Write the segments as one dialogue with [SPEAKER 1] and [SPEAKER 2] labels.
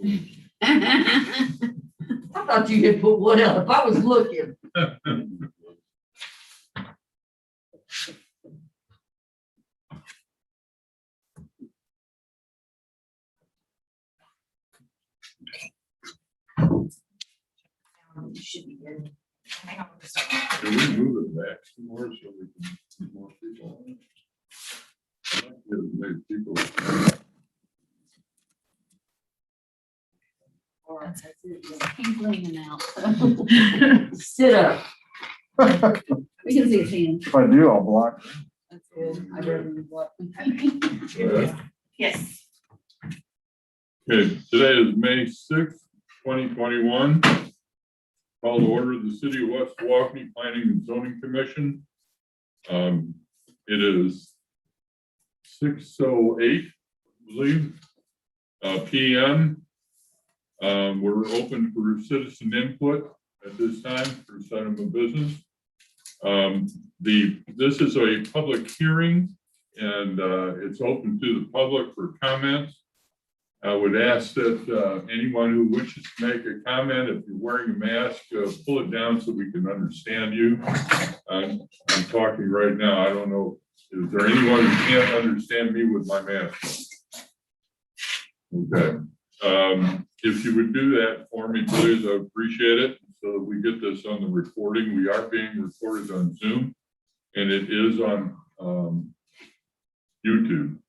[SPEAKER 1] I thought you had put one up. I was looking. You should be good. Hang on just a second.
[SPEAKER 2] Can we move it back some more so we can see more people? I like to get as many people.
[SPEAKER 3] He's leaning out.
[SPEAKER 1] Sit up.
[SPEAKER 3] We can see his hand.
[SPEAKER 4] If I do, I'll block.
[SPEAKER 3] That's good. I'd rather than what.
[SPEAKER 1] Yes.
[SPEAKER 2] Okay, today is May 6th, 2021. Call to order the City of West Tawakoni Planning and Zoning Commission. It is 6:08, I believe, p.m. We're open for citizen input at this time for this item of business. This is a public hearing and it's open to the public for comments. I would ask that anyone who wishes to make a comment, if you're wearing a mask, pull it down so we can understand you. I'm talking right now. I don't know. Is there anyone who can't understand me with my mask on? Okay. If you would do that for me, please, I would appreciate it. So that we get this on the recording. We are being recorded on Zoom and it is on YouTube.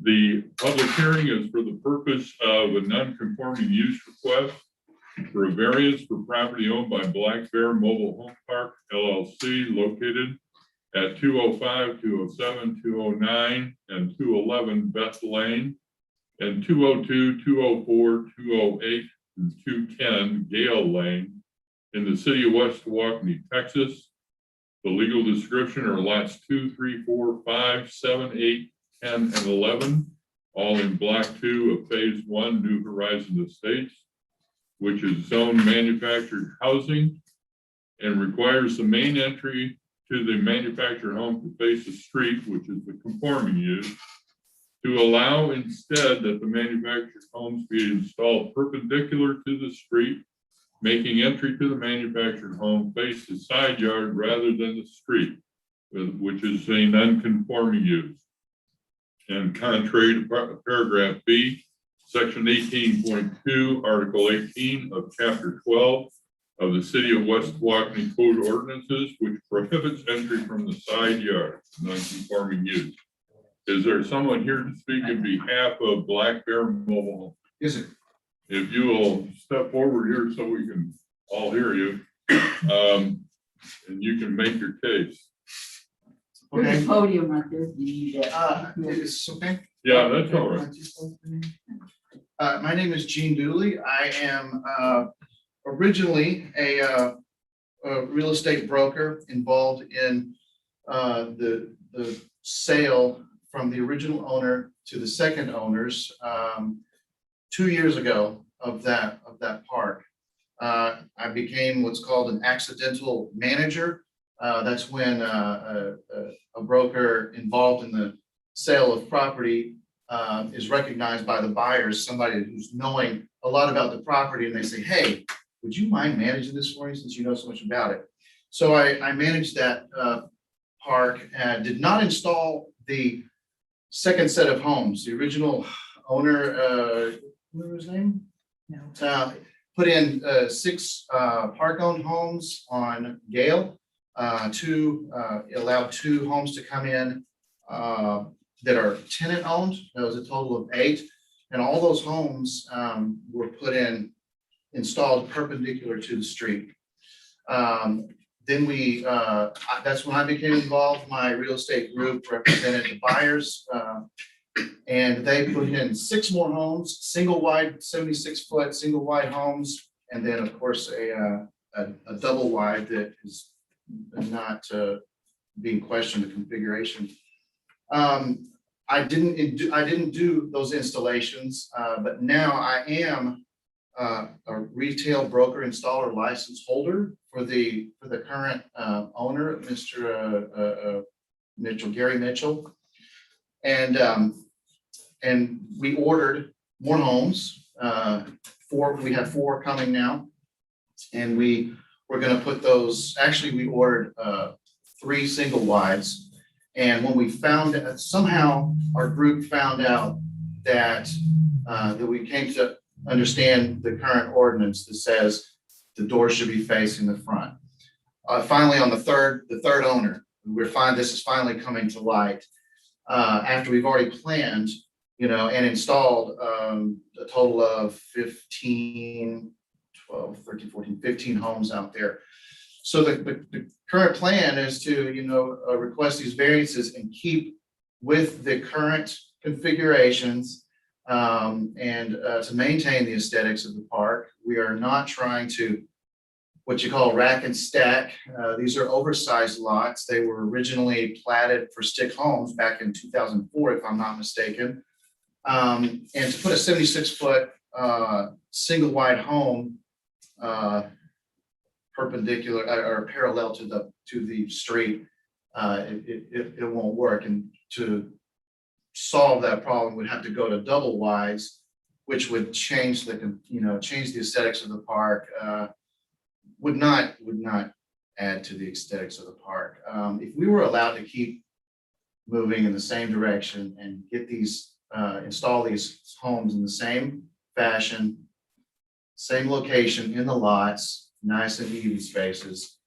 [SPEAKER 2] The public hearing is for the purpose of a non-conforming use request for a variance for property owned by Black Bear Mobile Home Park LLC located at 205, 207, 209, and 211 Beth Lane, and 202, 204, 208, and 210 Gale Lane in the city of West Tawakoni, Texas. The legal description are lots 2, 3, 4, 5, 7, 8, 10, and 11, all in block 2 of phase 1 New Horizon Estates, which is zoned manufactured housing and requires the main entry to the manufactured home to face the street, which is the conforming use, to allow instead that the manufactured homes be installed perpendicular to the street, making entry to the manufactured home face the side yard rather than the street, which is a non-conforming use. And contrary to paragraph B, section 18.2, article 18 of chapter 12 of the City of West Tawakoni Code Ordinances, which prohibits entry from the side yard, non-conforming use. Is there someone here to speak in behalf of Black Bear Mobile?
[SPEAKER 4] Yes, sir.
[SPEAKER 2] If you will step forward here so we can all hear you, and you can make your case.
[SPEAKER 1] There's a podium right there.
[SPEAKER 4] Is okay?
[SPEAKER 2] Yeah, that's all right.
[SPEAKER 4] My name is Gene Dooley. I am originally a real estate broker involved in the sale from the original owner to the second owners 2 years ago of that park. I became what's called an accidental manager. That's when a broker involved in the sale of property is recognized by the buyers, somebody who's knowing a lot about the property, and they say, hey, would you mind managing this for me since you know so much about it? So I managed that park and did not install the second set of homes. The original owner, what was his name?
[SPEAKER 1] No.
[SPEAKER 4] Put in 6 park-owned homes on Gale. Allowed 2 homes to come in that are tenant-owned. That was a total of 8, and all those homes were installed perpendicular to the street. Then that's when I became involved. My real estate group represented the buyers, and they put in 6 more homes, single wide, 76-foot single wide homes, and then of course a double wide that is not being questioned, the configuration. I didn't do those installations, but now I am a retail broker installer license holder for the current owner, Mr. Gary Mitchell. And And we ordered more homes, we have 4 coming now. And we're gonna put those, actually, we ordered 3 single wides. And when we found, somehow our group found out that, that we came to understand the current ordinance that says the door should be facing the front. Finally, on the third owner, this is finally coming to light. After we've already planned, and installed a total of 15, 12, 13, 14, 15 homes out there. So the current plan is to, request these variances and keep with the current configurations and to maintain the aesthetics of the park. We are not trying to what you call rack and stack. These are oversized lots. They were originally platted for stick homes back in 2004, if I'm not mistaken. And to put a 76-foot single wide home perpendicular or parallel to the street, it won't work. And to solve that problem, we'd have to go to double wides, which would change change the aesthetics of the park. Would not add to the aesthetics of the park. If we were allowed to keep moving in the same direction and get these install these homes in the same fashion, same location in the lots, nice and even spaces.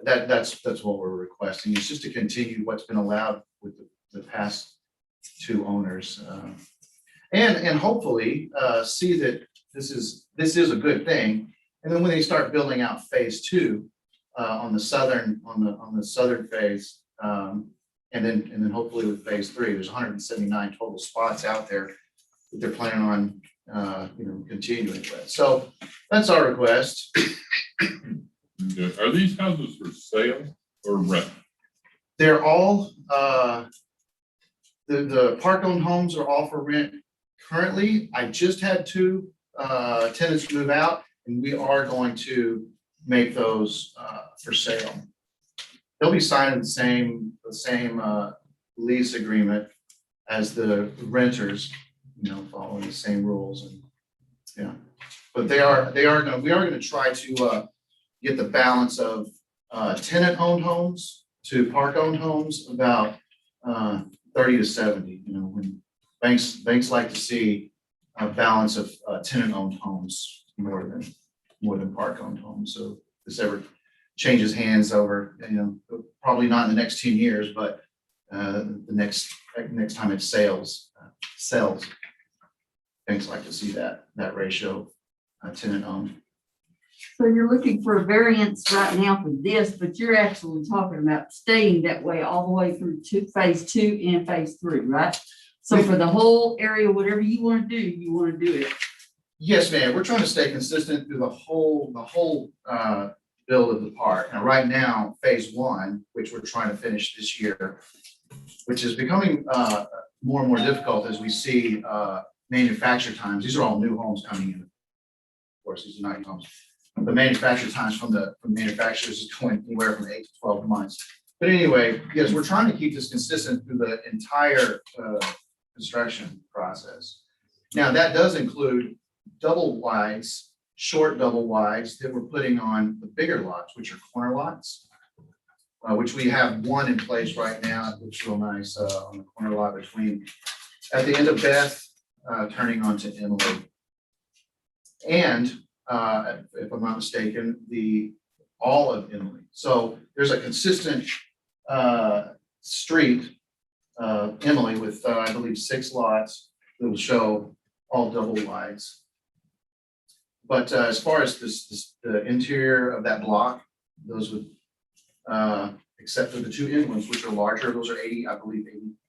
[SPEAKER 4] That's what we're requesting. It's just to continue what's been allowed with the past 2 owners, and hopefully see that this is a good thing. And then when they start building out phase 2 on the southern phase. And then hopefully with phase 3, there's 179 total spots out there that they're planning on, continuing with. So that's our request.
[SPEAKER 2] Are these houses for sale or rent?
[SPEAKER 4] They're all, the park-owned homes are all for rent currently. I just had 2 tenants move out, and we are going to make those for sale. They'll be signing the same lease agreement as the renters, following the same rules, and but we are going to try to get the balance of tenant-owned homes to park-owned homes about 30 to 70. When banks like to see a balance of tenant-owned homes more than park-owned homes. So if this ever changes hands over, probably not in the next 10 years, but the next time it sells, banks like to see that ratio tenant owned.
[SPEAKER 5] So you're looking for a variance right now for this, but you're actually talking about staying that way all the way through to phase 2 and phase 3, right? So for the whole area, whatever you want to do, you want to do it.
[SPEAKER 4] Yes, ma'am. We're trying to stay consistent through the whole build of the park. Now, right now, phase 1, which we're trying to finish this year, which is becoming more and more difficult as we see manufacture times. These are all new homes coming in. Of course, these are not new homes. The manufacture times from the manufacturers is going anywhere from 8 to 12 months. But anyway, yes, we're trying to keep this consistent through the entire construction process. Now, that does include double wides, short double wides that we're putting on the bigger lots, which are corner lots, which we have 1 in place right now. It looks real nice on the corner lot at the end of Beth, turning onto Emily. And if I'm not mistaken, all of Emily. So there's a consistent street, Emily, with I believe 6 lots that will show all double wides. But as far as the interior of that block, those would, except for the 2 end ones, which are larger, those are 80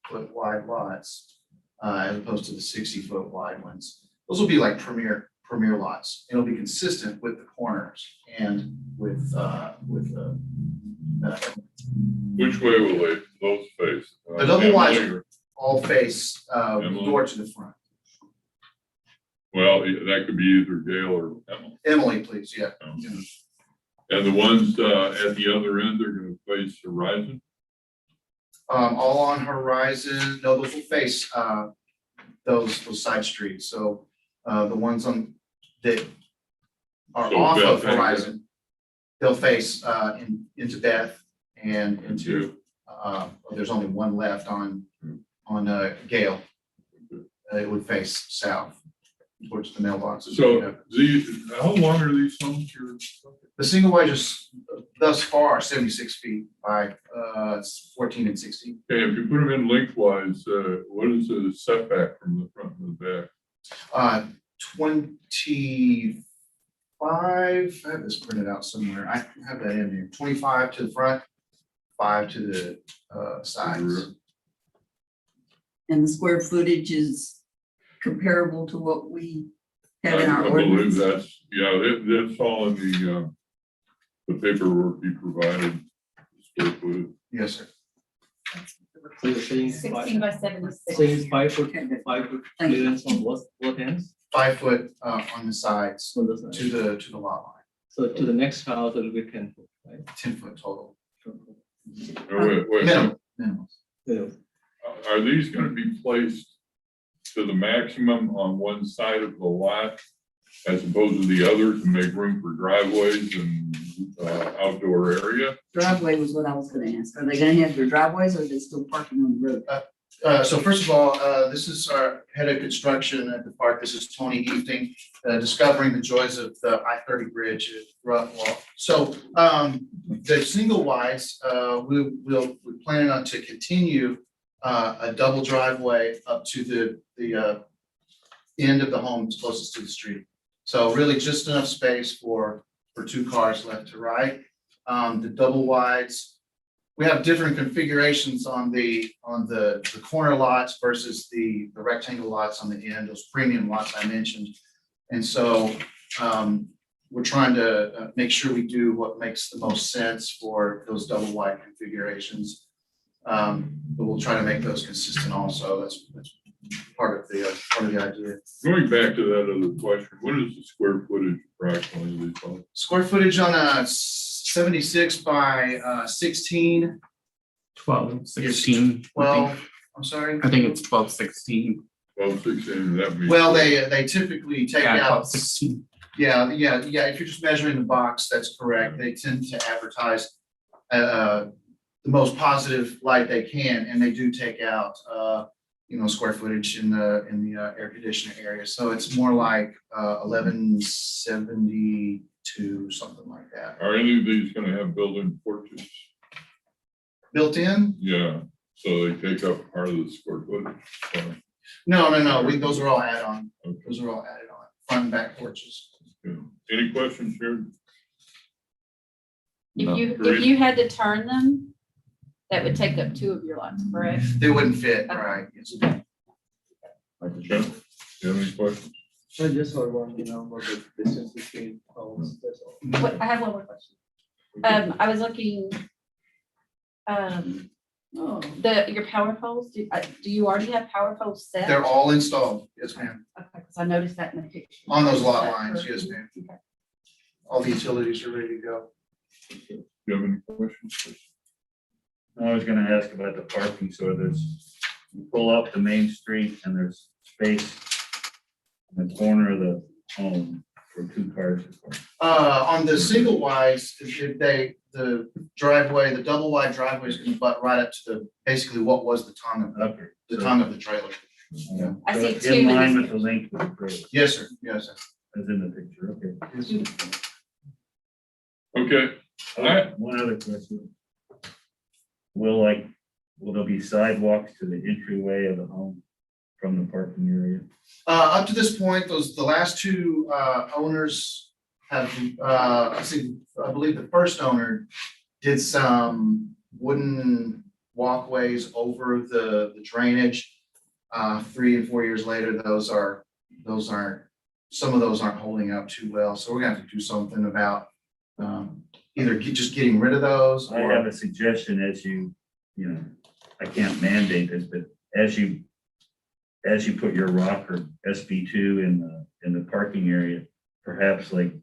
[SPEAKER 4] foot wide lots, as opposed to the 60-foot wide ones. Those will be like premier lots. It'll be consistent with the corners and with
[SPEAKER 2] Which way will those face?
[SPEAKER 4] the double wides
[SPEAKER 2] Emily,
[SPEAKER 4] all face
[SPEAKER 2] Emily?
[SPEAKER 4] door to the front.
[SPEAKER 2] Well, that could be either Gail or Emily.
[SPEAKER 4] Emily, please, yeah.
[SPEAKER 2] And the ones at the other end, they're going to face Horizon?
[SPEAKER 4] all on Horizon. No, those will face, those side streets. So, the ones on, that are
[SPEAKER 2] So
[SPEAKER 4] off of
[SPEAKER 2] Beth,
[SPEAKER 4] Horizon, they'll face, into Beth and into, there's only one left on Gale. It would face south towards the mailboxes.
[SPEAKER 2] So how long are these homes you're?
[SPEAKER 4] The single wide is thus far 76 feet by 14 and 16.
[SPEAKER 2] Okay, if you put them in lengthwise, what is the setback from the front and the back?
[SPEAKER 4] 25, I have this printed out somewhere. I have that in here. 25 to the front, 5 to the sides.
[SPEAKER 5] And the square footage is comparable to what we have in
[SPEAKER 2] I
[SPEAKER 5] our
[SPEAKER 2] believe
[SPEAKER 5] ordinance.
[SPEAKER 2] that's, that's all in the paperwork you provided. Square footage.
[SPEAKER 4] Yes, sir.
[SPEAKER 6] So you're saying
[SPEAKER 3] 16 by 76.
[SPEAKER 6] saying 5 foot
[SPEAKER 5] Okay.
[SPEAKER 6] Thank you.
[SPEAKER 5] Clearance
[SPEAKER 6] on what ends?
[SPEAKER 4] 5 foot on the sides
[SPEAKER 6] On the side.
[SPEAKER 4] to the lot line.
[SPEAKER 6] So to the next house, it'll be 10 foot, right?
[SPEAKER 4] 10 foot total.
[SPEAKER 2] Oh, wait,
[SPEAKER 4] Minimum. Minimum.
[SPEAKER 6] Yeah.
[SPEAKER 2] are these gonna be placed to the maximum on one side of the lot as opposed to the other to make room for driveways and outdoor area?
[SPEAKER 5] Driveway was what I was gonna ask. Are they gonna have their driveways or are they still parking on the road?
[SPEAKER 4] So first of all, this is our head of construction at the park. This is Tony Evening, discovering the joys of the I-30 bridge at Rutwall. So the single wides, we're planning on to continue a double driveway up to the end of the home closest to the street. So really just enough space for 2 cars left to right. The double wides, we have different configurations on the corner lots versus the rectangle lots on the end, those premium lots I mentioned. And so we're trying to make sure we do what makes the most sense for those double wide configurations. But we'll try to make those consistent also. That's part of the idea.
[SPEAKER 2] Going back to that other question, what is the square footage approximately of these homes?
[SPEAKER 4] Square footage on a 76 by 16,
[SPEAKER 7] 12, 16.
[SPEAKER 4] 12, I'm sorry.
[SPEAKER 7] I think it's 12, 16.
[SPEAKER 2] 12, 16, that means.
[SPEAKER 4] Well, they typically take
[SPEAKER 7] Yeah, 12,
[SPEAKER 4] out,
[SPEAKER 7] 16.
[SPEAKER 4] yeah, if you're just measuring the box, that's correct. They tend to advertise the most positive light they can, and they do take out square footage in the air conditioner area. So it's more like 1172, something like that.
[SPEAKER 2] Are any of these gonna have built-in porches?
[SPEAKER 4] Built in?
[SPEAKER 2] Yeah, so they take up part of the square footage. So,
[SPEAKER 4] No, those are all add-on.
[SPEAKER 2] okay,
[SPEAKER 4] Those are all added on, front and back porches.
[SPEAKER 2] good. Any questions here?
[SPEAKER 3] If you had to turn them, that would take up 2 of your lots, correct?
[SPEAKER 4] They wouldn't fit, right? Yes.
[SPEAKER 2] Jeff, do you have any questions?
[SPEAKER 6] I just want to know what the distance between homes, that's all.
[SPEAKER 3] What, I have one more question. I was looking,
[SPEAKER 5] Oh,
[SPEAKER 3] your power poles, do you already have power poles set?
[SPEAKER 4] They're all installed. Yes, ma'am.
[SPEAKER 3] Okay, because I noticed that in the picture.
[SPEAKER 4] On those lot
[SPEAKER 3] Is that
[SPEAKER 4] lines,
[SPEAKER 3] correct?
[SPEAKER 4] yes, ma'am.
[SPEAKER 3] Okay.
[SPEAKER 4] All the utilities are ready to go.
[SPEAKER 2] Do you have any questions?
[SPEAKER 8] I was gonna ask about the parking, so you pull up the main street and there's space in the corner of the home for 2 cars. to park.
[SPEAKER 4] On the single wides, the driveway, the double wide driveway is going to butt right up to basically what was the tongue of
[SPEAKER 8] Okay.
[SPEAKER 4] the tongue of the trailer.
[SPEAKER 8] Yeah.
[SPEAKER 3] I
[SPEAKER 8] So
[SPEAKER 3] see
[SPEAKER 8] it's
[SPEAKER 3] 2
[SPEAKER 8] in
[SPEAKER 3] in
[SPEAKER 8] line
[SPEAKER 3] this
[SPEAKER 8] with the length of the trailer,
[SPEAKER 4] Yes, sir. Yes, sir.
[SPEAKER 8] as in the picture, okay.
[SPEAKER 2] Okay,
[SPEAKER 8] One other question. Will there be sidewalks to the entryway of the home from the parking area?
[SPEAKER 4] Up to this point, the last 2 owners have, I believe the first owner did some wooden walkways over the drainage. 3 and 4 years later, some of those aren't holding up too well. So we're gonna have to do something about either just getting rid of those
[SPEAKER 8] I have
[SPEAKER 4] or,
[SPEAKER 8] a suggestion I can't mandate this, but as you put your rocker SB2 in the parking area, perhaps like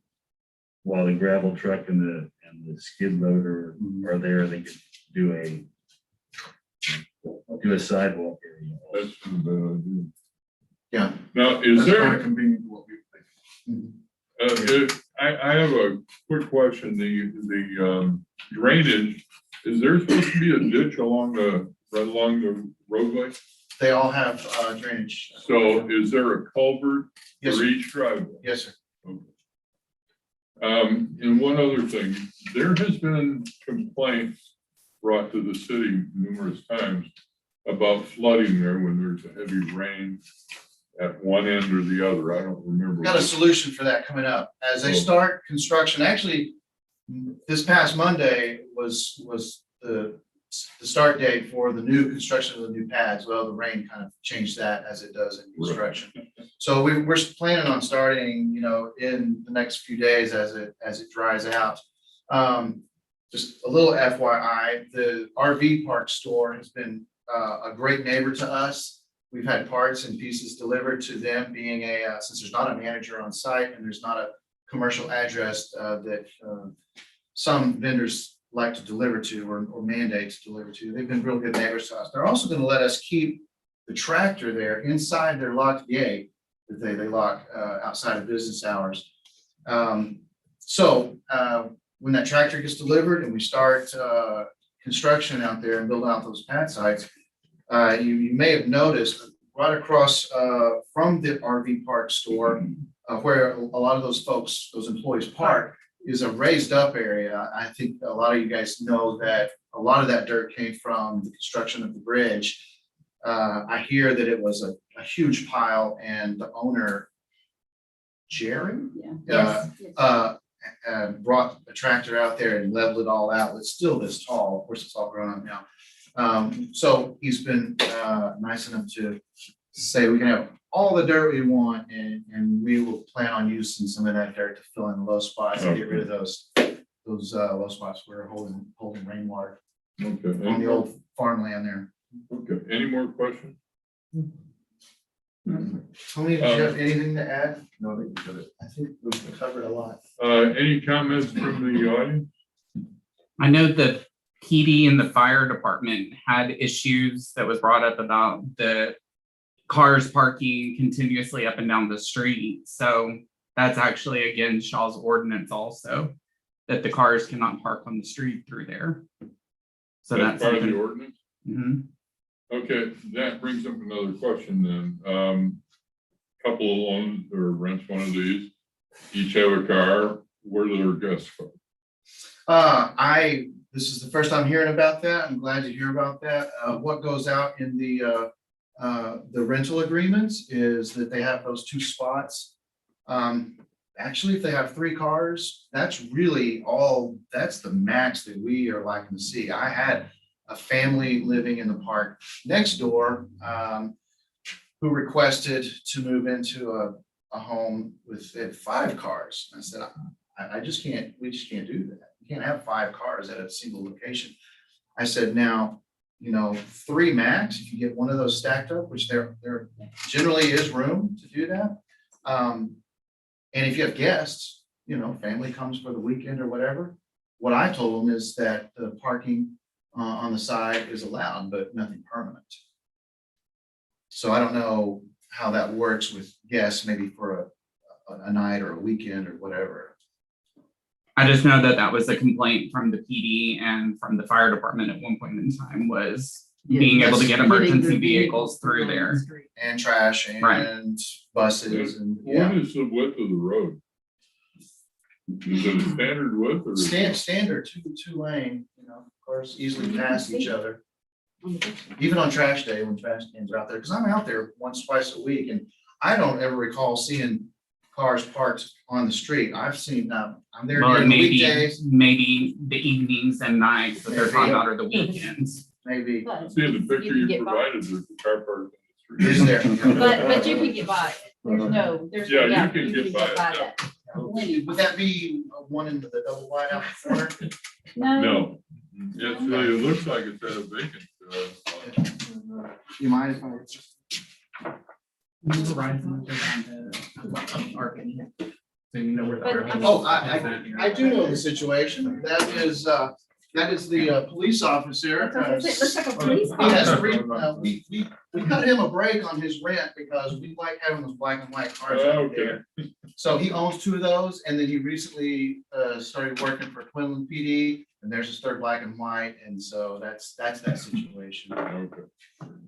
[SPEAKER 8] while the gravel truck and the skid loader are there, they could do a do a sidewalk area.
[SPEAKER 2] That's a bad idea.
[SPEAKER 4] Yeah.
[SPEAKER 2] Now, is
[SPEAKER 6] That's
[SPEAKER 2] there,
[SPEAKER 6] kind of convenient to what we think.
[SPEAKER 2] I have a quick question, the drainage, is there supposed to be a ditch right along the roadway?
[SPEAKER 4] They all have drainage.
[SPEAKER 2] So is there a culvert
[SPEAKER 4] Yes,
[SPEAKER 2] for
[SPEAKER 4] sir.
[SPEAKER 2] each driveway?
[SPEAKER 4] Yes, sir.
[SPEAKER 2] And one other thing, there has been complaints brought to the city numerous times about flooding there when there's a heavy rain at one end or the other. I don't remember.
[SPEAKER 4] Got a solution for that coming up. As they start construction, actually, this past Monday was the start date for the new construction of the new pads. Well, the rain kind of changed that as it does in construction. So we're planning on starting, in the next few days as it dries out. Just a little FYI, the RV park store has been a great neighbor to us. We've had parts and pieces delivered to them, being since there's not a manager on site and there's not a commercial address that some vendors like to deliver to or mandate to deliver to. They've been real good neighbors to us. They're also going to let us keep the tractor there inside their locked gate that they lock outside of business hours. So when that tractor gets delivered and we start construction out there and building out those pad sites, you may have noticed right across from the RV park store where a lot of those employees park is a raised up area. I think a lot of you guys know that a lot of that dirt came from the construction of the bridge. I hear that it was a huge pile and the owner, Jerry,
[SPEAKER 3] Yes.
[SPEAKER 4] brought a tractor out there and leveled it all out. It's still this tall. Of course, it's all grown up now. So he's been nice enough to say we can have all the dirt we want and we will plan on using some of that dirt to fill in the low spots and get rid of those low spots where we're holding rainwater
[SPEAKER 2] Okay.
[SPEAKER 4] on the old farmland there.
[SPEAKER 2] Okay, any more questions?
[SPEAKER 4] Tony, did you have anything to add?
[SPEAKER 6] No, they did it.
[SPEAKER 4] I think we've covered a lot.
[SPEAKER 2] Any comments from the audience?
[SPEAKER 7] I know the PD and the fire department had issues that was brought up about the cars parking continuously up and down the street. So that's actually against Shaw's ordinance also, that the cars cannot park on the street through there. So that's
[SPEAKER 2] part of the
[SPEAKER 7] something.
[SPEAKER 2] ordinance?
[SPEAKER 7] Mhm.
[SPEAKER 2] Okay, that brings up another question then. Couple owns or rents one of these, each have a car, where do their guests go?
[SPEAKER 4] This is the first time hearing about that. I'm glad to hear about that. What goes out in the rental agreements is that they have those 2 spots. Actually, if they have 3 cars, that's really that's the max that we are liking to see. I had a family living in the park next door, who requested to move into a home with 5 cars. I said, we just can't do that. You can't have 5 cars at a single location. I said, now, 3 max, if you get one of those stacked up, which there generally is room to do that. And if you have guests, family comes for the weekend or whatever, what I told them is that the parking on the side is allowed, but nothing permanent. So I don't know how that works with guests, maybe for a night or a weekend or whatever.
[SPEAKER 7] I just know that that was a complaint from the PD and from the fire department at one point in time was being able to get emergency vehicles through there.
[SPEAKER 4] And trash and buses and,
[SPEAKER 2] What is the width of the road? Is it a standard width or?
[SPEAKER 4] Standard 2 lane, of course, easily pass each other. Even on trash day, when trash cans are out there, because I'm out there once, twice a week, and I don't ever recall seeing cars parked on the street. I've seen, I'm there
[SPEAKER 7] Well,
[SPEAKER 4] during the
[SPEAKER 7] maybe
[SPEAKER 4] weekdays,
[SPEAKER 7] the evenings and nights that they're talking about, or the weekends.
[SPEAKER 4] maybe.
[SPEAKER 2] See in the picture you
[SPEAKER 3] get by.
[SPEAKER 2] provided, there's a car parked on the street.
[SPEAKER 4] Is there?
[SPEAKER 3] But you can get by it. There's no, there's.
[SPEAKER 2] Yeah, you can get by it, yeah.
[SPEAKER 3] that. Plenty.
[SPEAKER 4] Would that be one into the double wide out the corner?
[SPEAKER 2] No, it's, it looks like it's at a vacant.
[SPEAKER 4] You mind if I?
[SPEAKER 7] So you know where
[SPEAKER 3] But, I mean-
[SPEAKER 4] Oh, I do know the situation. That is, That is the police officer.
[SPEAKER 3] It looks like a police
[SPEAKER 4] He has
[SPEAKER 3] car.
[SPEAKER 4] we cut him a break on his rent because we like having those black and white cars out
[SPEAKER 2] Okay.
[SPEAKER 4] there. So he owns 2 of those, and then he recently started working for Quinlan PD, and there's his third black and white, and so that's that situation.
[SPEAKER 2] Okay.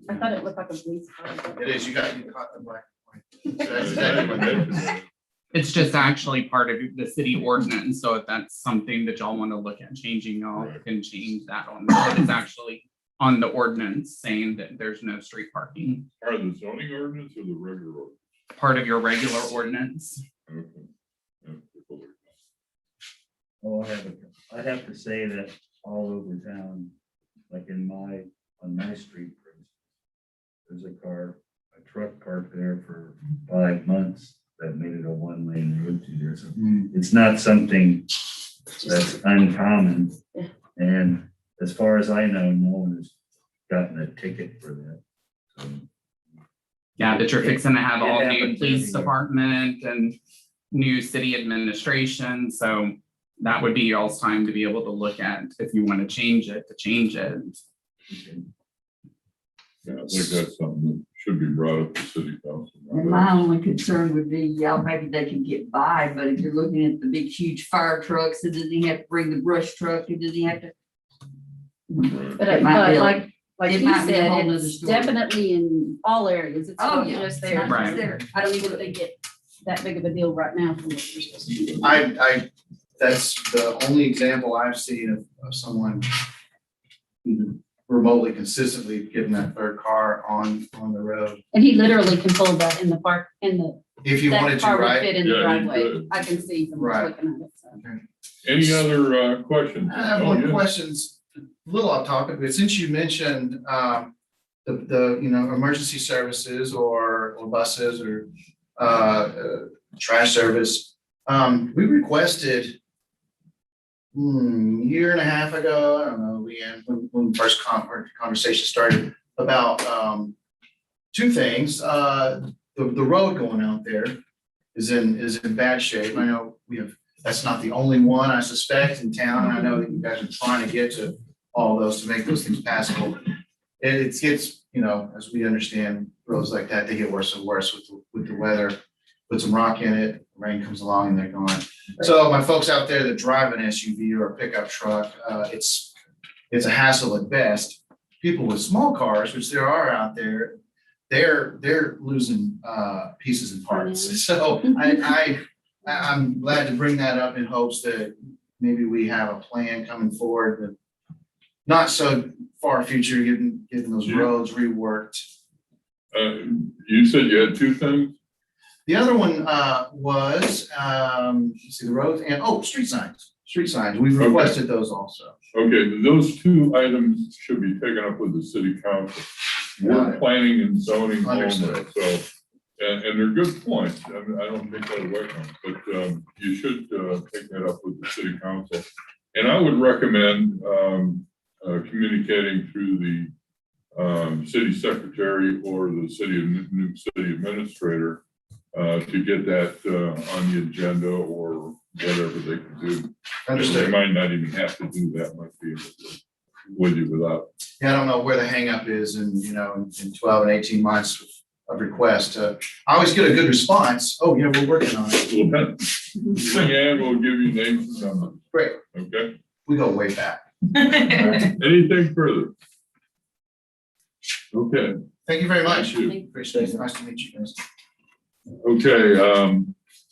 [SPEAKER 3] I thought it looked like a police car.
[SPEAKER 4] It is, you got the black and white. So that's exactly what that is.
[SPEAKER 7] It's just actually part of the city ordinance, so if that's something that y'all want to look at changing, y'all can change that on. But it's actually on the ordinance saying that there's no street parking,
[SPEAKER 2] Are the zoning ordinance or the regular ordinance?
[SPEAKER 7] part of your regular ordinance.
[SPEAKER 2] Okay. Yeah.
[SPEAKER 8] Oh, I have to say that all over town, like on my street, for instance, there's a truck parked there for 5 months that made it a 1-lane road through there. So it's not something that's uncommon. And as far as I know, no one has gotten a ticket for that. So,
[SPEAKER 7] Yeah, that you're fixing to have
[SPEAKER 8] It
[SPEAKER 7] all new
[SPEAKER 8] happens
[SPEAKER 7] police
[SPEAKER 8] everywhere.
[SPEAKER 7] department and new city administration, so that would be y'all's time to be able to look at if you want to change it,
[SPEAKER 2] Yeah, I think that's something that should be brought up to city council.
[SPEAKER 5] And my only concern would be, yeah, maybe they can get by, but if you're looking at the big, huge fire trucks, and then you have to bring the brush truck, and then you have to.
[SPEAKER 2] Right.
[SPEAKER 3] But
[SPEAKER 5] It might be a-
[SPEAKER 3] like
[SPEAKER 5] it
[SPEAKER 3] you
[SPEAKER 5] might be a whole
[SPEAKER 3] said,
[SPEAKER 5] nother
[SPEAKER 3] it's
[SPEAKER 5] story.
[SPEAKER 3] definitely in all areas. It's
[SPEAKER 5] Oh,
[SPEAKER 3] not
[SPEAKER 5] yeah.
[SPEAKER 3] just there.
[SPEAKER 5] It's not
[SPEAKER 7] Right.
[SPEAKER 5] just there.
[SPEAKER 3] I don't even think it that big of a deal right now from what you're supposed to do.
[SPEAKER 4] That's the only example I've seen of someone remotely consistently getting that third car on the road.
[SPEAKER 3] And he literally can pull that in the park,
[SPEAKER 4] If you wanted
[SPEAKER 3] that
[SPEAKER 4] to,
[SPEAKER 3] car would
[SPEAKER 4] right?
[SPEAKER 3] fit in the
[SPEAKER 2] Yeah, he
[SPEAKER 3] driveway.
[SPEAKER 2] could.
[SPEAKER 3] I can see from
[SPEAKER 4] Right.
[SPEAKER 3] looking at it. So.
[SPEAKER 2] Any other questions?
[SPEAKER 4] I have
[SPEAKER 2] Oh,
[SPEAKER 4] one
[SPEAKER 2] yeah.
[SPEAKER 4] questions, a little off topic, but since you mentioned the emergency services or buses or trash service, we requested year and a half ago, I don't know, Leanne, when the first conversation started about 2 things. The road going out there is in bad shape. I know that's not the only one, I suspect, in town. And I know that you guys are trying to get to all those to make those things passable. And it gets, as we understand, roads like that, they get worse and worse with the weather. Put some rock in it, rain comes along and they're gone. So my folks out there that drive an SUV or a pickup truck, it's a hassle at best. People with small cars, which there are out there, they're losing pieces and parts. So I'm glad to bring that up in hopes that maybe we have a plan coming forward, but not so far future, getting those
[SPEAKER 2] Yeah.
[SPEAKER 4] roads reworked.
[SPEAKER 2] You said you had 2 things?
[SPEAKER 4] The other one was, let's see, the roads and, street signs. Street signs, we've
[SPEAKER 2] Okay.
[SPEAKER 4] requested those also.
[SPEAKER 2] Okay, those 2 items should be taken up with the city council.
[SPEAKER 4] Got
[SPEAKER 2] We're
[SPEAKER 4] it.
[SPEAKER 2] planning and zoning only,
[SPEAKER 4] Understood.
[SPEAKER 2] so, and they're good points. I mean, I don't take that away from them, but you should take that up with the city council. And I would recommend communicating through the city secretary or the new city administrator to get that on the agenda or whatever they can do. They
[SPEAKER 4] Understood.
[SPEAKER 2] might not even have to do that, might be able to with you without.
[SPEAKER 4] Yeah, I don't know where the hangup is in 12 and 18 months of request. I always get a good response. Oh, yeah, we're working on it.
[SPEAKER 2] Leanne will give you names and numbers,
[SPEAKER 4] Great.
[SPEAKER 2] okay?
[SPEAKER 4] We go way back.
[SPEAKER 2] Anything further? Okay,
[SPEAKER 4] Thank you very much.
[SPEAKER 2] Thank you.
[SPEAKER 4] Appreciate it. Nice to meet you guys.
[SPEAKER 2] okay,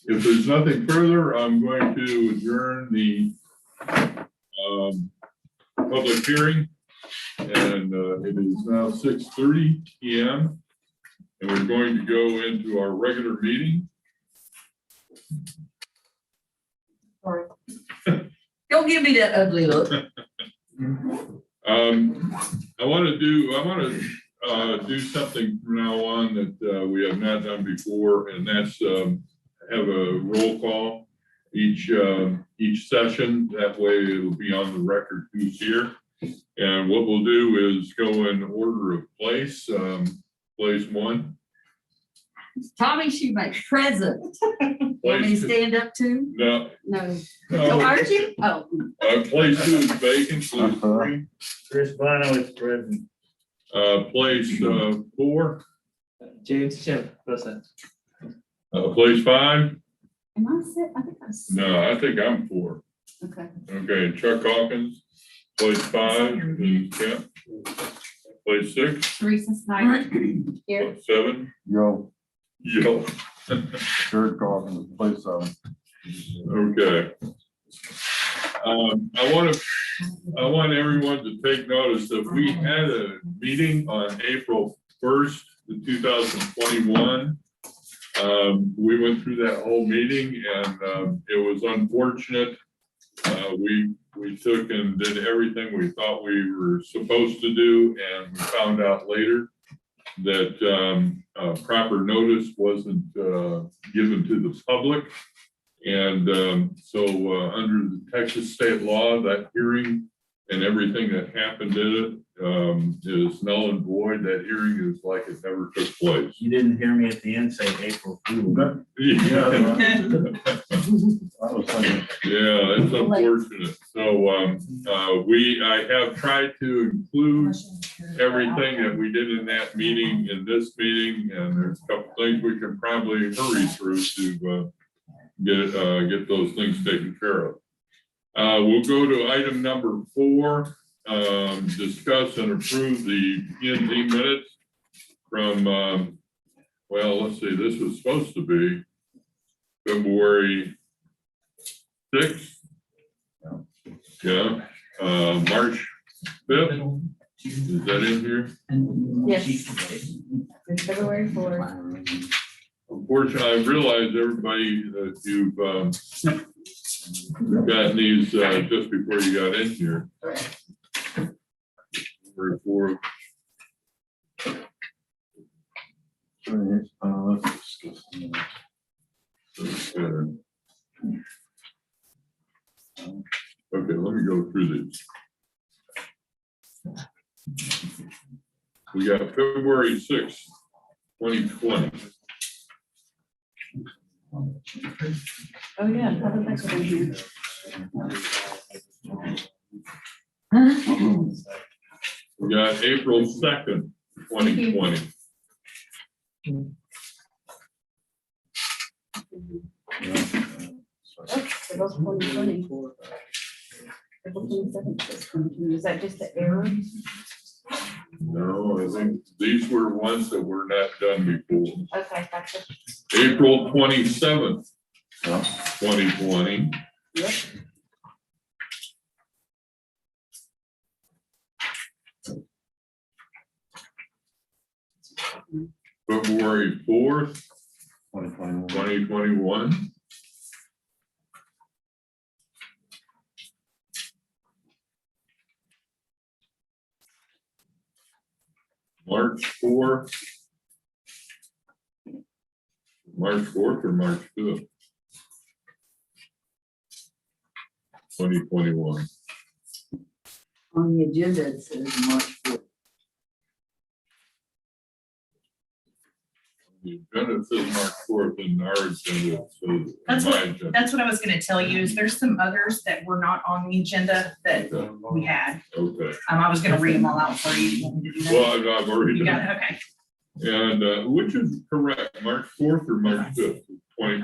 [SPEAKER 2] if there's nothing further, I'm going to adjourn the public hearing. And it is now 6:30 PM. And we're going to go into our regular meeting.
[SPEAKER 5] Sorry. Don't give me that ugly look.
[SPEAKER 2] I want to do something from now on that we have not done before, and that's have a roll call each session. That way it'll be on the record who's here. And what we'll do is go in order of place. Place 1.
[SPEAKER 5] Tommy Shoemaker, present. You want me to
[SPEAKER 2] Place,
[SPEAKER 5] stand up too?
[SPEAKER 2] no,
[SPEAKER 3] No.
[SPEAKER 5] Oh,
[SPEAKER 2] no,
[SPEAKER 5] aren't you? Oh,
[SPEAKER 2] place 2 is vacant, place 3,
[SPEAKER 8] Chris Bono is present.
[SPEAKER 2] place 4,
[SPEAKER 6] James Chip, present.
[SPEAKER 2] place 5.
[SPEAKER 3] Am I sit? I think I'm.
[SPEAKER 2] No, I think I'm 4.
[SPEAKER 3] Okay.
[SPEAKER 2] Okay, Chuck Hawkins, place 5 is Kent. Place 6,
[SPEAKER 3] Teresa Snyder here.
[SPEAKER 2] place 7,
[SPEAKER 9] Yo,
[SPEAKER 2] Yo.
[SPEAKER 9] Jared Coffin, place 7.
[SPEAKER 2] Okay. I want everyone to take notice that we had a meeting on April 1st, 2021. We went through that whole meeting and it was unfortunate. We took and did everything we thought we were supposed to do, and we found out later that proper notice wasn't given to the public. And so under the Texas state law, that hearing and everything that happened in it is null and void. That hearing is like it never took place.
[SPEAKER 8] You didn't hear me at the end say April Fool.
[SPEAKER 2] Yeah,
[SPEAKER 9] I was thinking,
[SPEAKER 2] it's unfortunate. So I have tried to include everything that we did in that meeting in this meeting, and there's a couple things we can probably hurry through to get those things taken care of. We'll go to item number 4, discuss and approve the P&Z minutes from, well, let's see, this was supposed to be February 6th. Yeah, March 5th. Is that in here?
[SPEAKER 3] Yes. In February 4th.
[SPEAKER 2] Unfortunately, I realize everybody that you've gotten these just before you got in here. February 4th.
[SPEAKER 9] let's discuss.
[SPEAKER 2] Okay, let me go through these. We got February 6th, 2020.
[SPEAKER 3] Oh, yeah. How did that get in here?
[SPEAKER 2] We got April 2nd, 2020.
[SPEAKER 3] Oh, they're both 2020. April 27th is 2020. Is that just the error?
[SPEAKER 2] No, I think these were ones that were not done before.
[SPEAKER 3] Okay, gotcha.
[SPEAKER 2] April 27th,
[SPEAKER 9] Yeah.
[SPEAKER 2] 2020.
[SPEAKER 3] Yep.
[SPEAKER 2] February 4th,
[SPEAKER 9] 2021.
[SPEAKER 2] 2021. March 4th. March 4th or March 5th? 2021.
[SPEAKER 5] on the agenda, it says March 4th.
[SPEAKER 2] The agenda says March 4th and our agenda says.
[SPEAKER 1] That's
[SPEAKER 2] my
[SPEAKER 1] what-
[SPEAKER 2] agenda.
[SPEAKER 1] That's what I was gonna tell you, is there's some others that were not on the agenda that we had.
[SPEAKER 2] Okay,
[SPEAKER 1] I was gonna read them all out for you. You want me to do that?
[SPEAKER 2] well, I've already
[SPEAKER 1] You got
[SPEAKER 2] done.
[SPEAKER 1] it, okay.
[SPEAKER 2] And which is correct, March 4th or March 5th? 20,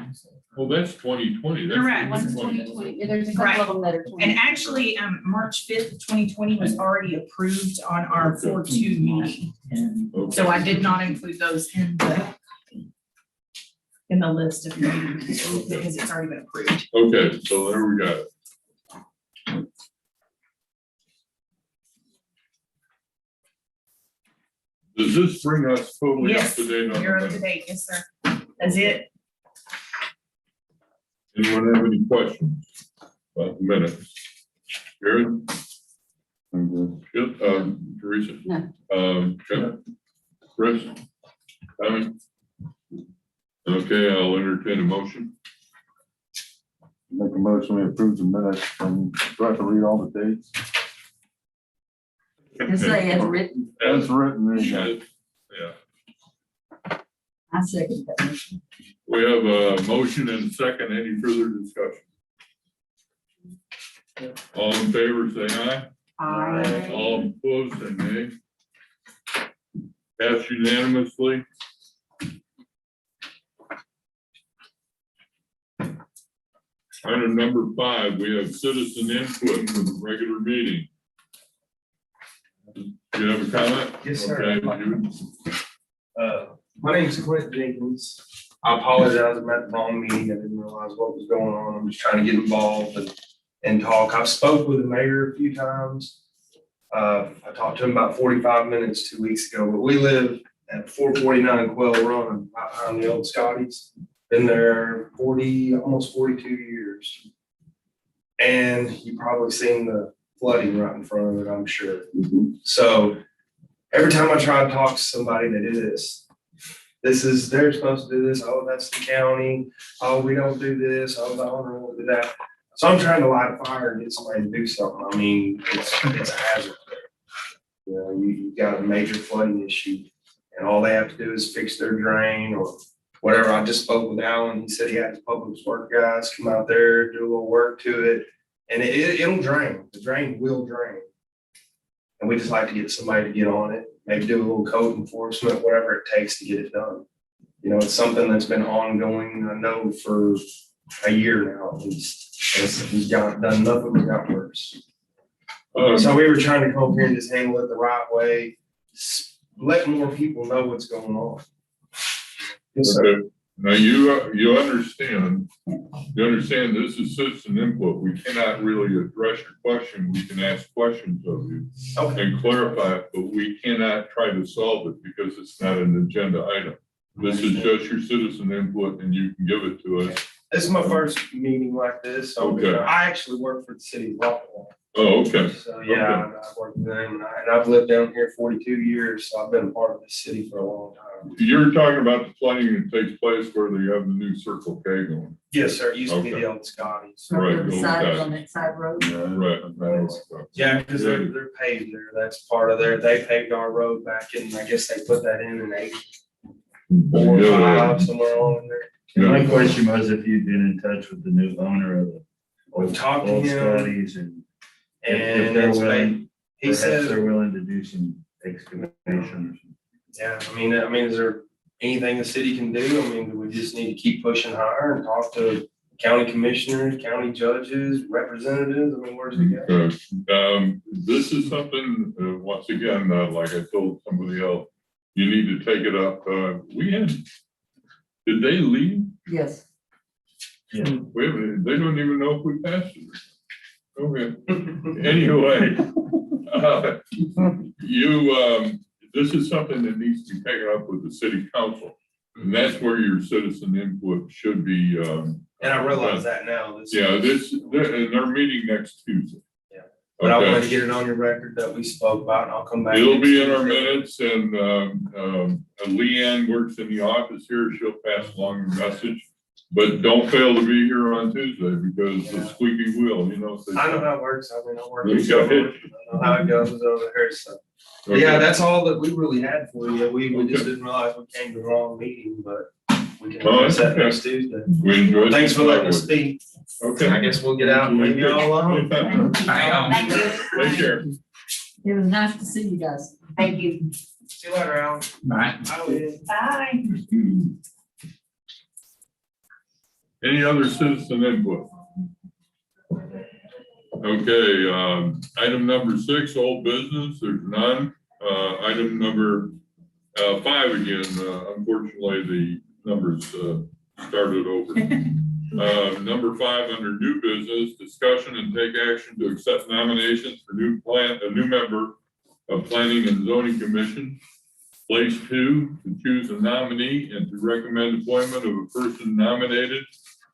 [SPEAKER 2] oh, that's 2020. That's
[SPEAKER 1] Correct.
[SPEAKER 3] One's
[SPEAKER 2] 2020.
[SPEAKER 3] 2020. Yeah, there's a couple of them that are 2020.
[SPEAKER 1] And actually, March 5th, 2020 was already approved on our 4/2 meeting.
[SPEAKER 2] Okay.
[SPEAKER 1] So I did not include those in the list of meetings because it's already been approved.
[SPEAKER 2] Okay, so there we got it. Does this bring us totally up
[SPEAKER 1] Yes,
[SPEAKER 2] to date on
[SPEAKER 1] you're up to
[SPEAKER 2] the
[SPEAKER 1] date, yes, sir. That's it.
[SPEAKER 2] anyone have any questions about the minutes? Jared? Good, Teresa?
[SPEAKER 3] No.
[SPEAKER 2] Chuck? Chris? Tommy? Okay, I'll entertain a motion.
[SPEAKER 9] Make a motion, we approve the minutes, and do I have to read all the dates?
[SPEAKER 5] Just say as written.
[SPEAKER 9] As written, there you go.
[SPEAKER 2] Yeah.
[SPEAKER 5] I second that motion.
[SPEAKER 2] We have a motion and a second. Any further discussion? All in favor, say aye.
[SPEAKER 5] Aye.
[SPEAKER 2] All opposed, say nay. Passed unanimously. Item number 5, we have citizen input for the regular meeting. Do you have a comment?
[SPEAKER 10] Yes, sir.
[SPEAKER 2] Okay, you-
[SPEAKER 10] My name is Clint Jenkins. I apologize, I'm at the wrong meeting. I didn't realize what was going on. I'm just trying to get involved and talk. I've spoke with the mayor a few times. I talked to him about 45 minutes 2 weeks ago, but we live at 449 Quail Run, out behind the old Scotties. Been there 40, almost 42 years. And you've probably seen the flooding right in front of it, I'm sure. So every time I try to talk to somebody, they do this. They're supposed to do this. Oh, that's the county. Oh, we don't do this. Oh, the owner won't do that. So I'm trying to light a fire and get somebody to do something. I mean, it's a hazard. You know, you've got a major flooding issue and all they have to do is fix their drain or whatever. I just spoke with Alan. He said he had his public works guys come out there, do a little work to it, and it'll drain. The drain will drain. And we just like to get somebody to get on it, maybe do a little code enforcement, whatever it takes to get it done. You know, it's something that's been ongoing, I know, for a year now at least. He's done nothing but got worse. So we were trying to come up here and just handle it the right way, let more people know what's going on. Yes, sir.
[SPEAKER 2] Okay. Now, you understand this is citizen input. We cannot really address your question. We can ask questions of you and clarify it, but we cannot try to solve it because it's not an agenda item. This is just your citizen input and you can give it to us.
[SPEAKER 10] This is my first meeting like this. So
[SPEAKER 2] Okay.
[SPEAKER 10] I actually work for the city of Rockwall.
[SPEAKER 2] Oh, okay.
[SPEAKER 10] So yeah, I've worked with them and I've lived down here 42 years. So I've been a part of the city for a long time.
[SPEAKER 2] You're talking about the flooding that takes place where they have the new Circle K going.
[SPEAKER 10] Yes, sir. It used to be
[SPEAKER 2] Okay.
[SPEAKER 10] the old Scotties.
[SPEAKER 2] Right,
[SPEAKER 5] On the
[SPEAKER 2] those
[SPEAKER 5] side,
[SPEAKER 2] guys.
[SPEAKER 5] on that side road.
[SPEAKER 2] Right.
[SPEAKER 10] Yeah, because they're paved there. That's part of they paved our road back in, I guess they put that in 84 or 5, somewhere along in there.
[SPEAKER 8] My question was if you'd been in touch with the new owner of the
[SPEAKER 10] We've talked to
[SPEAKER 8] old
[SPEAKER 10] him
[SPEAKER 8] Scotties and if
[SPEAKER 10] and
[SPEAKER 8] they're
[SPEAKER 10] it's
[SPEAKER 8] willing,
[SPEAKER 10] he
[SPEAKER 8] perhaps
[SPEAKER 10] said,
[SPEAKER 8] they're willing to do some excavation.
[SPEAKER 10] yeah, I mean, is there anything the city can do? I mean, do we just need to keep pushing higher and talk to county commissioners, county judges, representatives? I mean, where's it go?
[SPEAKER 2] This is something, once again, like I told somebody else, you need to take it up. Did they leave?
[SPEAKER 5] Yes.
[SPEAKER 8] Yeah.
[SPEAKER 2] Wait a minute, they don't even know if we passed it. Okay, anyway, this is something that needs to be taken up with the city council. And that's where your citizen input should be.
[SPEAKER 10] And I realize that now.
[SPEAKER 2] Yeah, and they're meeting next Tuesday.
[SPEAKER 10] Yeah. But I wanted to
[SPEAKER 2] Okay.
[SPEAKER 10] get it on your record that we spoke about, and I'll come back.
[SPEAKER 2] It'll
[SPEAKER 10] next
[SPEAKER 2] be in our
[SPEAKER 10] Tuesday.
[SPEAKER 2] minutes and Leanne works in the office here. She'll pass along the message. But don't fail to be here on Tuesday because the squeaky wheel, you know.
[SPEAKER 10] I know how it works. I mean, I work.
[SPEAKER 2] You
[SPEAKER 10] in
[SPEAKER 2] got
[SPEAKER 10] government. I know how it goes over here, so. But yeah, that's all that we really had for you. We just didn't realize we came to the wrong meeting, but we can address that next Tuesday.
[SPEAKER 2] We enjoyed.
[SPEAKER 10] Thanks for letting us speak.
[SPEAKER 2] Okay.
[SPEAKER 10] I guess we'll get out and leave you all alone.
[SPEAKER 7] Bye.
[SPEAKER 2] Take care.
[SPEAKER 5] It was nice to see you guys.
[SPEAKER 3] Thank you.
[SPEAKER 10] See you later, Alan.
[SPEAKER 7] Bye.
[SPEAKER 3] Bye.
[SPEAKER 2] Any other citizen input? Okay, item number 6, old business, there's none. Item number 5 again, unfortunately, the numbers started over. Number 5, under new business, discussion and take action to accept nominations for a new member of Planning and Zoning Commission. Place 2, to choose a nominee and to recommend appointment of a person nominated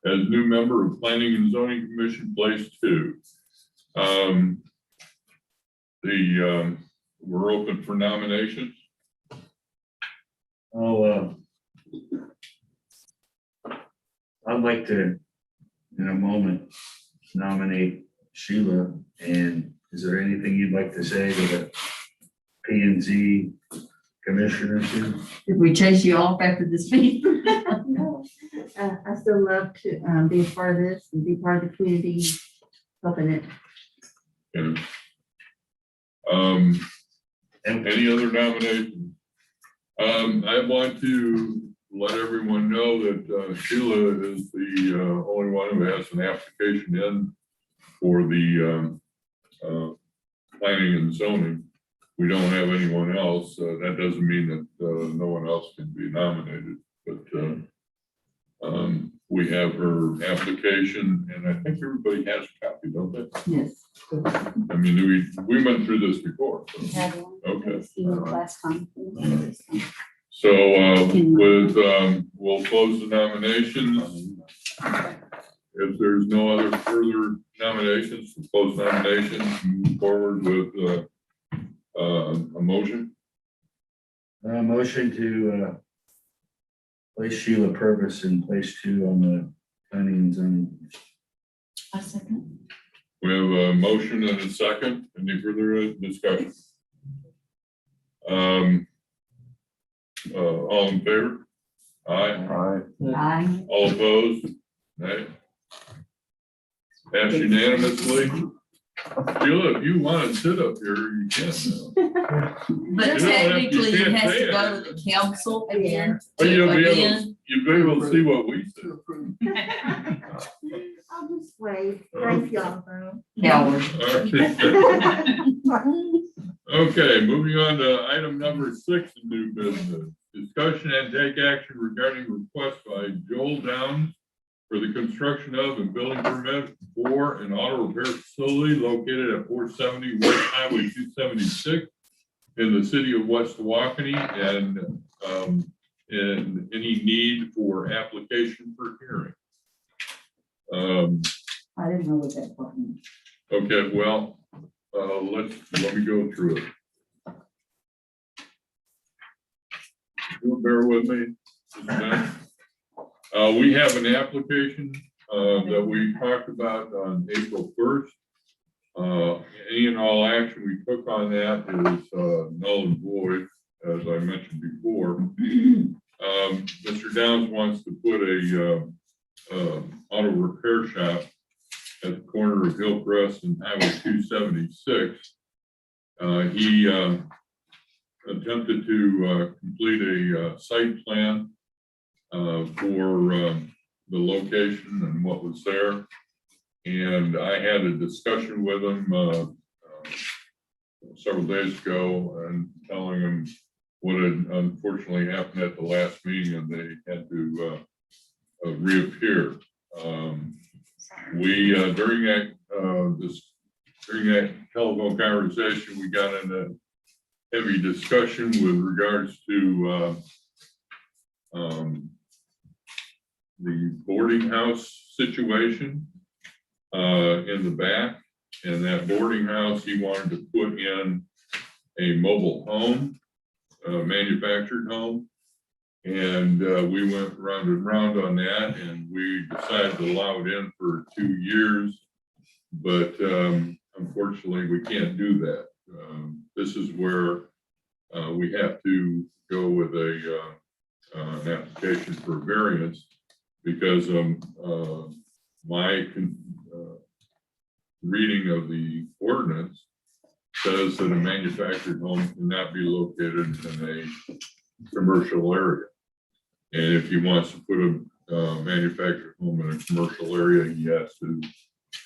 [SPEAKER 2] as new member of Planning and Zoning Commission, place 2. We're open for nominations.
[SPEAKER 8] I'd like to, in a moment, nominate Sheila. And is there anything you'd like to say to the P and Z Commissioner too?
[SPEAKER 5] Did we chase you off after the speech?
[SPEAKER 3] No, I still love to, be a part of this and be part of the community, helping it.
[SPEAKER 2] And,
[SPEAKER 8] And
[SPEAKER 2] any other nominations? I want to let everyone know that Sheila is the only one who has an application in for the planning and zoning. We don't have anyone else. That doesn't mean that no one else can be nominated, but we have her application, and I think everybody has a copy, don't they?
[SPEAKER 5] Yes.
[SPEAKER 2] I mean, we went through this before. So.
[SPEAKER 3] Had one.
[SPEAKER 2] Okay.
[SPEAKER 3] It's emailed last time.
[SPEAKER 2] So we'll close the nominations. If there's no other further nominations, we'll close nominations, move forward with a motion.
[SPEAKER 8] motion to place Sheila Purvis in place 2 on the planning and zoning.
[SPEAKER 5] I second.
[SPEAKER 2] We have a motion and a second. Any further discussion? All in favor? Aye.
[SPEAKER 9] Aye.
[SPEAKER 5] Aye.
[SPEAKER 2] All opposed? Nay. Passed unanimously. Sheila, if you want to sit up here, you can now.
[SPEAKER 5] But
[SPEAKER 2] You don't have-
[SPEAKER 5] technically,
[SPEAKER 2] you
[SPEAKER 5] it
[SPEAKER 2] can't
[SPEAKER 5] has
[SPEAKER 2] say
[SPEAKER 5] to
[SPEAKER 2] it.
[SPEAKER 5] go to the council again.
[SPEAKER 2] But
[SPEAKER 5] to
[SPEAKER 2] you'll be
[SPEAKER 5] again.
[SPEAKER 2] able to see what we said.
[SPEAKER 3] I'll just wait. Thank y'all though.
[SPEAKER 5] Coward.
[SPEAKER 2] Okay, moving on to item number 6, new business. Discussion and take action regarding request by Joel Downs for the construction of and building permit for an auto repair facility located at 470 West Highway 276 in the city of West Tawakoni, and any need for application for hearing.
[SPEAKER 5] I didn't know what that part meant.
[SPEAKER 2] Okay, well, let me go through it. You'll bear with me. Just a minute. We have an application that we talked about on April 1st. Any and all action we took on that is null and void, as I mentioned before. Mr. Downs wants to put a auto repair shop at the corner of Hillcrest and Highway 276. He attempted to complete a site plan for the location and what was there. And I had a discussion with him several days ago and telling him what had unfortunately happened at the last meeting, and they had to reappear. We during that telephone conversation, we got in a heavy discussion with regards to the boarding house situation in the back. And that boarding house, he wanted to put in a mobile home, a manufactured home. And we went round and round on that, and we decided to allow it in for 2 years. But unfortunately, we can't do that. This is where we have to go with an application for variance, because my reading of the ordinance says that a manufactured home cannot be located in a commercial area. And if he wants to put a manufactured home in a commercial area, he has to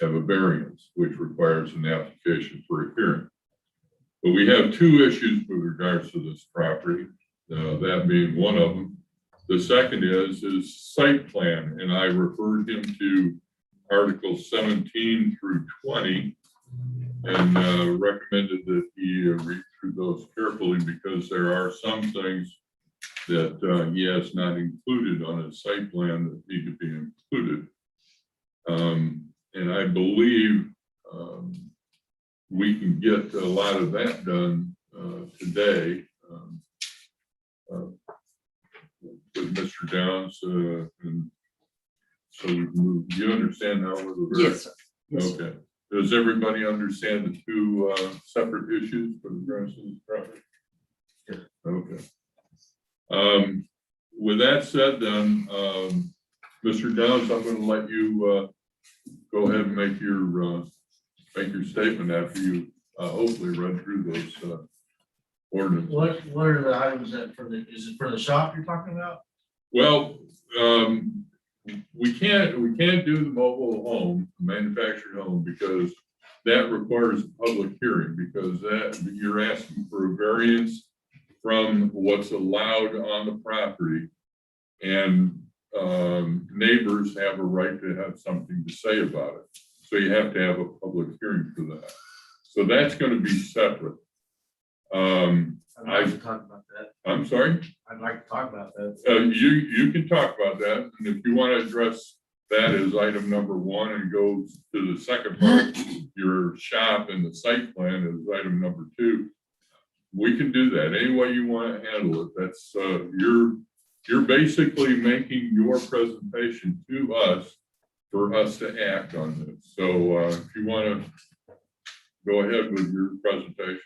[SPEAKER 2] have a variance, which requires an application for a hearing. But we have 2 issues with regards to this property, that being one of them. The second is site plan, and I referred him to Articles 17 through 20 and recommended that he read through those carefully, because there are some things that he has not included on his site plan that need to be included. And I believe we can get a lot of that done today with Mr. Downs. And so we can move. Do you understand now?
[SPEAKER 5] Yes, sir. Yes, sir.
[SPEAKER 2] Okay. Does everybody understand the 2 separate issues for the rest of this property? Okay. With that said, then, Mr. Downs, I'm gonna let you, go ahead and make your statement after you, hopefully read through those, ordinances.
[SPEAKER 4] What are the items that is it for the shop you're talking about?
[SPEAKER 2] Well, we can't do the mobile home, manufactured home, because that requires a public hearing, because that, you're asking for a variance from what's allowed on the property. And neighbors have a right to have something to say about it. So you have to have a public hearing for that. So that's going to be separate.
[SPEAKER 4] I'd like to talk about that.
[SPEAKER 2] I'm sorry?
[SPEAKER 4] I'd like to talk about that.
[SPEAKER 2] You can talk about that, and if you want to address that as item number one and go to the second part, your shop and the site plan is item number two, we can do that any way you want to handle it. That's you're basically making your presentation to us for us to act on this. So if you want to go ahead with your presentation.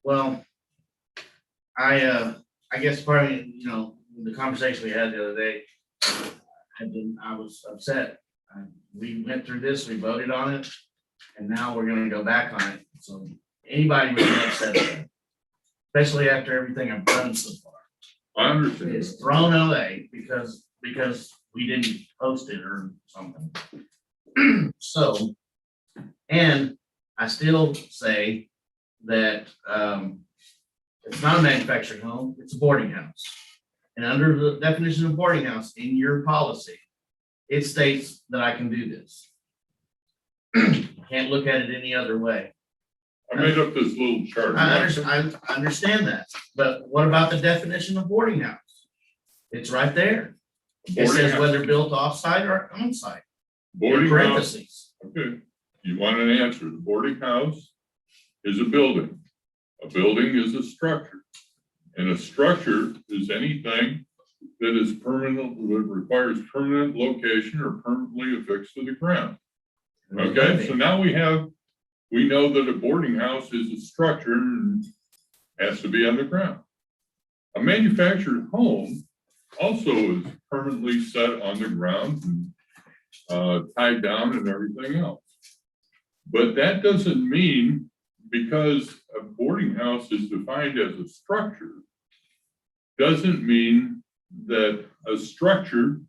[SPEAKER 4] Well, I guess probably, the conversation we had the other day, I was upset. We went through this, we voted on it, and now we're gonna go back on it. So anybody would be upset with that, especially after everything I've done so far.
[SPEAKER 2] I understand.
[SPEAKER 4] It's thrown away because we didn't post it or something. So, and I still say that it's not a manufactured home, it's a boarding house. And under the definition of boarding house in your policy, it states that I can do this. Can't look at it any other way.
[SPEAKER 2] I made up this little chart.
[SPEAKER 4] I understand that, but what about the definition of boarding house? It's right there. It
[SPEAKER 2] Boarding
[SPEAKER 4] says
[SPEAKER 2] house.
[SPEAKER 4] whether built off-site or on-site. In
[SPEAKER 2] Boarding house.
[SPEAKER 4] parentheses.
[SPEAKER 2] Okay, you want an answer. The boarding house is a building. A building is a structure. And a structure is anything that is permanent, that requires permanent location or permanently affixed to the ground. Okay, so now we know that a boarding house is a structure and has to be on the ground. A manufactured home also is permanently set on the ground and tied down and everything else. But that doesn't mean, because a boarding house is defined as a structure, doesn't mean that a structure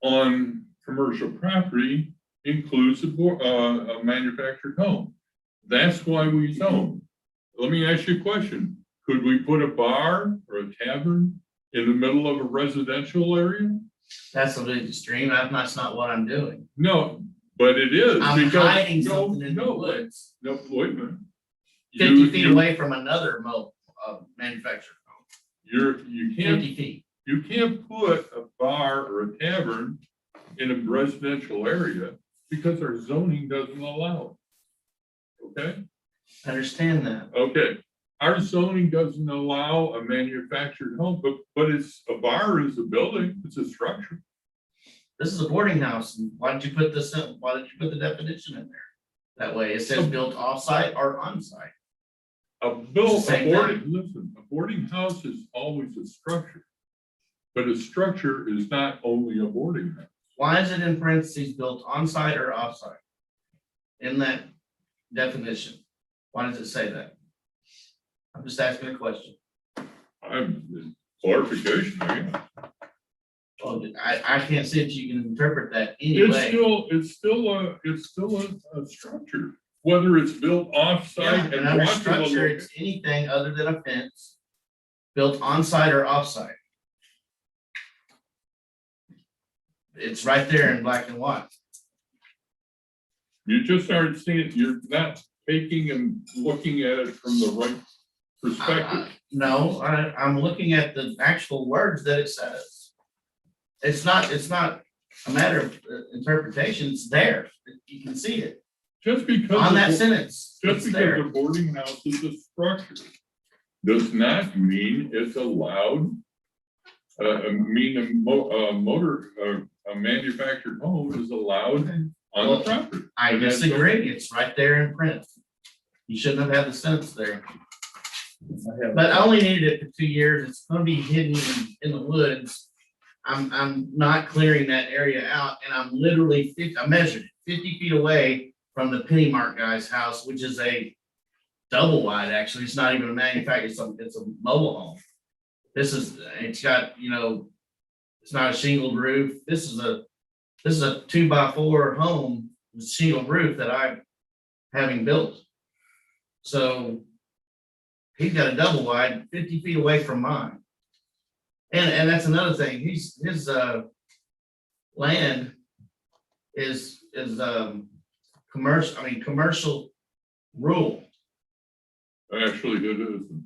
[SPEAKER 2] on commercial property includes a manufactured home. That's why we zone. Let me ask you a question. Could we put a bar or a tavern in the middle of a residential area?
[SPEAKER 4] That's a bit extreme. That's not what I'm doing.
[SPEAKER 2] No, but it is.
[SPEAKER 4] I'm
[SPEAKER 2] because-
[SPEAKER 4] hiding something in the woods,
[SPEAKER 2] No, wait a minute.
[SPEAKER 4] 50 feet away from another manufactured home,
[SPEAKER 2] You can't
[SPEAKER 4] 50 feet.
[SPEAKER 2] You can't put a bar or a tavern in a residential area because our zoning doesn't allow it. Okay,
[SPEAKER 4] Understand that.
[SPEAKER 2] okay. Our zoning doesn't allow a manufactured home, but it's, a bar is a building, it's a structure.
[SPEAKER 4] This is a boarding house. And why did you put this in? Why did you put the definition in there? That way it says built off-site or on-site.
[SPEAKER 2] A boarding house is always a structure. But a structure is not only a boarding house.
[SPEAKER 4] Why is it in parentheses built on-site or off-site? In that definition, why does it say that? I'm just asking a question.
[SPEAKER 2] I'm clarification again.
[SPEAKER 4] Well, I can't see if you can interpret that anyway.
[SPEAKER 2] It's still a structure, whether it's built
[SPEAKER 4] Yeah,
[SPEAKER 2] off-site
[SPEAKER 4] and
[SPEAKER 2] and
[SPEAKER 4] under
[SPEAKER 2] brought to the
[SPEAKER 4] structure,
[SPEAKER 2] location.
[SPEAKER 4] it's anything other than a fence, built on-site or off-site. It's right there in black and white.
[SPEAKER 2] You just aren't seeing, you're not taking and looking at it from the right perspective.
[SPEAKER 4] No, I'm looking at the actual words that it says. It's not a matter of interpretation, it's there, you can see it,
[SPEAKER 2] Just because.
[SPEAKER 4] on that
[SPEAKER 2] the-
[SPEAKER 4] sentence,
[SPEAKER 2] Just
[SPEAKER 4] it's
[SPEAKER 2] because
[SPEAKER 4] there.
[SPEAKER 2] a boarding house is a structure does not mean it's allowed. A manufactured home is allowed on the property.
[SPEAKER 4] I
[SPEAKER 2] And that's
[SPEAKER 4] disagree, it's right there in print. He shouldn't have had the fence there. But I only needed it for 2 years. It's gonna be hidden in the woods. I'm not clearing that area out, and I'm literally I measured it 50 feet away from the Penny Mart guy's house, which is a double wide, actually. It's not even a manufactured, it's a mobile home. It's got, it's not a shingled roof. This is a 2x4 home with shingled roof that I'm having built. So he's got a double wide 50 feet away from mine. And that's another thing. His land is commercial rural.
[SPEAKER 2] Actually, it isn't.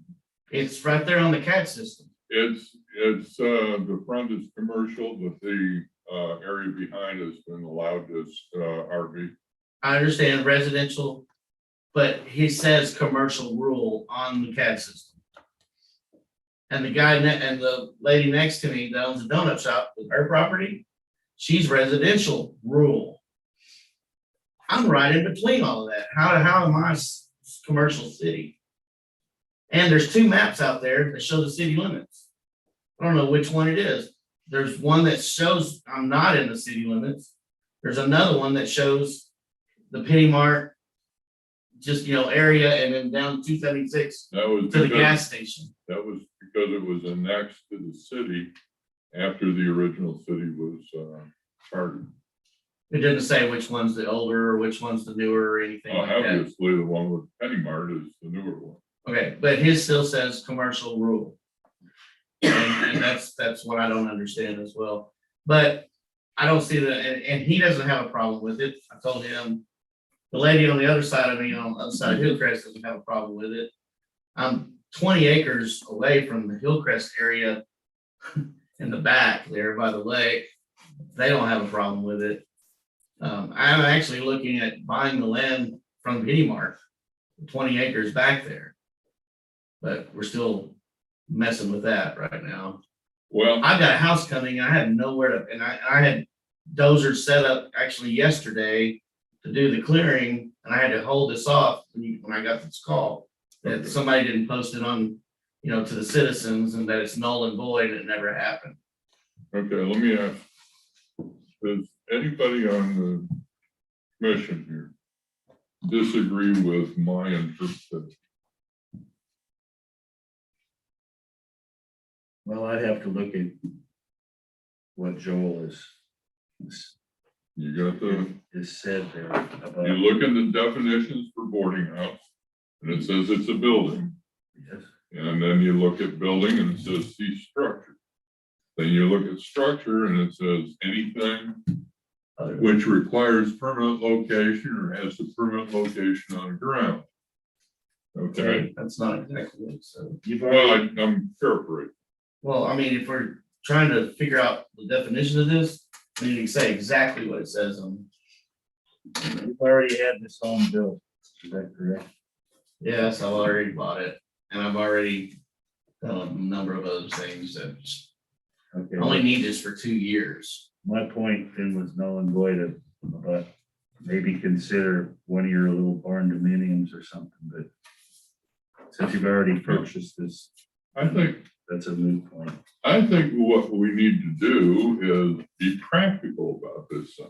[SPEAKER 4] It's right there on the CAD system.
[SPEAKER 2] It's the front is commercial, but the area behind has been allowed as RV.
[SPEAKER 4] I understand residential, but he says commercial rural on the CAD system. And the guy and the lady next to me that owns a donut shop with her property, she's residential rural. I'm right in between all of that. How am I commercial city? And there's 2 maps out there that show the city limits. I don't know which one it is. There's one that shows I'm not in the city limits. There's another one that shows the Penny Mart, just, area, and then down 276
[SPEAKER 2] That was
[SPEAKER 4] to the
[SPEAKER 2] because-
[SPEAKER 4] gas station.
[SPEAKER 2] That was because it was annexed to the city after the original city was chartered.
[SPEAKER 4] It didn't say which one's the older or which one's the newer or anything like that.
[SPEAKER 2] Obviously, the one with Penny Mart is the newer one.
[SPEAKER 4] Okay, but his still says commercial rural. And that's what I don't understand as well. But I don't see that, and he doesn't have a problem with it. I told him, the lady on the other side of me, on the other side of Hillcrest, doesn't have a problem with it. I'm 20 acres away from the Hillcrest area in the back there by the lake. They don't have a problem with it. I'm actually looking at buying the land from Penny Mart, 20 acres back there. But we're still messing with that right now.
[SPEAKER 2] Well,
[SPEAKER 4] I've got a house coming, I had nowhere to, and I had dozers set up actually yesterday to do the clearing, and I had to hold this off when I got this call. That somebody didn't post it on, to the citizens, and that it's null and void, and it never happened.
[SPEAKER 2] okay, let me ask, does anybody on the commission here disagree with my interpretation?
[SPEAKER 8] Well, I'd have to look at what Joel
[SPEAKER 2] You got the,
[SPEAKER 8] is said there
[SPEAKER 2] you
[SPEAKER 8] about.
[SPEAKER 2] look in the definitions for boarding house, and it says it's a building.
[SPEAKER 8] Yes.
[SPEAKER 2] And then you look at building and it says see structure. Then you look at structure and it says anything which requires permanent location or has the permanent location on the ground. Okay,
[SPEAKER 4] That's not exactly what it said.
[SPEAKER 8] You've
[SPEAKER 2] well,
[SPEAKER 8] already,
[SPEAKER 2] I'm paraphrasing.
[SPEAKER 4] Well, I mean, if we're trying to figure out the definition of this, we need to say exactly what it says on.
[SPEAKER 8] you've already had this home built, is that correct?
[SPEAKER 4] Yes, I've already bought it, and I've already done a number of other things that
[SPEAKER 8] Okay.
[SPEAKER 4] only need this for 2 years.
[SPEAKER 8] My point then was null and void, but maybe consider one of your little barn dominiums or something, but since you've already purchased this,
[SPEAKER 2] I think
[SPEAKER 8] that's a moot point.
[SPEAKER 2] what we need to do is be practical about this thing.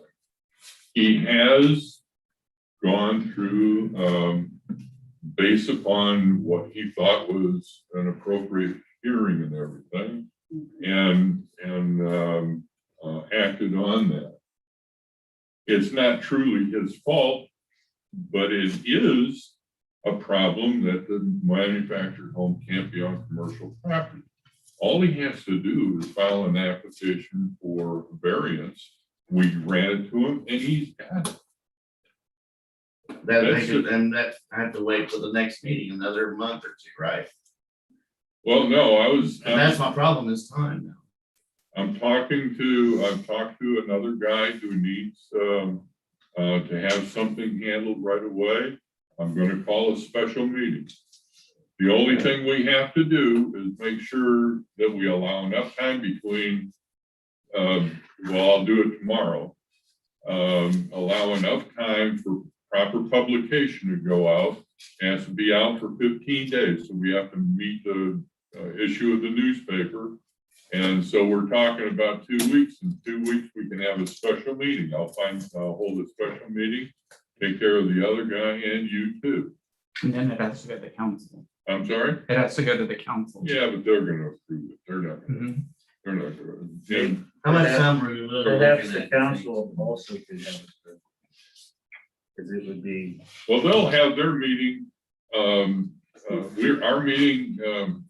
[SPEAKER 2] He has gone through, based upon what he thought was an appropriate hearing and everything, and acted on that. It's not truly his fault, but it is a problem that the manufactured home can't be on commercial property. All he has to do is file an application for variance. We grant it to him and he's got it.
[SPEAKER 4] That I have to wait till the next meeting, another month or 2, right?
[SPEAKER 2] Well, no,
[SPEAKER 4] And that's my problem this time now.
[SPEAKER 2] I've talked to another guy who needs, to have something handled right away. I'm gonna call a special meeting. The only thing we have to do is make sure that we allow enough time between, well, I'll do it tomorrow. Allow enough time for proper publication to go out has to be out for 15 days, so we have to meet the issue of the newspaper. And so we're talking about 2 weeks. In 2 weeks, we can have a special meeting. I'll hold a special meeting, take care of the other guy and you too.
[SPEAKER 7] And then it has to go to the council.
[SPEAKER 2] I'm sorry?
[SPEAKER 7] It has to go to the council.
[SPEAKER 2] Yeah, but they're gonna approve it. They're not gonna,
[SPEAKER 7] Mhm.
[SPEAKER 2] they're not gonna. Jim,
[SPEAKER 11] How much time were you literally
[SPEAKER 8] Perhaps
[SPEAKER 11] looking
[SPEAKER 8] the
[SPEAKER 11] at?
[SPEAKER 8] council also could have it. Because it would be,
[SPEAKER 2] well, they'll have their meeting, our meeting,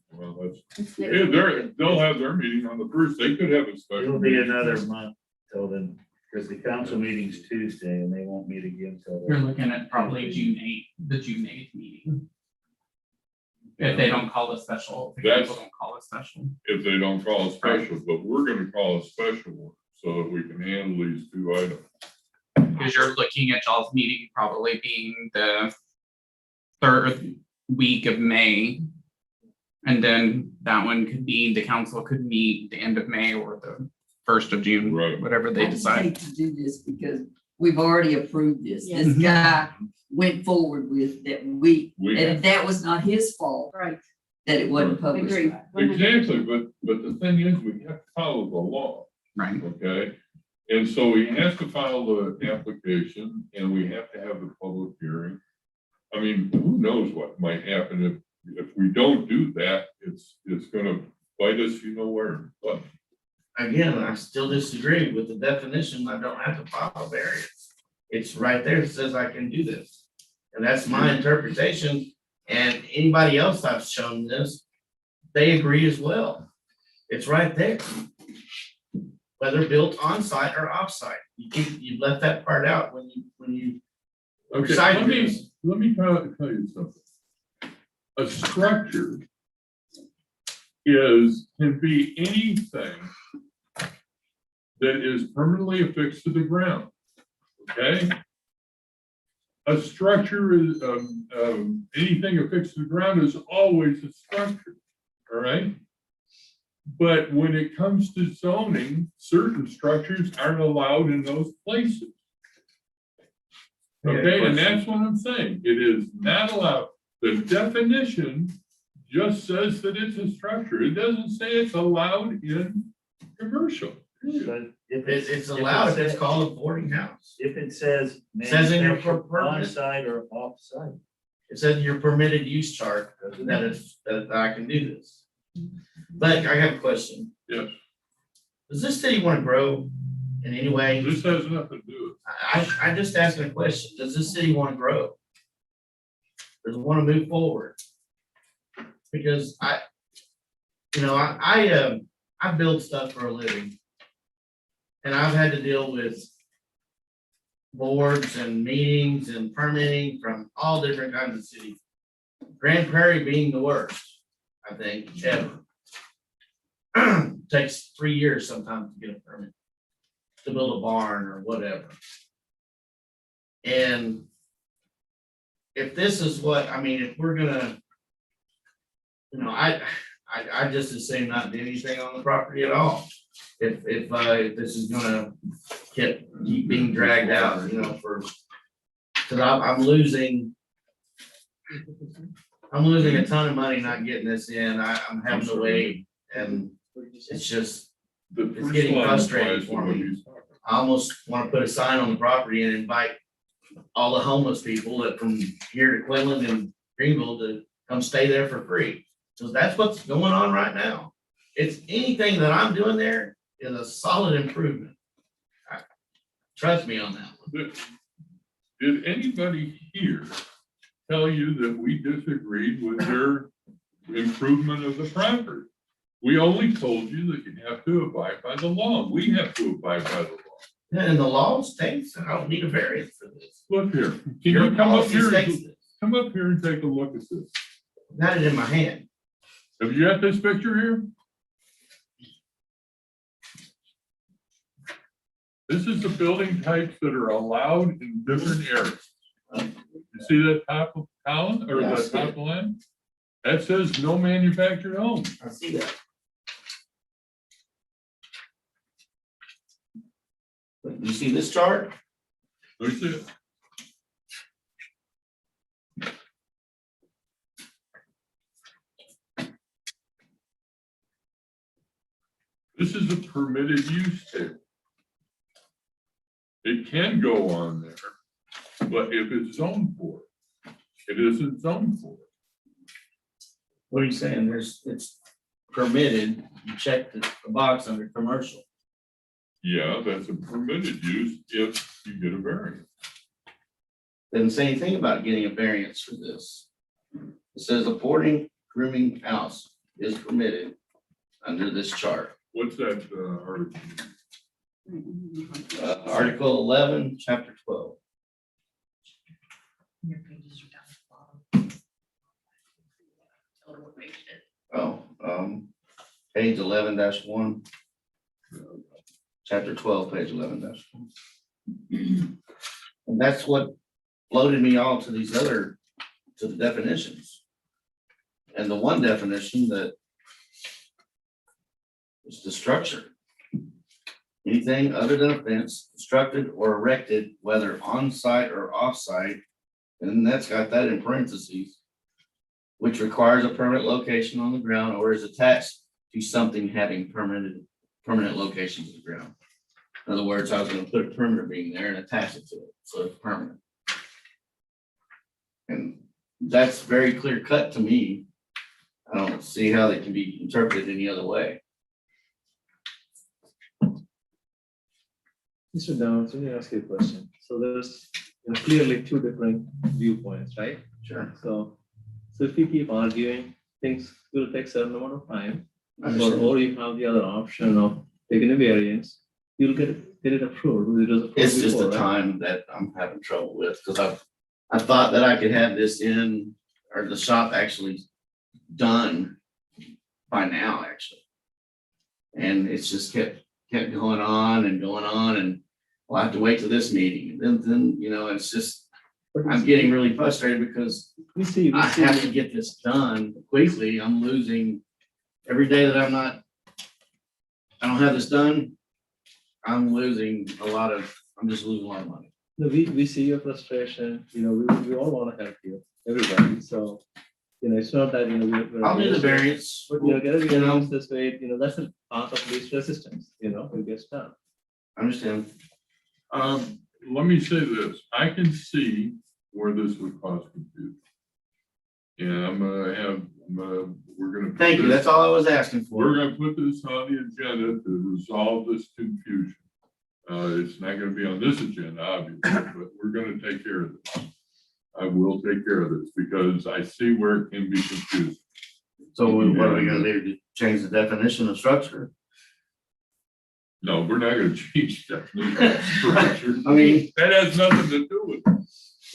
[SPEAKER 2] well, they'll have their meeting on the first. They could have a special.
[SPEAKER 8] it'll be
[SPEAKER 2] meeting.
[SPEAKER 8] another month till then, because the council meeting's Tuesday and they won't meet again till.
[SPEAKER 7] You're looking at probably June 8th, the June 8th meeting. If they don't call a special, if the council don't call a special.
[SPEAKER 2] If they don't call a special, but we're gonna call a special one so that we can handle these two items.
[SPEAKER 7] Because you're looking at y'all's meeting probably being the third week of May. And then that one could be, the council could meet the end of May or the 1st of June,
[SPEAKER 2] Right.
[SPEAKER 7] whatever they
[SPEAKER 5] I
[SPEAKER 7] decide.
[SPEAKER 5] hate to do this because we've already approved this.
[SPEAKER 3] Yes.
[SPEAKER 5] This guy went forward with that and that was not his fault
[SPEAKER 3] Right.
[SPEAKER 5] that it wasn't published.
[SPEAKER 3] Agreed.
[SPEAKER 5] right.
[SPEAKER 2] Exactly, but the thing is, we have to follow the law,
[SPEAKER 7] Right.
[SPEAKER 2] okay? And so he has to file the application and we have to have the public hearing. I mean, who knows what might happen if we don't do that, it's gonna bite us, you know where, but.
[SPEAKER 11] Again, I still disagree with the definition. I don't have to file a variance. It's right there. It says I can do this. And that's my interpretation. And anybody else I've shown this, they agree as well. It's right there. Whether built on site or off site. You left that part out when you.
[SPEAKER 2] Okay,
[SPEAKER 11] Recite
[SPEAKER 2] let me tell you something. A structure can be anything that is permanently affixed to the ground, okay? A structure is, anything affixed to the ground is always a structure, all right? But when it comes to zoning, certain structures aren't allowed in those places. Okay, and that's what I'm saying. It is not allowed. The definition just says that it's a structure. It doesn't say it's allowed in commercial.
[SPEAKER 8] But if
[SPEAKER 11] It's allowed if it's called a boarding house.
[SPEAKER 8] If it says.
[SPEAKER 11] Says in your
[SPEAKER 8] manufactured
[SPEAKER 11] permit.
[SPEAKER 8] On-site or off-site.
[SPEAKER 11] It says in your permitted use chart that I can do this. But I have a question.
[SPEAKER 2] Yes,
[SPEAKER 11] Does this city want to grow in any way?
[SPEAKER 2] this has nothing to do
[SPEAKER 11] I just asking a question. Does this city want to grow? Does it want to move forward? Because I build stuff for a living. And I've had to deal with boards and meetings and permitting from all different kinds of cities. Grand Prairie being the worst, I think, ever. Takes 3 years sometimes to get a permit to build a barn or whatever. And if this is what, I mean, if we're gonna, I just assume not do anything on the property at all. If this is gonna keep being dragged out, cause I'm losing a ton of money not getting this in. I'm having to wait and it's just,
[SPEAKER 2] it.
[SPEAKER 11] It's getting frustrating
[SPEAKER 2] applies to
[SPEAKER 11] for
[SPEAKER 2] what
[SPEAKER 11] me.
[SPEAKER 2] he's talking about.
[SPEAKER 11] I almost want to put a sign on the property and invite all the homeless people that from here to Quinlan and Greenville to come stay there for free. So that's what's going on right now. It's anything that I'm doing there is a solid improvement. Trust me on that one.
[SPEAKER 2] Did anybody here tell you that we disagreed with their improvement of the property? We only told you that you have to abide by the law. We have to abide by the law.
[SPEAKER 11] And the law states that I don't need a variance for this.
[SPEAKER 2] Look here, can
[SPEAKER 11] Your
[SPEAKER 2] you come up
[SPEAKER 11] policy
[SPEAKER 2] here,
[SPEAKER 11] states this.
[SPEAKER 2] come up here and take a look at this?
[SPEAKER 11] Got it in my hand.
[SPEAKER 2] Have you got this picture here? This is the building types that are allowed in different areas. You see that top of column or
[SPEAKER 11] Yeah, I
[SPEAKER 2] the
[SPEAKER 11] see
[SPEAKER 2] top
[SPEAKER 11] it.
[SPEAKER 2] line? That says no manufactured home.
[SPEAKER 11] I see that. You see this chart?
[SPEAKER 2] Let me see it. This is a permitted use table. It can go on there, but if it's zoned for it, it isn't zoned for it.
[SPEAKER 11] What are you saying? It's permitted, you check the box under commercial.
[SPEAKER 2] Yeah, that's a permitted use if you get a variance.
[SPEAKER 11] Doesn't say anything about getting a variance for this. It says a boarding grooming house is permitted under this chart.
[SPEAKER 2] What's that article?
[SPEAKER 11] Article 11, chapter 12.
[SPEAKER 1] Your pages are down at the bottom. Tell her what page it is.
[SPEAKER 11] Oh, page 11-1. Chapter 12, page 11-1. And that's what loaded me all to these other, to the definitions. And the one definition that is the structure. Anything other than a fence constructed or erected, whether on-site or off-site, and that's got that in parentheses, which requires a permanent location on the ground or is attached to something having permanent location to the ground. In other words, I was gonna put a perimeter beam there and attach it to it, so it's permanent. And that's very clear cut to me. I don't see how they can be interpreted any other way.
[SPEAKER 6] Mr. Downs, let me ask you a question. So there's clearly two different viewpoints, right?
[SPEAKER 11] Sure.
[SPEAKER 6] So if we keep arguing, things will take certain amount of time.
[SPEAKER 11] Understand.
[SPEAKER 6] Or you have the other option of taking a variance, you'll get it approved. It was approved
[SPEAKER 11] It's just
[SPEAKER 6] before,
[SPEAKER 11] the
[SPEAKER 6] right?
[SPEAKER 11] time that I'm having trouble with, because I thought that I could have this in, or the shop actually done by now, actually. And it's just kept going on, and we'll have to wait till this meeting. And then, it's just,
[SPEAKER 6] But
[SPEAKER 11] I'm getting really frustrated because
[SPEAKER 6] we see,
[SPEAKER 11] I have to get this done quickly. I'm losing every day that I don't have this done. I'm just losing a lot of money.
[SPEAKER 6] no, we see your frustration, we all want to help you, everybody, so, it's not that, we're.
[SPEAKER 11] I'll do the variance.
[SPEAKER 6] Get a variance this way, that's a part of least resistance, it gets done.
[SPEAKER 11] I understand.
[SPEAKER 2] Let me say this, I can see where this would cause confusion. And we're gonna. put
[SPEAKER 11] Thank you.
[SPEAKER 2] this-
[SPEAKER 11] That's all I was asking
[SPEAKER 2] We're
[SPEAKER 11] for.
[SPEAKER 2] gonna put this on the agenda to resolve this confusion. It's not gonna be on this agenda, obviously, but we're gonna take care of this. I will take care of this because I see where it can be confusing.
[SPEAKER 11] So what are we gonna do? Change the definition of structure?
[SPEAKER 2] No, we're not gonna change that structure.
[SPEAKER 11] I mean,
[SPEAKER 2] That has nothing to do with it.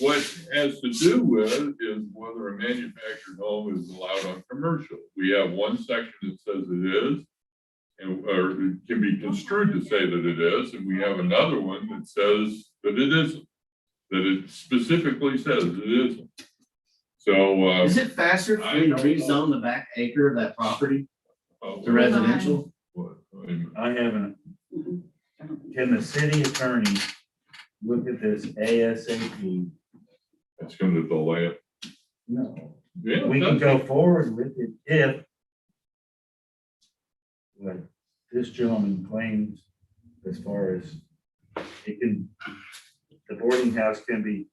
[SPEAKER 2] What it has to do with is whether a manufactured home is allowed on commercial. We have one section that says it is, or it can be construed to say that it is, and we have another one that says that it isn't. That it specifically says it isn't. So,
[SPEAKER 11] is it faster for me to rezone the back acre of that property to residential?
[SPEAKER 8] I haven't. Can the city attorney look at this ASAP?
[SPEAKER 2] It's gonna delay it.
[SPEAKER 8] No.
[SPEAKER 2] Yeah,
[SPEAKER 8] We can go forward with it if, like this gentleman claims, as far as it can, the boarding house can be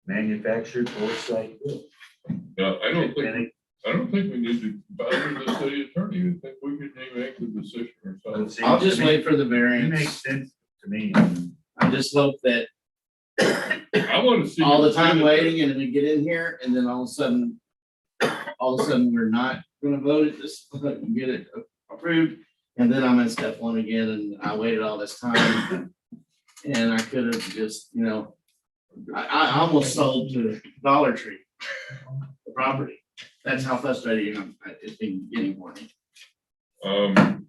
[SPEAKER 8] manufactured or site built.
[SPEAKER 2] No, I don't think
[SPEAKER 8] And
[SPEAKER 2] we need to bother the city attorney. I think we can make the decision ourselves.
[SPEAKER 11] I'll just wait for the
[SPEAKER 8] It makes
[SPEAKER 11] variance.
[SPEAKER 8] sense to me.
[SPEAKER 11] I just hope that
[SPEAKER 2] I wanna see.
[SPEAKER 11] all the time waiting and we get in here and then all of a sudden we're not gonna vote it, this, get it approved. And then I'm in step one again and I waited all this time. And I could have just, I almost sold to Dollar Tree, the property. That's how frustrating it's been getting for me. And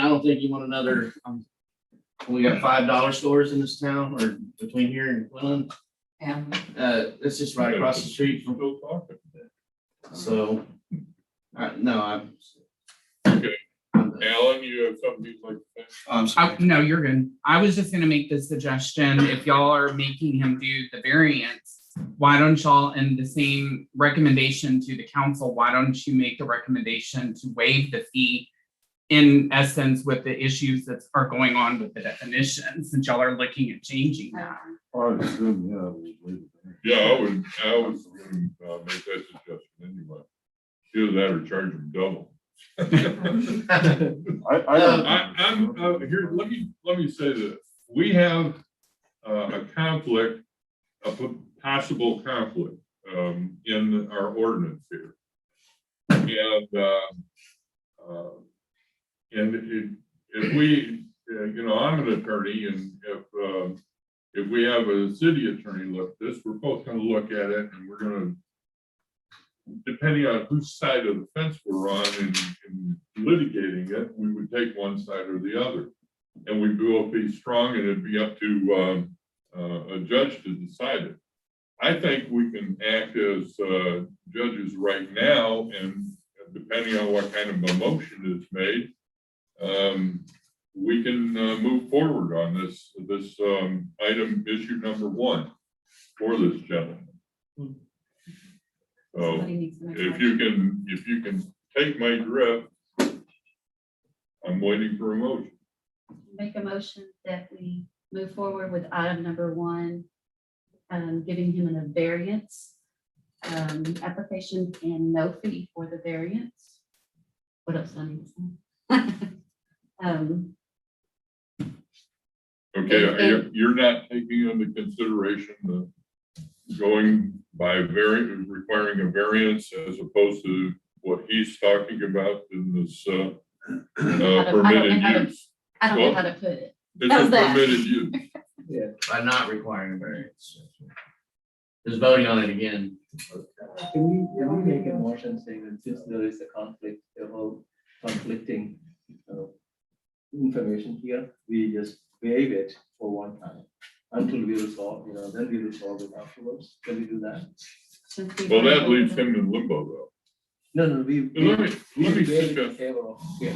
[SPEAKER 11] I don't think you want another, we got $5 stores in this town or between here and Quinlan.
[SPEAKER 5] Yeah.
[SPEAKER 11] It's just right across the street from,
[SPEAKER 2] Still talking.
[SPEAKER 11] so, no, I'm.
[SPEAKER 2] Okay.
[SPEAKER 11] I'm done.
[SPEAKER 2] Alan, you have something you'd like to say?
[SPEAKER 11] I'm sorry.
[SPEAKER 7] No, you're good. I was just gonna make the suggestion, if y'all are making him do the variance, why don't y'all, in the same recommendation to the council, why don't you make the recommendation to waive the fee in essence with the issues that are going on with the definitions, since y'all are looking at changing that.
[SPEAKER 9] I assume, yeah, we leave it there.
[SPEAKER 2] Yeah, I was gonna make that suggestion anyway. Either that or charge them double.
[SPEAKER 9] I don't.
[SPEAKER 2] I'm here, let me say this. We have a conflict, a possible conflict in our ordinance here. And if we, you know, I'm an attorney, and if we have a city attorney look at this, we're both gonna look at it, and we're gonna, depending on whose side of the fence we're on in litigating it, we would take one side or the other. And we'd both be strong, and it'd be up to a judge to decide it. I think we can act as judges right now, and depending on what kind of a motion is made, we can move forward on this item, issue number 1 for this gentleman. So
[SPEAKER 5] Somebody needs to make a
[SPEAKER 2] if you can take my drift, I'm waiting for a motion.
[SPEAKER 5] Make a motion that we move forward with item number 1, giving him a variance application and no fee for the variance. What else do I need to say?
[SPEAKER 2] Okay, you're not taking into consideration the going by requiring a variance as opposed to what he's talking about in this permitted use.
[SPEAKER 5] I don't know how to put it.
[SPEAKER 2] It's
[SPEAKER 5] How's
[SPEAKER 2] a
[SPEAKER 5] that?
[SPEAKER 2] permitted use.
[SPEAKER 11] By not requiring a variance. Just voting on it again.
[SPEAKER 6] Can we make a motion saying that since there is a conflict, a whole conflicting information here, we just waive it for one time until we resolve, then we resolve it afterwards. Can we do that?
[SPEAKER 2] Well, that leaves him in limbo though.
[SPEAKER 6] No,
[SPEAKER 2] Let me
[SPEAKER 6] waive it in
[SPEAKER 2] suggest,
[SPEAKER 6] favor of, yeah.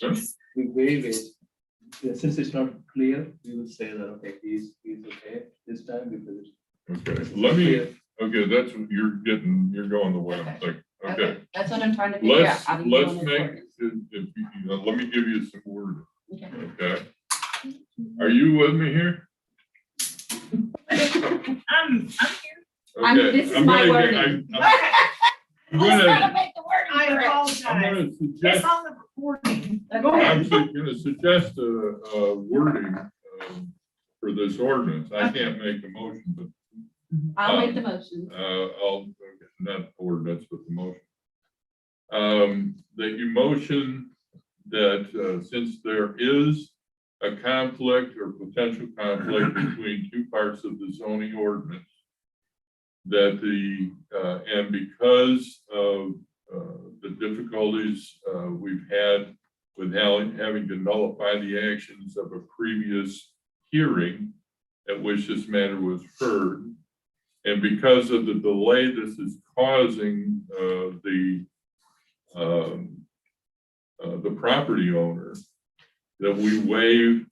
[SPEAKER 2] Huh?
[SPEAKER 6] We waive it. Yeah, since it's not clear, we will say that, okay, he's okay this time because
[SPEAKER 2] okay, okay, that's what you're going the way I'm thinking. Okay,
[SPEAKER 5] That's what I'm trying to figure out. How do you
[SPEAKER 2] let's
[SPEAKER 5] want to
[SPEAKER 2] make,
[SPEAKER 5] word it?
[SPEAKER 2] let me give you some word,
[SPEAKER 5] Okay.
[SPEAKER 2] okay? Are you with me here?
[SPEAKER 1] I'm
[SPEAKER 2] Okay,
[SPEAKER 5] this is my
[SPEAKER 2] gonna-
[SPEAKER 5] wording.
[SPEAKER 2] I'm gonna,
[SPEAKER 5] make the wording
[SPEAKER 1] I
[SPEAKER 5] correct.
[SPEAKER 1] apologize.
[SPEAKER 2] I'm gonna
[SPEAKER 1] It's
[SPEAKER 2] suggest,
[SPEAKER 1] on the recording. Go
[SPEAKER 5] Okay.
[SPEAKER 1] ahead.
[SPEAKER 2] I'm gonna suggest a wording for this ordinance. I can't make a motion, but
[SPEAKER 5] I'll make the motion.
[SPEAKER 2] I'll, not ordinance, but the motion. That you motion that since there is a conflict or potential conflict between two parts of the zoning ordinance, that and because of the difficulties we've had with having to nullify the actions of a previous hearing at which this matter was heard, and because of the delay this is causing the property owner, that we waive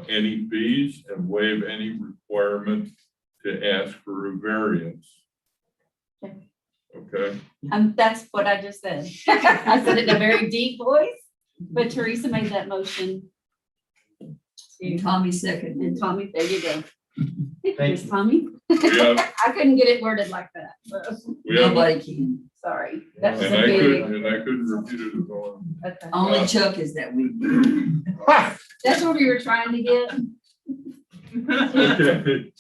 [SPEAKER 2] any fees and waive any requirement to ask for a variance. Okay,
[SPEAKER 5] That's what I just said. I said it in a very deep voice, but Teresa made that motion. And Tommy seconded. And Tommy, there you go. Here's Tommy.
[SPEAKER 2] we have,
[SPEAKER 5] I couldn't get it worded like that.
[SPEAKER 2] we have,
[SPEAKER 5] can. Sorry. That was
[SPEAKER 2] and
[SPEAKER 5] a
[SPEAKER 2] I
[SPEAKER 5] big.
[SPEAKER 2] couldn't repeat it as well.
[SPEAKER 5] Okay.
[SPEAKER 2] Only
[SPEAKER 5] Chuck is that weak. That's what we were trying to get.
[SPEAKER 2] Okay.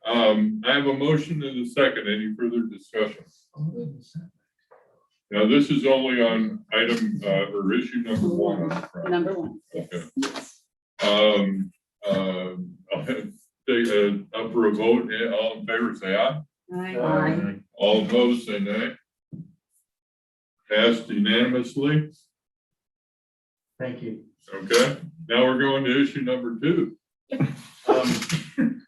[SPEAKER 2] I have a motion and a second. Any further discussion? Now, this is only on item or issue number 1. on the project.
[SPEAKER 5] Number 1, yes.
[SPEAKER 2] Okay.
[SPEAKER 5] Yes.
[SPEAKER 2] I'll take up for a vote. All in favor, say aye.
[SPEAKER 5] Aye.
[SPEAKER 2] All opposed, say nay. Passed unanimously.
[SPEAKER 11] Thank you.
[SPEAKER 2] Okay, now we're going to issue number 2.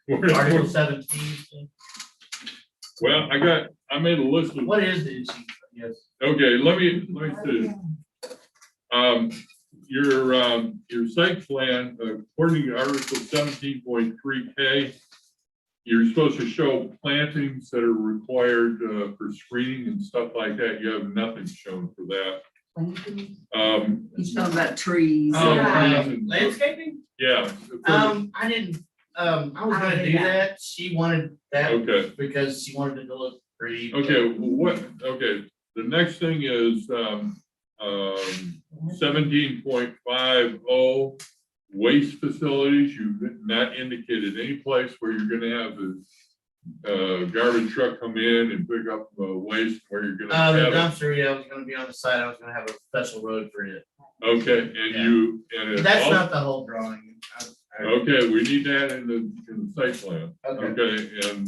[SPEAKER 11] Article 17.
[SPEAKER 2] Well, I made a list of.
[SPEAKER 11] What is the issue? Yes.
[SPEAKER 2] Okay, let me see. Your site plan, according to Article 17.3K, you're supposed to show plantings that are required for screening and stuff like that. You have nothing shown for that.
[SPEAKER 5] He's talking about trees.
[SPEAKER 11] Oh,
[SPEAKER 2] Yeah.
[SPEAKER 11] landscaping?
[SPEAKER 2] Yeah.
[SPEAKER 11] I didn't, I was gonna do that. She wanted that
[SPEAKER 2] Okay,
[SPEAKER 11] because she wanted it to look pretty.
[SPEAKER 2] okay, the next thing is, 17.50 waste facilities. You've not indicated any place where you're gonna have the garbage truck come in and pick up waste where you're gonna
[SPEAKER 11] The
[SPEAKER 2] have it.
[SPEAKER 11] dumpster, yeah, was gonna be on the side. I was gonna have a special road for it.
[SPEAKER 2] Okay, and
[SPEAKER 11] Yeah.
[SPEAKER 2] and it's
[SPEAKER 11] That's
[SPEAKER 2] also-
[SPEAKER 11] not the whole drawing.
[SPEAKER 2] Okay, we need that in the site plan.
[SPEAKER 11] Okay.
[SPEAKER 2] Okay, and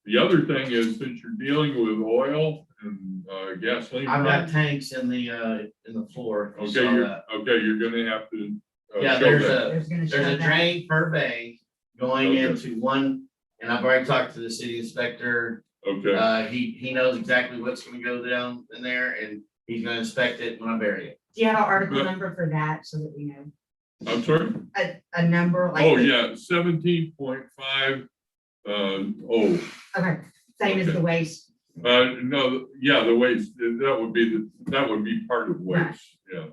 [SPEAKER 2] the other thing is, since you're dealing with oil and gasoline.
[SPEAKER 11] I've got tanks in the floor. if you
[SPEAKER 2] Okay,
[SPEAKER 11] saw that.
[SPEAKER 2] you're gonna have to.
[SPEAKER 11] Yeah,
[SPEAKER 2] show
[SPEAKER 11] there's
[SPEAKER 2] that.
[SPEAKER 11] there's a drain per bay going
[SPEAKER 2] Okay.
[SPEAKER 11] into one, and I've already talked to the city inspector.
[SPEAKER 2] Okay,
[SPEAKER 11] He knows exactly what's gonna go down in there, and he's gonna inspect it when I bury it.
[SPEAKER 1] Do you have an article
[SPEAKER 2] But-
[SPEAKER 1] number for that so that we know?
[SPEAKER 2] I'm sorry?
[SPEAKER 1] A number like?
[SPEAKER 2] Oh, yeah, 17.5. Oh,
[SPEAKER 1] Okay, same as the waste.
[SPEAKER 2] no, yeah, the waste, that would be part of waste, yeah.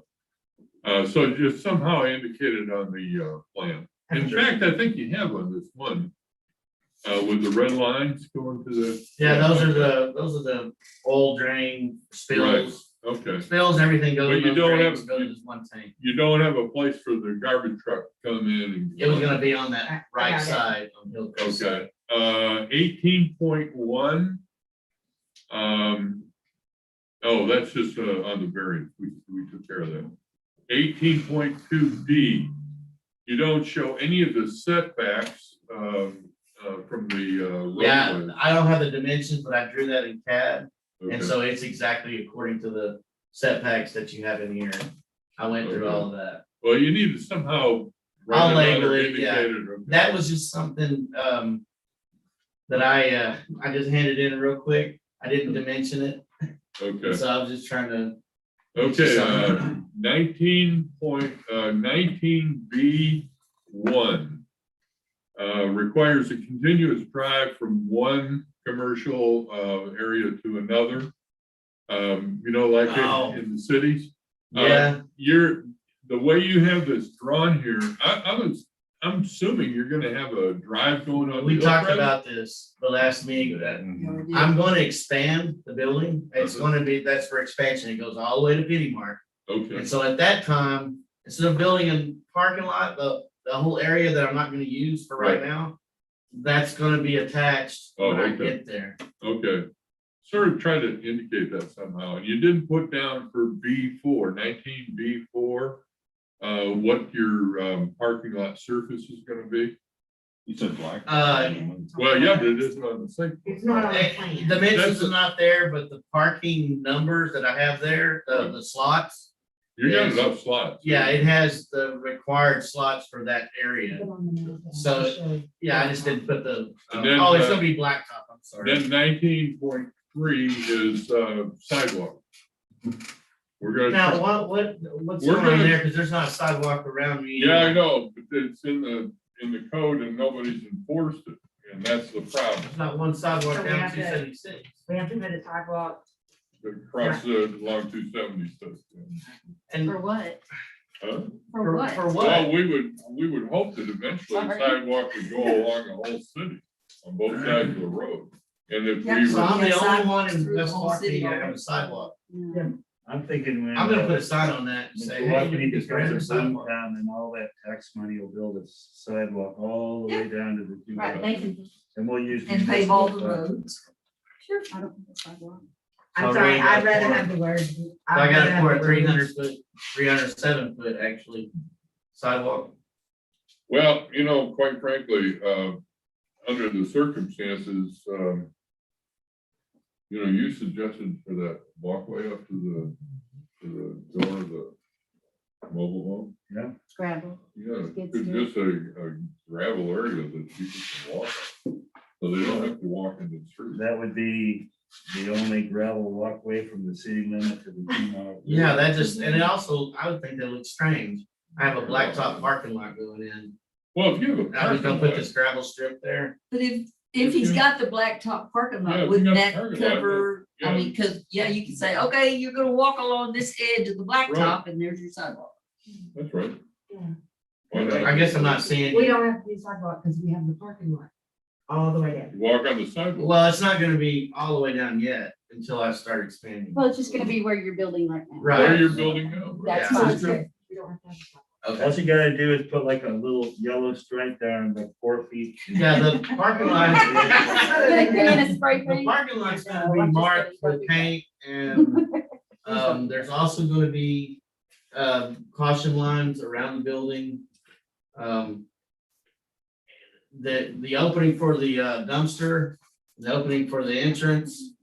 [SPEAKER 2] So just somehow indicated on the plan. In fact, I think you have on this one, with the red lines going to the.
[SPEAKER 11] Yeah, those are the old drain spills.
[SPEAKER 2] Okay,
[SPEAKER 11] Spills, everything goes
[SPEAKER 2] But
[SPEAKER 11] in
[SPEAKER 2] you
[SPEAKER 11] those
[SPEAKER 2] don't
[SPEAKER 11] drains,
[SPEAKER 2] have-
[SPEAKER 11] goes in this one tank.
[SPEAKER 2] you don't have a place for the garbage truck to come in and.
[SPEAKER 11] It was gonna be on that
[SPEAKER 1] I
[SPEAKER 11] right
[SPEAKER 1] got it.
[SPEAKER 11] side. On Hillcrest side.
[SPEAKER 2] Okay, 18.1. Oh, that's just on the variance, we took care of that. 18.2D, you don't show any of the setbacks from the
[SPEAKER 11] Yeah,
[SPEAKER 2] roadway.
[SPEAKER 11] I don't have the dimensions, but I drew that in CAD,
[SPEAKER 2] Okay.
[SPEAKER 11] and so it's exactly according to the setbacks that you have in here. I went through all of that.
[SPEAKER 2] Well, you need to somehow.
[SPEAKER 11] I'll
[SPEAKER 2] write
[SPEAKER 11] label
[SPEAKER 2] or
[SPEAKER 11] it, yeah.
[SPEAKER 2] indicate it, okay.
[SPEAKER 11] That was just something, that I just handed in real quick. I didn't dimension it,
[SPEAKER 2] Okay.
[SPEAKER 11] so I was just trying to.
[SPEAKER 2] Okay, 19.19B1 requires a continuous drive from one commercial area to another. Like
[SPEAKER 11] Oh.
[SPEAKER 2] in the cities.
[SPEAKER 11] Yeah,
[SPEAKER 2] The way you have this drawn here, I'm assuming you're gonna have a drive going on.
[SPEAKER 11] we
[SPEAKER 2] the
[SPEAKER 11] talked
[SPEAKER 2] Hillcrest?
[SPEAKER 11] about this the last meeting, that
[SPEAKER 2] Mm-hmm.
[SPEAKER 11] I'm gonna expand the building. It's gonna be, that's for expansion. It goes all the way to Penny Mark.
[SPEAKER 2] Okay,
[SPEAKER 11] And so at that time, instead of building a parking lot, the whole area that I'm not gonna use for right
[SPEAKER 2] Right.
[SPEAKER 11] now, that's gonna be attached when
[SPEAKER 2] Oh,
[SPEAKER 11] I
[SPEAKER 2] okay.
[SPEAKER 11] get there.
[SPEAKER 2] okay. Sort of try to indicate that somehow. And you didn't put down for B4, 19B4, what your parking lot surface is gonna be?
[SPEAKER 9] You said black.
[SPEAKER 2] Well, yeah, but it isn't on the site.
[SPEAKER 1] It's not on the plan.
[SPEAKER 11] Dimensions are not there, but the parking numbers that I have there, the slots,
[SPEAKER 2] You got enough slots.
[SPEAKER 11] yeah, it has the required slots for that area. So, Yeah, I just didn't put the,
[SPEAKER 2] And then,
[SPEAKER 11] oh, it's gonna be blacktop, I'm sorry.
[SPEAKER 2] Then 19.3 is sidewalk. We're gonna.
[SPEAKER 11] Now, what's
[SPEAKER 2] We're
[SPEAKER 11] going on
[SPEAKER 2] gonna-
[SPEAKER 11] there? Cause there's not a sidewalk around me.
[SPEAKER 2] Yeah, I know, but it's in the code and nobody's enforced it, and that's the problem.
[SPEAKER 11] There's not one sidewalk
[SPEAKER 1] So we
[SPEAKER 11] down
[SPEAKER 1] have to-
[SPEAKER 11] 276.
[SPEAKER 1] We have to put a sidewalk.
[SPEAKER 2] Across along 276.
[SPEAKER 11] And
[SPEAKER 5] For what?
[SPEAKER 2] Huh?
[SPEAKER 5] For what?
[SPEAKER 11] For
[SPEAKER 2] Well,
[SPEAKER 11] what?
[SPEAKER 2] we would hope that eventually the
[SPEAKER 5] Sorry.
[SPEAKER 2] sidewalk would go along the whole city on both sides of the road. And if
[SPEAKER 5] Yeah,
[SPEAKER 2] we
[SPEAKER 11] So
[SPEAKER 2] were,
[SPEAKER 11] I'm the
[SPEAKER 5] Yeah,
[SPEAKER 11] only one
[SPEAKER 5] sidewalks
[SPEAKER 11] in
[SPEAKER 5] through the
[SPEAKER 11] West
[SPEAKER 5] whole
[SPEAKER 11] Park
[SPEAKER 5] city
[SPEAKER 11] that have
[SPEAKER 5] already.
[SPEAKER 11] a sidewalk.
[SPEAKER 5] Yeah.
[SPEAKER 8] I'm thinking when.
[SPEAKER 11] I'm gonna put a sign on that and
[SPEAKER 8] When
[SPEAKER 11] say, hey,
[SPEAKER 8] Tawakoni
[SPEAKER 11] you
[SPEAKER 8] becomes
[SPEAKER 11] can
[SPEAKER 8] a
[SPEAKER 11] a
[SPEAKER 8] boom
[SPEAKER 11] sidewalk.
[SPEAKER 8] town and all that tax money will build a sidewalk all the way down to the.
[SPEAKER 5] Right, they can,
[SPEAKER 8] And we'll use.
[SPEAKER 5] and pave all the
[SPEAKER 8] municipal funds.
[SPEAKER 5] roads. Sure, I don't think it's sidewalk.
[SPEAKER 1] I'm
[SPEAKER 11] So
[SPEAKER 1] sorry,
[SPEAKER 11] we
[SPEAKER 1] I'd
[SPEAKER 11] got
[SPEAKER 1] rather
[SPEAKER 11] four.
[SPEAKER 1] have the word.
[SPEAKER 11] So I got it for a 300 foot, 307 foot actually sidewalk.
[SPEAKER 2] well, quite frankly, under the circumstances, you suggested for that walkway up to the door of the mobile home.
[SPEAKER 5] Gravel.
[SPEAKER 2] Yeah,
[SPEAKER 5] It's
[SPEAKER 2] it's
[SPEAKER 5] good.
[SPEAKER 2] just a gravel area that people can walk on, so they don't have to walk into the street.
[SPEAKER 8] That would be the only gravel walkway from the city limit to the. 2 mile.
[SPEAKER 11] Yeah, that just, and it also, I would think that looks strange. I have a blacktop parking lot going in.
[SPEAKER 2] Well, if you have a
[SPEAKER 11] I was gonna
[SPEAKER 2] parking
[SPEAKER 11] put
[SPEAKER 2] lot,
[SPEAKER 11] this gravel strip there.
[SPEAKER 5] But if If he's got the blacktop parking
[SPEAKER 2] Yeah,
[SPEAKER 5] lot,
[SPEAKER 2] if you
[SPEAKER 5] wouldn't
[SPEAKER 2] got
[SPEAKER 5] that
[SPEAKER 2] parking lot,
[SPEAKER 5] cover, I
[SPEAKER 2] yeah.
[SPEAKER 5] mean, cause, yeah, you can say, okay, you're gonna walk along this edge of the blacktop and there's your sidewalk.
[SPEAKER 2] That's right.
[SPEAKER 3] Yeah.
[SPEAKER 2] Why not?
[SPEAKER 11] I guess I'm not seeing.
[SPEAKER 3] We don't have to do sidewalk because we have the parking lot all the way down.
[SPEAKER 2] Walk on the sidewalk.
[SPEAKER 11] Well, it's not gonna be all the way down yet until I start expanding.
[SPEAKER 12] Well, it's just gonna be where you're building right now.
[SPEAKER 2] Where
[SPEAKER 11] Right.
[SPEAKER 2] you're building now.
[SPEAKER 12] That's
[SPEAKER 11] Yeah.
[SPEAKER 12] fine.
[SPEAKER 3] We don't have to have a sidewalk.
[SPEAKER 8] All
[SPEAKER 11] Okay.
[SPEAKER 8] you gotta do is put like a little yellow stripe down, like 4 feet.
[SPEAKER 11] Yeah, the parking lot.
[SPEAKER 12] Gonna create a spray
[SPEAKER 11] The
[SPEAKER 12] paint.
[SPEAKER 11] parking lot's gonna
[SPEAKER 12] No,
[SPEAKER 11] be
[SPEAKER 12] I'm just
[SPEAKER 11] marked
[SPEAKER 12] kidding.
[SPEAKER 11] with paint and, there's also gonna be, caution lines around the building. The opening for the dumpster, the opening for the entrance.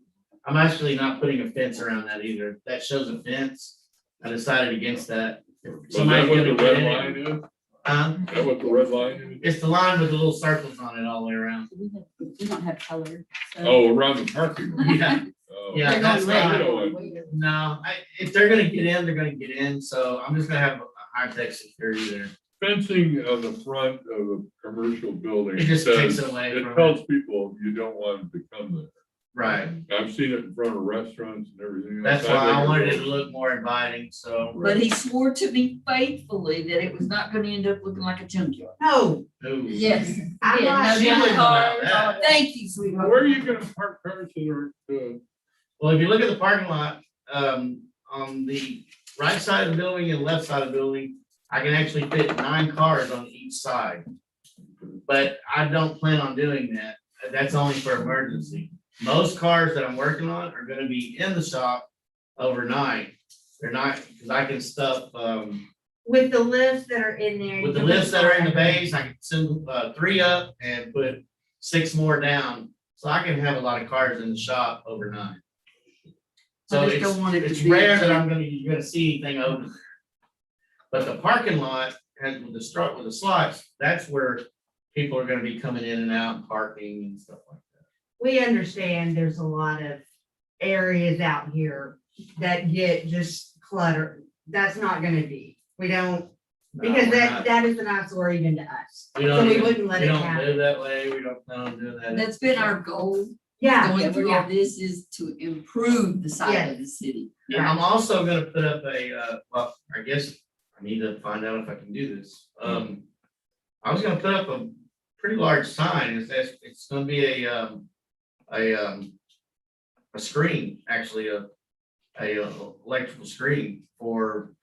[SPEAKER 11] I'm actually not putting a fence around that either. That shows a fence. I decided against that.
[SPEAKER 2] Is
[SPEAKER 11] Somebody's
[SPEAKER 2] that what
[SPEAKER 11] gonna
[SPEAKER 2] the
[SPEAKER 11] get
[SPEAKER 2] red
[SPEAKER 11] in
[SPEAKER 2] line
[SPEAKER 11] it.
[SPEAKER 2] is?
[SPEAKER 11] Huh?
[SPEAKER 2] Is that what the red line is?
[SPEAKER 11] It's the line with the little circles on it all the way around.
[SPEAKER 12] We don't have color. so-
[SPEAKER 2] Oh, around the parking lot.
[SPEAKER 11] Yeah,
[SPEAKER 2] Oh.
[SPEAKER 11] yeah,
[SPEAKER 12] They're
[SPEAKER 11] that's
[SPEAKER 12] going red.
[SPEAKER 11] fine.
[SPEAKER 2] They're going
[SPEAKER 11] No, if they're gonna get in, they're gonna get in, so I'm just gonna have a high-tech security there.
[SPEAKER 2] Fencing on the front of a commercial building.
[SPEAKER 11] It just takes
[SPEAKER 2] says-
[SPEAKER 11] it away
[SPEAKER 2] It
[SPEAKER 11] from
[SPEAKER 2] tells people you don't want them to come there.
[SPEAKER 11] Right,
[SPEAKER 2] I've seen it in front of restaurants and everything.
[SPEAKER 11] that's
[SPEAKER 2] else.
[SPEAKER 11] why I
[SPEAKER 2] think
[SPEAKER 11] wanted it
[SPEAKER 2] really-
[SPEAKER 11] to look more inviting, so.
[SPEAKER 5] But he swore to me faithfully that it was not gonna end up looking like a junkyard.
[SPEAKER 3] No,
[SPEAKER 11] Ooh.
[SPEAKER 12] Yes.
[SPEAKER 3] I'm
[SPEAKER 12] Yeah,
[SPEAKER 3] not-
[SPEAKER 12] no
[SPEAKER 11] She
[SPEAKER 12] junk
[SPEAKER 11] wouldn't allow
[SPEAKER 12] cars,
[SPEAKER 11] that.
[SPEAKER 12] all that.
[SPEAKER 5] Thank you, sweetheart.
[SPEAKER 2] Where are you gonna park cars that are,
[SPEAKER 11] Well, if you look at the parking lot, on the right side of the building and left side of the building, I can actually fit 9 cars on each side. But I don't plan on doing that. That's only for emergency. Most cars that I'm working on are gonna be in the shop overnight. They're not, because I can stuff,
[SPEAKER 3] with the lifts that are in there.
[SPEAKER 11] with the
[SPEAKER 3] you
[SPEAKER 11] lifts that are in the
[SPEAKER 3] can-
[SPEAKER 11] bays, I can send 3 up and put 6 more down. So I can have a lot of cars in the shop overnight. So
[SPEAKER 5] I just don't want it to
[SPEAKER 11] it's
[SPEAKER 5] be-
[SPEAKER 11] rare that you're gonna see anything over there. But the parking lot has with the slots, that's where people are gonna be coming in and out and parking and stuff like that.
[SPEAKER 3] We understand there's a lot of areas out here that get just cluttered. That's not gonna be. We don't,
[SPEAKER 11] No,
[SPEAKER 3] because
[SPEAKER 11] we're
[SPEAKER 3] that,
[SPEAKER 11] not-
[SPEAKER 3] that is an eyesore even to us.
[SPEAKER 11] we
[SPEAKER 3] So
[SPEAKER 11] don't
[SPEAKER 3] we
[SPEAKER 11] even-
[SPEAKER 3] wouldn't let
[SPEAKER 11] we
[SPEAKER 3] it
[SPEAKER 11] don't
[SPEAKER 3] happen.
[SPEAKER 11] live that way, we don't plan on doing that.
[SPEAKER 5] That's been our goal.
[SPEAKER 3] Yeah,
[SPEAKER 5] Going through all
[SPEAKER 3] yeah.
[SPEAKER 5] this is to improve the side of the city.
[SPEAKER 11] And I'm also gonna put up well, I guess I need to find out if I can do this. I was gonna put up a pretty large sign. It's gonna be a screen, actually, a electrical screen for,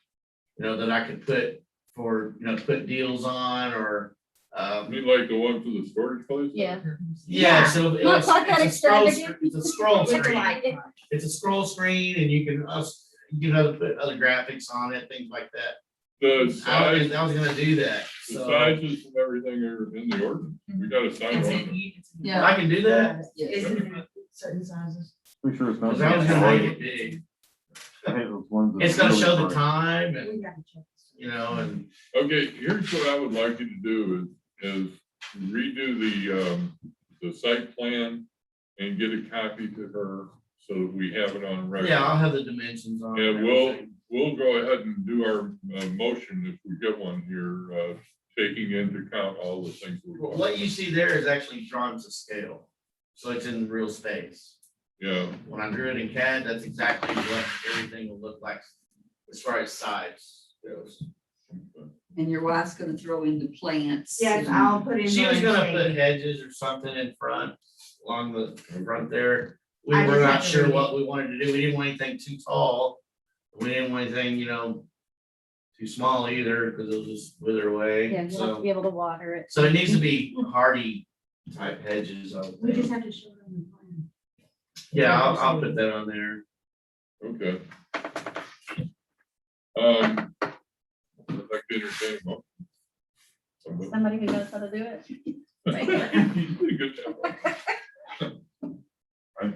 [SPEAKER 11] that I could put for, put deals on or,
[SPEAKER 2] I mean, like the one for the storage place?
[SPEAKER 12] Yeah.
[SPEAKER 11] yeah, so
[SPEAKER 12] Looks like that
[SPEAKER 11] it's a scroll,
[SPEAKER 12] extravagant.
[SPEAKER 11] it's a scroll
[SPEAKER 3] With the
[SPEAKER 11] screen.
[SPEAKER 3] light.
[SPEAKER 11] It's a scroll screen and you can put other graphics on it, things like that.
[SPEAKER 2] The size,
[SPEAKER 11] I was gonna do that,
[SPEAKER 2] the
[SPEAKER 11] so
[SPEAKER 2] sizes and everything are in the ordinance. We got a sign
[SPEAKER 1] It's
[SPEAKER 2] on
[SPEAKER 1] in
[SPEAKER 2] it.
[SPEAKER 1] units.
[SPEAKER 5] Yeah.
[SPEAKER 11] I can do that,
[SPEAKER 3] Is it certain sizes?
[SPEAKER 9] Pretty sure it's not.
[SPEAKER 11] cause I was gonna make it big.
[SPEAKER 9] I hate those ones that
[SPEAKER 11] It's gonna
[SPEAKER 9] really
[SPEAKER 11] show the
[SPEAKER 9] break.
[SPEAKER 11] time and,
[SPEAKER 3] We gotta check.
[SPEAKER 11] and
[SPEAKER 2] Okay, here's what I would like you to do is redo the site plan and get a copy to her so that we have it on record.
[SPEAKER 11] yeah, I'll have the dimensions on it.
[SPEAKER 2] And we'll go ahead and do our motion if we get one here, taking into account all the things we
[SPEAKER 11] Well,
[SPEAKER 2] want.
[SPEAKER 11] what you see there is actually drawn to scale, so it's in real space.
[SPEAKER 2] Yeah,
[SPEAKER 11] When I drew it in CAD, that's exactly what everything will look like as far as size goes.
[SPEAKER 5] And your wife's gonna throw in the plants.
[SPEAKER 3] Yes,
[SPEAKER 5] and-
[SPEAKER 3] I'll put in.
[SPEAKER 11] She was gonna put
[SPEAKER 3] landscape.
[SPEAKER 11] hedges or something in front, along the front there. We
[SPEAKER 3] I
[SPEAKER 11] were
[SPEAKER 3] just
[SPEAKER 11] not
[SPEAKER 3] have to
[SPEAKER 11] sure
[SPEAKER 3] read
[SPEAKER 11] what we wanted to do. We didn't want anything too tall. We didn't want anything, too small either, because it'll just wither away.
[SPEAKER 12] Yeah, you'll have to be able to water it.
[SPEAKER 11] So it needs to be hardy type hedges. I would
[SPEAKER 3] We just
[SPEAKER 11] think.
[SPEAKER 3] have to show them the plan.
[SPEAKER 11] Yeah, I'll put that on there.
[SPEAKER 2] okay. I'd like to entertain a motion. Somebody-
[SPEAKER 12] Somebody who knows how to do it.
[SPEAKER 2] You did a good job.
[SPEAKER 9] I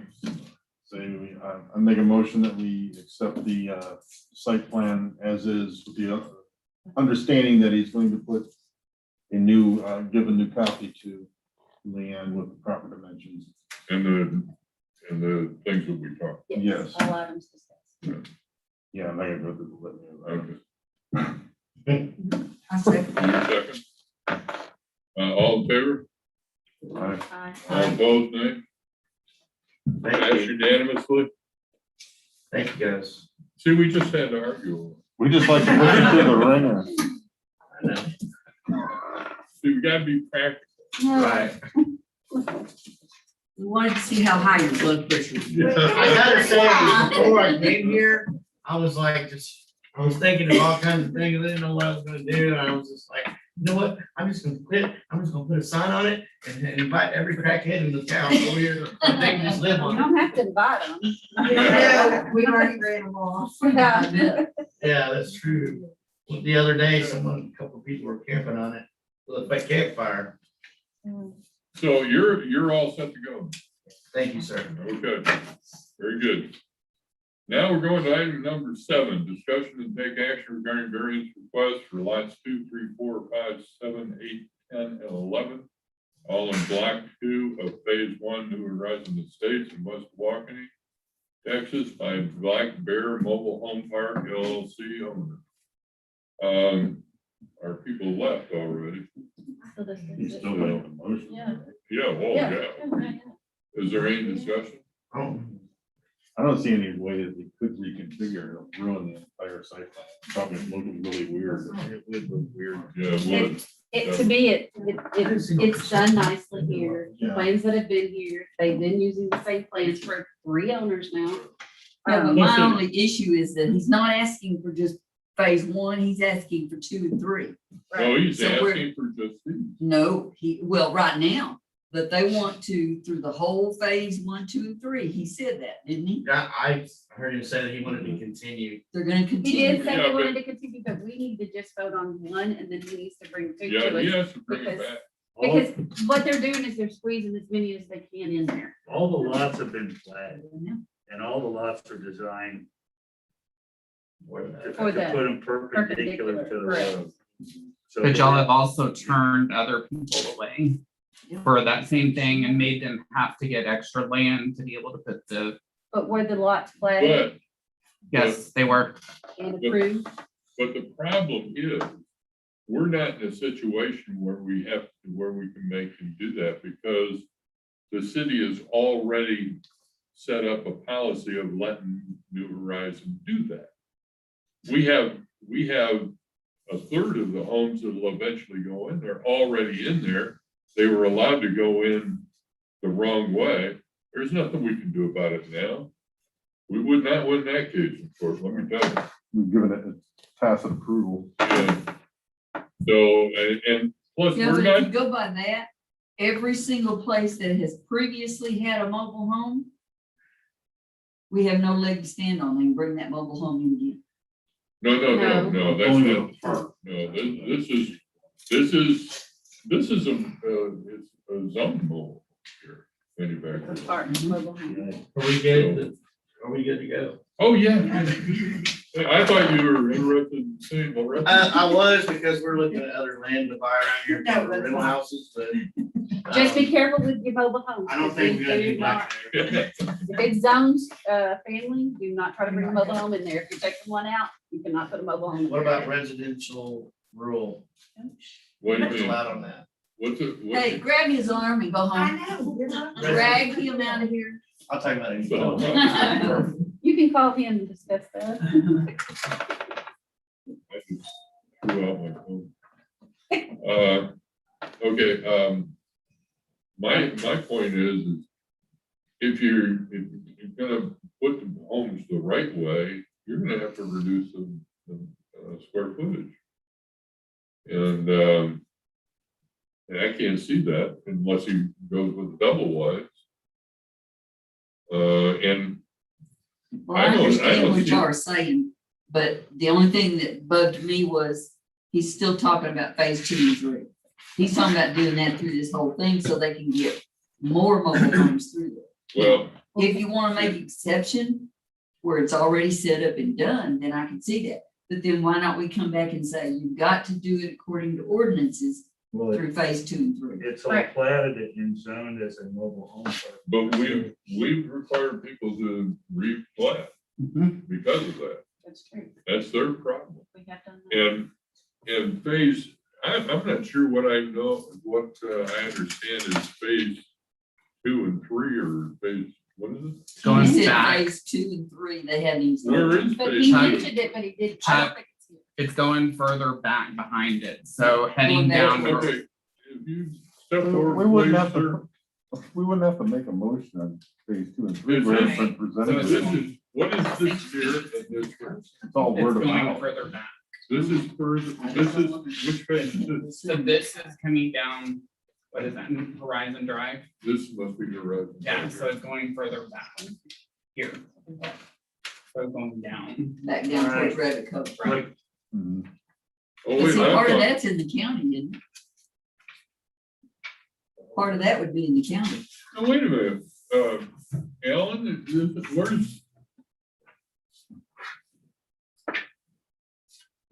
[SPEAKER 9] say, I make a motion that we accept the site plan as is, with the understanding that he's going to put a new, give a new copy to Leanne with the proper dimensions.
[SPEAKER 2] And the things that we talked.
[SPEAKER 9] Yes.
[SPEAKER 12] All items discussed.
[SPEAKER 9] Yeah, I'm not gonna go through the litany of
[SPEAKER 2] Okay.
[SPEAKER 9] items.
[SPEAKER 5] I second.
[SPEAKER 2] Second. All in favor?
[SPEAKER 12] Aye.
[SPEAKER 2] All opposed, nay?
[SPEAKER 11] Thank
[SPEAKER 2] Passed
[SPEAKER 11] you,
[SPEAKER 2] unanimously.
[SPEAKER 11] thank you, guys.
[SPEAKER 2] See, we just had to argue.
[SPEAKER 9] We just like to put you through the ringer.
[SPEAKER 11] I know.
[SPEAKER 2] See, we gotta be practical.
[SPEAKER 11] Right.
[SPEAKER 5] We wanted to see how high your blood pressure is.
[SPEAKER 11] I gotta say, before I came here, I was like, I was thinking of all kinds of things, I didn't know what I was gonna do, and I was just like, you know what, I'm just gonna quit, I'm just gonna put a sign on it and invite every crackhead in the town over here, and they can just live
[SPEAKER 12] You
[SPEAKER 11] on it.
[SPEAKER 12] don't have to invite them.
[SPEAKER 3] Yeah, we already ran them off.
[SPEAKER 12] Yeah.
[SPEAKER 11] Yeah, that's true. The other day, a couple of people were camping on it with a campfire.
[SPEAKER 2] So you're all set to go.
[SPEAKER 11] Thank you, sir.
[SPEAKER 2] Okay, very good. Now we're going to item number 7, discussion and take action regarding variance requests for lots 2, 3, 4, 5, 7, 8, 10, and 11. All in block 2 of phase 1, New Horizon Estates in West Tawakoni, Texas by Black Bear Mobile Home Park LLC owner. Our people left already.
[SPEAKER 12] So this
[SPEAKER 9] You
[SPEAKER 12] is
[SPEAKER 9] still
[SPEAKER 12] it.
[SPEAKER 9] got the motion.
[SPEAKER 12] Yeah.
[SPEAKER 2] Yeah, well,
[SPEAKER 12] Yeah.
[SPEAKER 2] yeah. Is there any discussion?
[SPEAKER 11] Oh,
[SPEAKER 9] I don't see any way that they could reconfigure or ruin the entire site. Probably looking really weird.
[SPEAKER 11] it would look weird.
[SPEAKER 2] Yeah, it would.
[SPEAKER 12] To me, it's done nicely here. The
[SPEAKER 9] Yeah.
[SPEAKER 12] plans that have been here, they've been using the same plans for 3 owners now.
[SPEAKER 5] Yeah, but
[SPEAKER 12] Um,
[SPEAKER 5] my only issue is that he's not asking for just phase 1, he's asking for 2 and 3.
[SPEAKER 2] No, he's
[SPEAKER 5] So we're-
[SPEAKER 2] asking for just these.
[SPEAKER 5] No, well, right now, but they want to through the whole phase 1, 2, and 3. He said that, didn't he?
[SPEAKER 11] Yeah, I heard him say that he wanted to continue.
[SPEAKER 5] They're gonna
[SPEAKER 12] He
[SPEAKER 5] continue.
[SPEAKER 12] did say
[SPEAKER 2] Yeah,
[SPEAKER 12] he wanted
[SPEAKER 2] but-
[SPEAKER 12] to continue, but we need to just vote on 1 and then he needs to bring 2
[SPEAKER 2] Yeah,
[SPEAKER 12] to
[SPEAKER 2] he
[SPEAKER 12] us.
[SPEAKER 2] has to bring it
[SPEAKER 12] because-
[SPEAKER 2] back.
[SPEAKER 12] Because what they're doing is they're squeezing as many as they can in there.
[SPEAKER 8] All the lots have been platted and all the lots are designed to
[SPEAKER 12] For the
[SPEAKER 8] put them perpendicular to the
[SPEAKER 12] correct.
[SPEAKER 8] road. So
[SPEAKER 7] But y'all have also turned other people away for that same thing and made them have to get extra land to be able to put the,
[SPEAKER 12] But were the lots platted
[SPEAKER 2] But,
[SPEAKER 7] yes, they were.
[SPEAKER 12] and approved?
[SPEAKER 2] but the problem is, we're not in a situation where we can make him do that because the city has already set up a policy of letting New Horizon do that. We have a third of the homes that will eventually go in, they're already in there. They were allowed to go in the wrong way. There's nothing we can do about it now. We would not win that case, of course, let me tell you.
[SPEAKER 9] We've given it a tacit approval.
[SPEAKER 2] Yeah. So, and plus,
[SPEAKER 5] Yeah,
[SPEAKER 2] we're
[SPEAKER 5] but if you
[SPEAKER 2] not,
[SPEAKER 5] go by that, every single place that has previously had a mobile home, we have no leg to stand on and bring that mobile home in again.
[SPEAKER 2] no, that's
[SPEAKER 9] Only
[SPEAKER 2] not,
[SPEAKER 9] the park.
[SPEAKER 2] no, this is it's a zone mobile here, manufacturer.
[SPEAKER 12] Apartment, mobile home.
[SPEAKER 11] Are we good? Are we good to go?
[SPEAKER 2] Oh, yeah. I thought you were interested in seeing the rest.
[SPEAKER 11] I was because we're looking at other land to buy around here
[SPEAKER 3] No,
[SPEAKER 11] for
[SPEAKER 3] that's
[SPEAKER 11] rental
[SPEAKER 3] fine.
[SPEAKER 11] houses, but.
[SPEAKER 12] Just be
[SPEAKER 11] um,
[SPEAKER 12] careful with your mobile homes.
[SPEAKER 11] I don't think we're gonna do
[SPEAKER 12] not.
[SPEAKER 11] black.
[SPEAKER 12] If it's zones, family, do not try to bring a mobile home in there. If you're taking one out, you cannot put a mobile home in
[SPEAKER 11] What
[SPEAKER 12] there.
[SPEAKER 11] about residential rural?
[SPEAKER 2] What do you
[SPEAKER 11] What's
[SPEAKER 2] mean?
[SPEAKER 11] allowed on that?
[SPEAKER 2] What's it?
[SPEAKER 5] Hey, grab his arm and go home.
[SPEAKER 3] know, you're not.
[SPEAKER 5] Drag him out of here.
[SPEAKER 11] I'll talk about it.
[SPEAKER 2] Well,
[SPEAKER 12] You can call him and discuss that.
[SPEAKER 2] I just threw out my phone. Okay, my point is if you're gonna put the homes the right way, you're gonna have to reduce the square footage. And I can't see that unless he goes with double wides. And
[SPEAKER 5] Well, I
[SPEAKER 2] I don't
[SPEAKER 5] understand what
[SPEAKER 2] see-
[SPEAKER 5] y'all are saying, but the only thing that bugged me was he's still talking about phase 2 and 3. He's talking about doing that through this whole thing so they can get more mobile homes through there.
[SPEAKER 2] well,
[SPEAKER 5] If you want to make exception where it's already set up and done, then I can see that. But then why not we come back and say, you've got to do it according to ordinances
[SPEAKER 8] Well,
[SPEAKER 5] through phase 2 and 3.
[SPEAKER 8] it's all
[SPEAKER 12] Right.
[SPEAKER 8] platted and zoned as a mobile home park.
[SPEAKER 2] but we've required people to replat because of that.
[SPEAKER 12] That's true.
[SPEAKER 2] That's their problem.
[SPEAKER 12] We have done that.
[SPEAKER 2] And phase, I'm not sure what I know, what I understand is phase 2 and 3 or phase, what is it?
[SPEAKER 7] Going
[SPEAKER 5] He said
[SPEAKER 7] back.
[SPEAKER 5] phase 2 and 3, they hadn't even.
[SPEAKER 2] Where is
[SPEAKER 12] But
[SPEAKER 2] phase
[SPEAKER 12] he
[SPEAKER 2] 2?
[SPEAKER 12] mentioned it, but he did. I don't think it's here.
[SPEAKER 7] It's going further back behind it, so heading down.
[SPEAKER 2] Okay, if you step
[SPEAKER 9] We
[SPEAKER 2] forward,
[SPEAKER 9] wouldn't
[SPEAKER 2] please,
[SPEAKER 9] have
[SPEAKER 2] sir.
[SPEAKER 9] to make a motion on phase 2 and 3.
[SPEAKER 2] It's
[SPEAKER 9] We're
[SPEAKER 2] just-
[SPEAKER 9] gonna
[SPEAKER 2] So
[SPEAKER 9] present
[SPEAKER 2] this
[SPEAKER 9] it.
[SPEAKER 2] is, what is this here?
[SPEAKER 9] It's all
[SPEAKER 7] It's
[SPEAKER 9] word of
[SPEAKER 7] going
[SPEAKER 9] mouth.
[SPEAKER 7] further back.
[SPEAKER 2] This is further, this is, which phase is this?
[SPEAKER 7] So this is coming down, what is that, Horizon Drive?
[SPEAKER 2] This must be your road.
[SPEAKER 7] Yeah, so it's going further back here. So going down.
[SPEAKER 5] Back down towards Rabbit Cove.
[SPEAKER 7] Right.
[SPEAKER 9] Mhm.
[SPEAKER 2] Oh,
[SPEAKER 5] But
[SPEAKER 2] wait,
[SPEAKER 5] see,
[SPEAKER 2] I
[SPEAKER 5] part of
[SPEAKER 2] thought,
[SPEAKER 5] that's in the county, isn't it? Part of that would be in the county.
[SPEAKER 2] no, wait a minute, Alan, where's,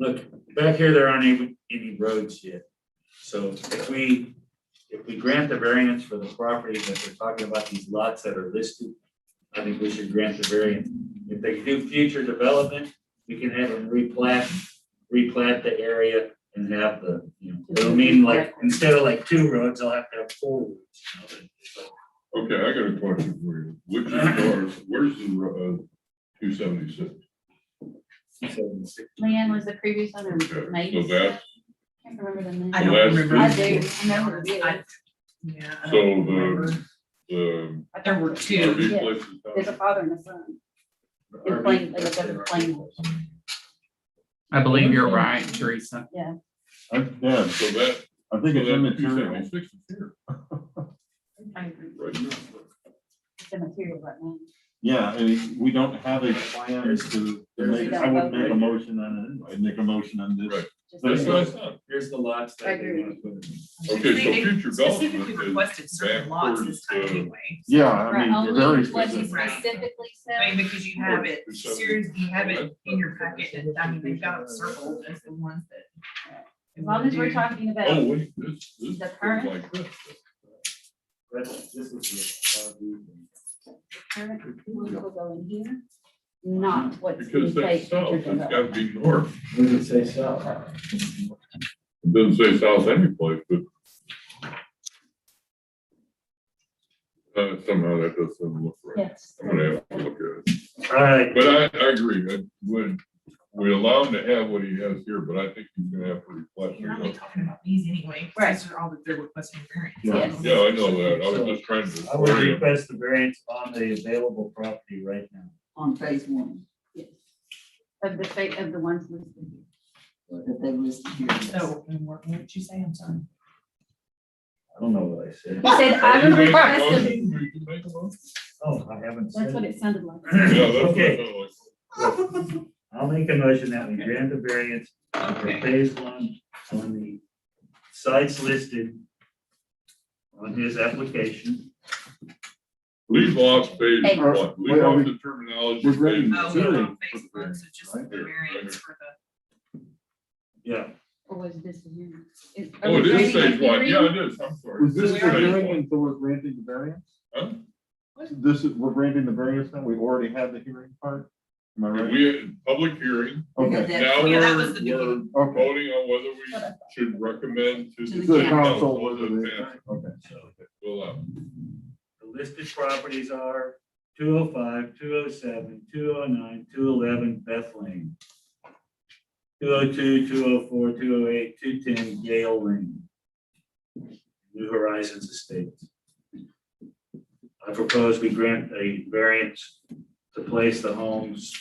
[SPEAKER 8] Look, back here, there aren't even any roads yet. So if we grant the variance for the property that they're talking about, these lots that are listed, I think we should grant the variance. If they do future development, we can have them replat the area and have the, it'll mean like, instead of like 2 roads, they'll have to have 4 roads.
[SPEAKER 2] okay, I got a question for you. Which is yours? Where's the, 276?
[SPEAKER 12] Leanne was the previous one or
[SPEAKER 2] Okay,
[SPEAKER 12] maybe.
[SPEAKER 2] so that,
[SPEAKER 12] Can't remember the name.
[SPEAKER 1] I don't
[SPEAKER 2] Last
[SPEAKER 1] remember.
[SPEAKER 12] I do, I know who it
[SPEAKER 1] I-
[SPEAKER 12] is.
[SPEAKER 1] Yeah. I
[SPEAKER 2] so
[SPEAKER 1] don't remember.
[SPEAKER 2] the
[SPEAKER 1] There were 2.
[SPEAKER 2] RV
[SPEAKER 12] Yeah.
[SPEAKER 2] places.
[SPEAKER 12] There's a father and a son. In plain, they live in plain.
[SPEAKER 7] I believe you're right, Teresa.
[SPEAKER 9] Yeah,
[SPEAKER 2] So that,
[SPEAKER 9] I think
[SPEAKER 2] so
[SPEAKER 9] it's
[SPEAKER 2] that
[SPEAKER 9] immaterial.
[SPEAKER 2] 276 is here,
[SPEAKER 12] I agree.
[SPEAKER 2] right here.
[SPEAKER 12] It's immaterial right now.
[SPEAKER 9] Yeah, and we don't have a plan to make, I would make a motion on it. I'd make a motion on this.
[SPEAKER 2] Right.
[SPEAKER 12] Just-
[SPEAKER 2] That's what I thought.
[SPEAKER 11] Here's the lots
[SPEAKER 12] I agree.
[SPEAKER 2] Okay, so
[SPEAKER 1] They
[SPEAKER 2] future
[SPEAKER 1] specifically
[SPEAKER 2] development is
[SPEAKER 1] requested certain lots this time
[SPEAKER 2] backwards,
[SPEAKER 1] anyway.
[SPEAKER 9] Yeah, I
[SPEAKER 12] Right,
[SPEAKER 9] mean, very
[SPEAKER 12] only what he
[SPEAKER 9] specific.
[SPEAKER 12] specifically
[SPEAKER 1] I mean,
[SPEAKER 12] said.
[SPEAKER 1] because you have it, series, you have it in your packet, and I mean, they've got it circled as the ones that.
[SPEAKER 12] As long as we're talking
[SPEAKER 2] Oh,
[SPEAKER 12] about
[SPEAKER 2] wait, this
[SPEAKER 12] The
[SPEAKER 2] is
[SPEAKER 12] current?
[SPEAKER 2] like this.
[SPEAKER 8] This is
[SPEAKER 12] current, we'll go in here, not what's.
[SPEAKER 2] Because
[SPEAKER 12] in
[SPEAKER 2] that's
[SPEAKER 12] state
[SPEAKER 2] south,
[SPEAKER 12] future
[SPEAKER 2] it's gotta be north.
[SPEAKER 11] What did it say south?
[SPEAKER 2] It doesn't say south any place, but. Somehow that doesn't look right.
[SPEAKER 12] Yes.
[SPEAKER 2] I'm gonna have to look at it.
[SPEAKER 8] All right,
[SPEAKER 2] But I agree, that when we allow him to have what he has here, but I think he's gonna have to reflect.
[SPEAKER 1] You're only talking about these anyway.
[SPEAKER 12] Right.
[SPEAKER 1] These are all that they're requesting variance.
[SPEAKER 12] Yes.
[SPEAKER 2] Yeah, I know that. I was just trying
[SPEAKER 8] I would
[SPEAKER 2] to.
[SPEAKER 8] request the variance on the available property right now.
[SPEAKER 5] On phase 1,
[SPEAKER 12] Yes. Of the state of the ones listed.
[SPEAKER 5] that they listed here.
[SPEAKER 1] So, and what did you say? I'm sorry.
[SPEAKER 8] I don't know what I said.
[SPEAKER 12] He said, I would
[SPEAKER 2] You make a
[SPEAKER 12] request them.
[SPEAKER 2] motion? You can make a motion?
[SPEAKER 8] Oh, I haven't said.
[SPEAKER 12] That's what it sounded like.
[SPEAKER 2] Yeah, that's what I
[SPEAKER 8] Okay.
[SPEAKER 2] felt like.
[SPEAKER 8] I'll make a motion that we grant the variance for
[SPEAKER 1] Okay.
[SPEAKER 8] phase 1 on the sites listed on his application.
[SPEAKER 2] Leave off phase
[SPEAKER 12] Hey.
[SPEAKER 2] 1, leave
[SPEAKER 9] Wait, are
[SPEAKER 2] off
[SPEAKER 9] we-
[SPEAKER 2] the terminology.
[SPEAKER 9] we're
[SPEAKER 2] phase
[SPEAKER 9] ready.
[SPEAKER 1] Oh,
[SPEAKER 2] two.
[SPEAKER 1] no, phase 1, so just the variance for the.
[SPEAKER 8] Yeah,
[SPEAKER 12] Or was this the hearing?
[SPEAKER 2] Oh, it is phase 1, yeah,
[SPEAKER 12] it
[SPEAKER 2] it is, I'm sorry.
[SPEAKER 9] Was this
[SPEAKER 2] It's
[SPEAKER 9] the
[SPEAKER 2] phase
[SPEAKER 9] hearing
[SPEAKER 2] one.
[SPEAKER 9] until we're granting the variance?
[SPEAKER 2] Huh?
[SPEAKER 9] This is, we're granting the variance now? We already had the hearing part? Am I right?
[SPEAKER 2] We had public hearing,
[SPEAKER 5] We had
[SPEAKER 9] Okay.
[SPEAKER 5] that
[SPEAKER 2] now
[SPEAKER 1] Yeah, that
[SPEAKER 2] we're
[SPEAKER 1] was the beginning.
[SPEAKER 9] Okay.
[SPEAKER 2] voting on whether we should recommend to
[SPEAKER 5] To
[SPEAKER 2] the
[SPEAKER 5] the
[SPEAKER 9] The
[SPEAKER 2] council
[SPEAKER 9] council, whether
[SPEAKER 2] to
[SPEAKER 9] they,
[SPEAKER 2] pass
[SPEAKER 9] okay.
[SPEAKER 2] it. Well,
[SPEAKER 8] the listed properties are 205, 207, 209, 211 Beth Lane. 202, 204, 208, 210 Yale Lane. New Horizons Estates. I propose we grant a variance to place the homes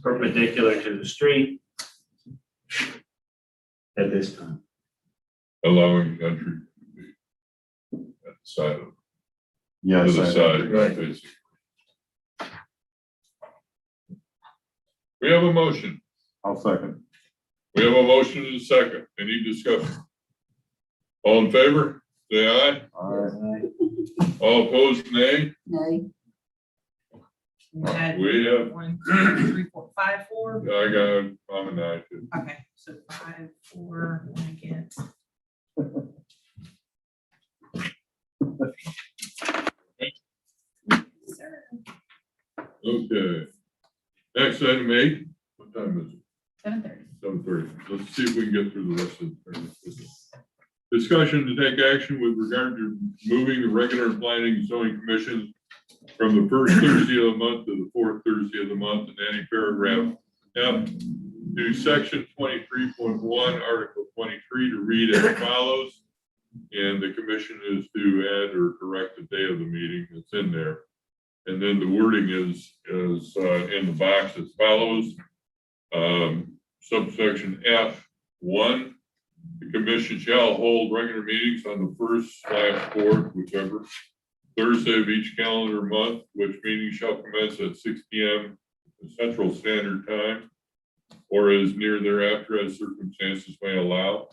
[SPEAKER 8] perpendicular to the street at this time.
[SPEAKER 2] allowing entry to be at the side of, to
[SPEAKER 9] Yes.
[SPEAKER 2] the
[SPEAKER 9] I-
[SPEAKER 2] side,
[SPEAKER 8] Right.
[SPEAKER 2] basically. We have a motion.
[SPEAKER 9] I'll second.
[SPEAKER 2] We have a motion and a second. Any discussion? All in favor, say aye.
[SPEAKER 9] All right.
[SPEAKER 2] All opposed, nay.
[SPEAKER 5] Nay.
[SPEAKER 1] We had
[SPEAKER 2] We have,
[SPEAKER 1] 1, 2, 3, 4, 5, 4.
[SPEAKER 2] I got, I'm an aye too.
[SPEAKER 1] Okay, so 5, 4, 1 against. Sir.
[SPEAKER 2] Okay. Next item 8, what time is it?
[SPEAKER 12] 7:30.
[SPEAKER 2] 7:30. Let's see if we can get through the rest of the. Discussion to take action with regard to moving the regular planning and zoning commissions from the first Thursday of the month to the fourth Thursday of the month in any paragraph F to section 23.1, article 23 to read as follows. And the commission is to add or correct the day of the meeting that's in there. And then the wording is in the box as follows. Subsection F1, the commission shall hold regular meetings on the first/fourth, whichever, Thursday of each calendar month, which meeting shall commence at 6 p.m. Central Standard Time, or as near thereafter as circumstances may allow.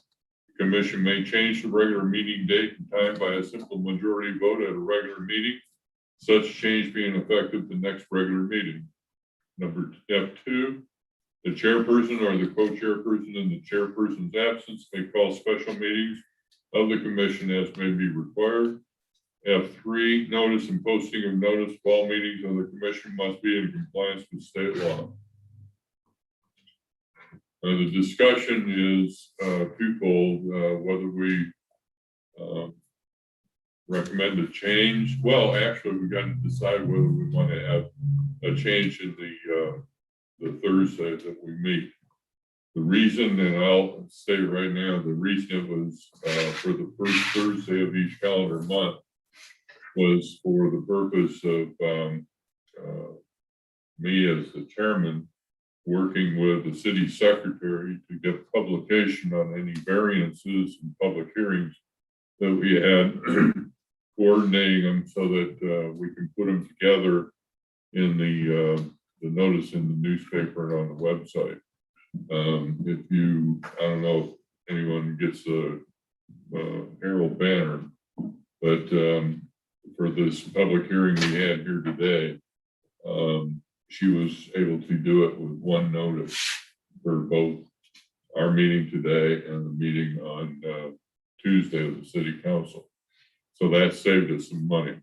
[SPEAKER 2] The commission may change the regular meeting date and time by a simple majority vote at a regular meeting, such change being effective the next regular meeting. Number F2, the chairperson or the co-chairperson in the chairperson's absence may call special meetings of the commission as may be required. F3, notice and posting of notice of all meetings of the commission must be in compliance with state law. The discussion is twofold, whether we recommend a change. Well, actually, we got to decide whether we want to have a change in the Thursday that we meet. The reason, and I'll say right now, the reason it was for the first Thursday of each calendar month was for the purpose of me as the chairman working with the city secretary to get publication on any variances and public hearings that we had, coordinating them so that we can put them together in the notice in the newspaper and on the website. If you, I don't know if anyone gets a Herald banner, but for this public hearing we had here today, she was able to do it with one notice for both our meeting today and the meeting on Tuesday of the city council. So that saved us some money.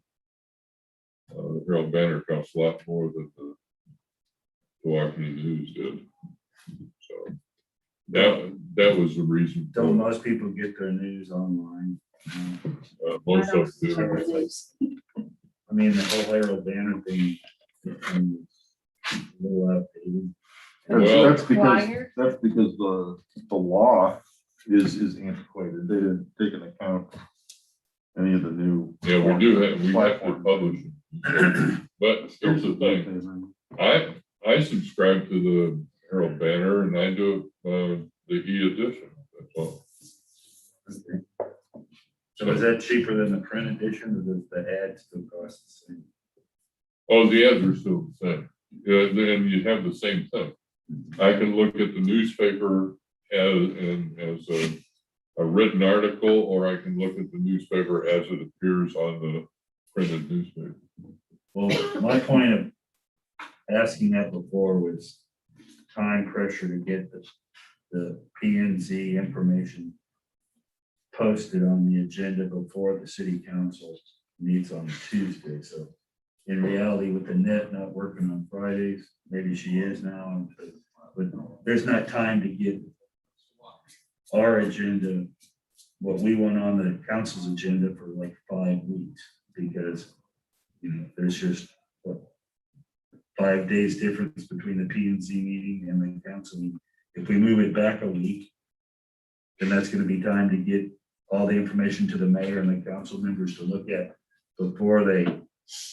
[SPEAKER 2] The Herald banner costs a lot more than the Tawakoni News did. So that was the reason.
[SPEAKER 8] Don't most people get their news online?
[SPEAKER 2] Most of them.
[SPEAKER 8] I mean, the whole Herald banner thing. A little outdated.
[SPEAKER 2] Well,
[SPEAKER 9] That's because the law is antiquated. They didn't take into account any of the new.
[SPEAKER 2] Yeah, we have to publish it. But here's the thing, I subscribe to the Herald banner and I do the e-edition, that's all.
[SPEAKER 8] So is that cheaper than the print edition, or does the ad still cost the same?
[SPEAKER 2] Oh, the ads are still the same. Then you have the same thing. I can look at the newspaper as a written article, or I can look at the newspaper as it appears on the printed newspaper.
[SPEAKER 8] Well, my point of asking that before was time pressure to get the P and Z information posted on the agenda before the city council meets on Tuesday. So in reality, with the net not working on Fridays, maybe she is now, but there's not time to get our agenda, what we want on the council's agenda for like 5 weeks, because, you know, there's just what, 5 days difference between the P and Z meeting and the council meeting. If we move it back a week, then that's going to be time to get all the information to the mayor and the council members to look at before they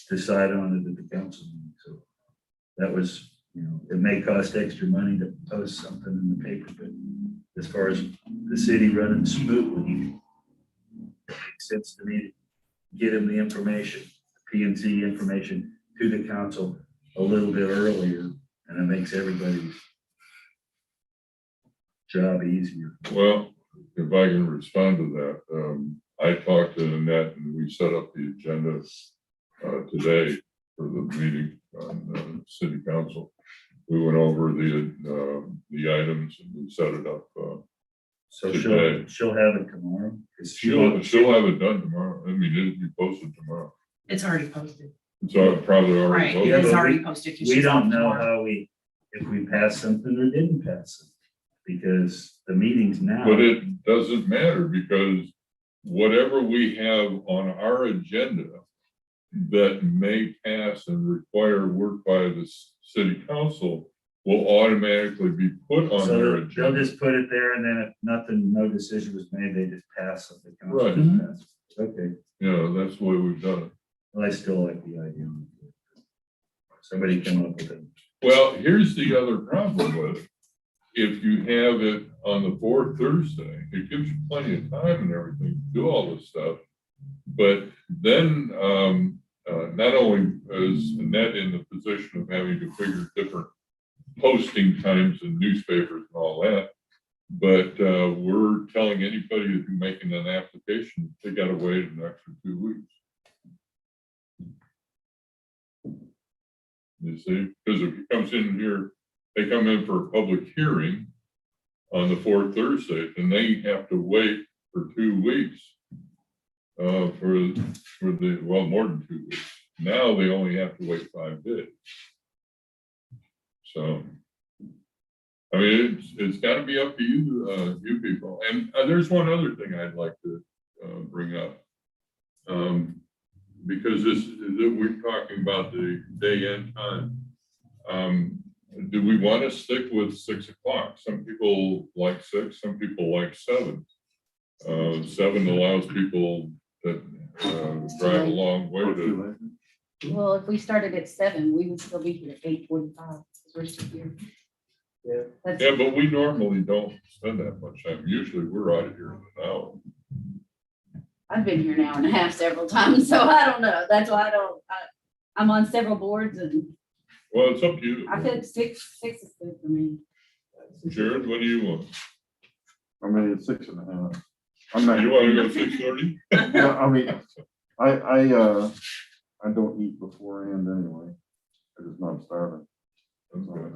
[SPEAKER 8] decide on it at the council meeting. So that was, you know, it may cost extra money to post something in the paper, but as far as the city running smoothly, it makes sense to me to get them the information, P and Z information to the council a little bit earlier, and it makes everybody's job easier.
[SPEAKER 2] Well, if I can respond to that, I talked to Annette and we set up the agenda today for the meeting on city council. We went over the items and we set it up.
[SPEAKER 8] So
[SPEAKER 2] today.
[SPEAKER 8] she'll have it tomorrow. 'Cause
[SPEAKER 2] She'll have it done tomorrow. I mean, it'll be posted tomorrow.
[SPEAKER 1] It's already posted.
[SPEAKER 2] So probably already.
[SPEAKER 1] Right,
[SPEAKER 2] posted.
[SPEAKER 1] it is
[SPEAKER 8] but
[SPEAKER 1] already posted. 'Cause
[SPEAKER 8] We
[SPEAKER 1] she's
[SPEAKER 8] don't
[SPEAKER 1] off
[SPEAKER 8] know
[SPEAKER 1] tomorrow.
[SPEAKER 8] if we passed something or didn't pass it, because the meetings now.
[SPEAKER 2] But it doesn't matter because whatever we have on our agenda that may pass and require work by the city council will automatically be put on
[SPEAKER 8] So
[SPEAKER 2] their
[SPEAKER 8] they'll
[SPEAKER 2] agenda.
[SPEAKER 8] just put it there, and then if nothing, no decision was made, they just pass it. The council
[SPEAKER 2] Right.
[SPEAKER 8] just passes it. Okay,
[SPEAKER 2] Yeah, that's the way we've done it.
[SPEAKER 8] well, I still like the idea. Somebody come up with it.
[SPEAKER 2] Well, here's the other problem with it. If you have it on the fourth Thursday, it gives you plenty of time and everything to do all this stuff. But then, not only is Annette in the position of having to figure different posting times in newspapers and all that, but we're telling anybody who's making an application, they gotta wait an extra 2 weeks. You see, because if it comes in here, they come in for a public hearing on the fourth Thursday, then they have to wait for 2 weeks. For the, well, more than 2 weeks. Now they only have to wait 5 days. So, I mean, it's gotta be up to you, you people. And there's one other thing I'd like to bring up. Because we're talking about the day and time. Do we want to stick with 6 o'clock? Some people like 6, some people like 7. 7 allows people that drive a long way to.
[SPEAKER 12] Well, if we started at 7, we would still be here at 8:45, because we're still here.
[SPEAKER 6] Yeah.
[SPEAKER 12] That's-
[SPEAKER 2] Yeah, but we normally don't spend that much time. Usually we're out of here in an hour.
[SPEAKER 12] I've been here an hour and a half several times, so I don't know. That's why I'm on several boards and
[SPEAKER 2] Well, it's up to you.
[SPEAKER 12] I think 6 is good for me.
[SPEAKER 2] Jared, what do you want?
[SPEAKER 9] I mean, it's 6.5. I'm not.
[SPEAKER 2] You want to go 6:30?
[SPEAKER 9] Yeah, I mean, I don't eat beforehand anyway. I just not starving.
[SPEAKER 2] Okay.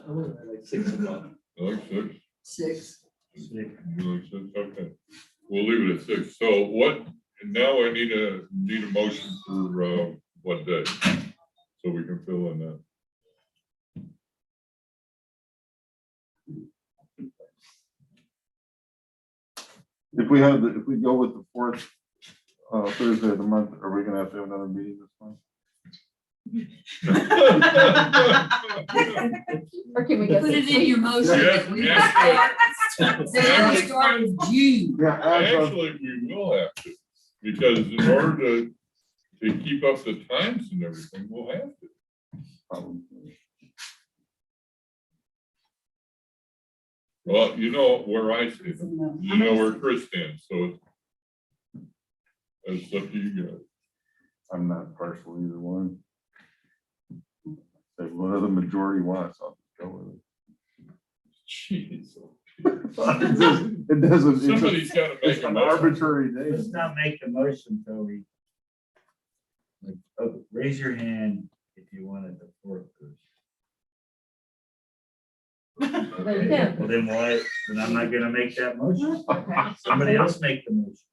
[SPEAKER 6] I would like 6 o'clock.
[SPEAKER 2] I like 6.
[SPEAKER 5] 6.
[SPEAKER 2] You like 6? Okay. We'll leave it at 6. So what, and now I need a motion for what day? So we can fill in that.
[SPEAKER 9] If we go with the fourth Thursday of the month, are we gonna have to have another meeting this month?
[SPEAKER 12] Or can we go?
[SPEAKER 5] Put it in your motion. that we Say we start in June.
[SPEAKER 9] Yeah,
[SPEAKER 2] Actually, we will have to, because in order to keep up the times and everything, we'll have to. Well, you know where I stand, you know where Chris stands, so it's up to you guys.
[SPEAKER 9] I'm not partial either one. If one of the majority wants, I'll just go with it.
[SPEAKER 2] Jeez.
[SPEAKER 9] It doesn't.
[SPEAKER 2] Somebody's gotta make
[SPEAKER 9] It's
[SPEAKER 2] a
[SPEAKER 9] an
[SPEAKER 2] motion.
[SPEAKER 9] arbitrary day.
[SPEAKER 8] Let's not make the motion till we. Like, oh, raise your hand if you wanted the fourth Thursday.
[SPEAKER 12] There you go.
[SPEAKER 8] Well, then why, then I'm not gonna make that motion.
[SPEAKER 12] Okay.
[SPEAKER 8] Somebody else make the motion.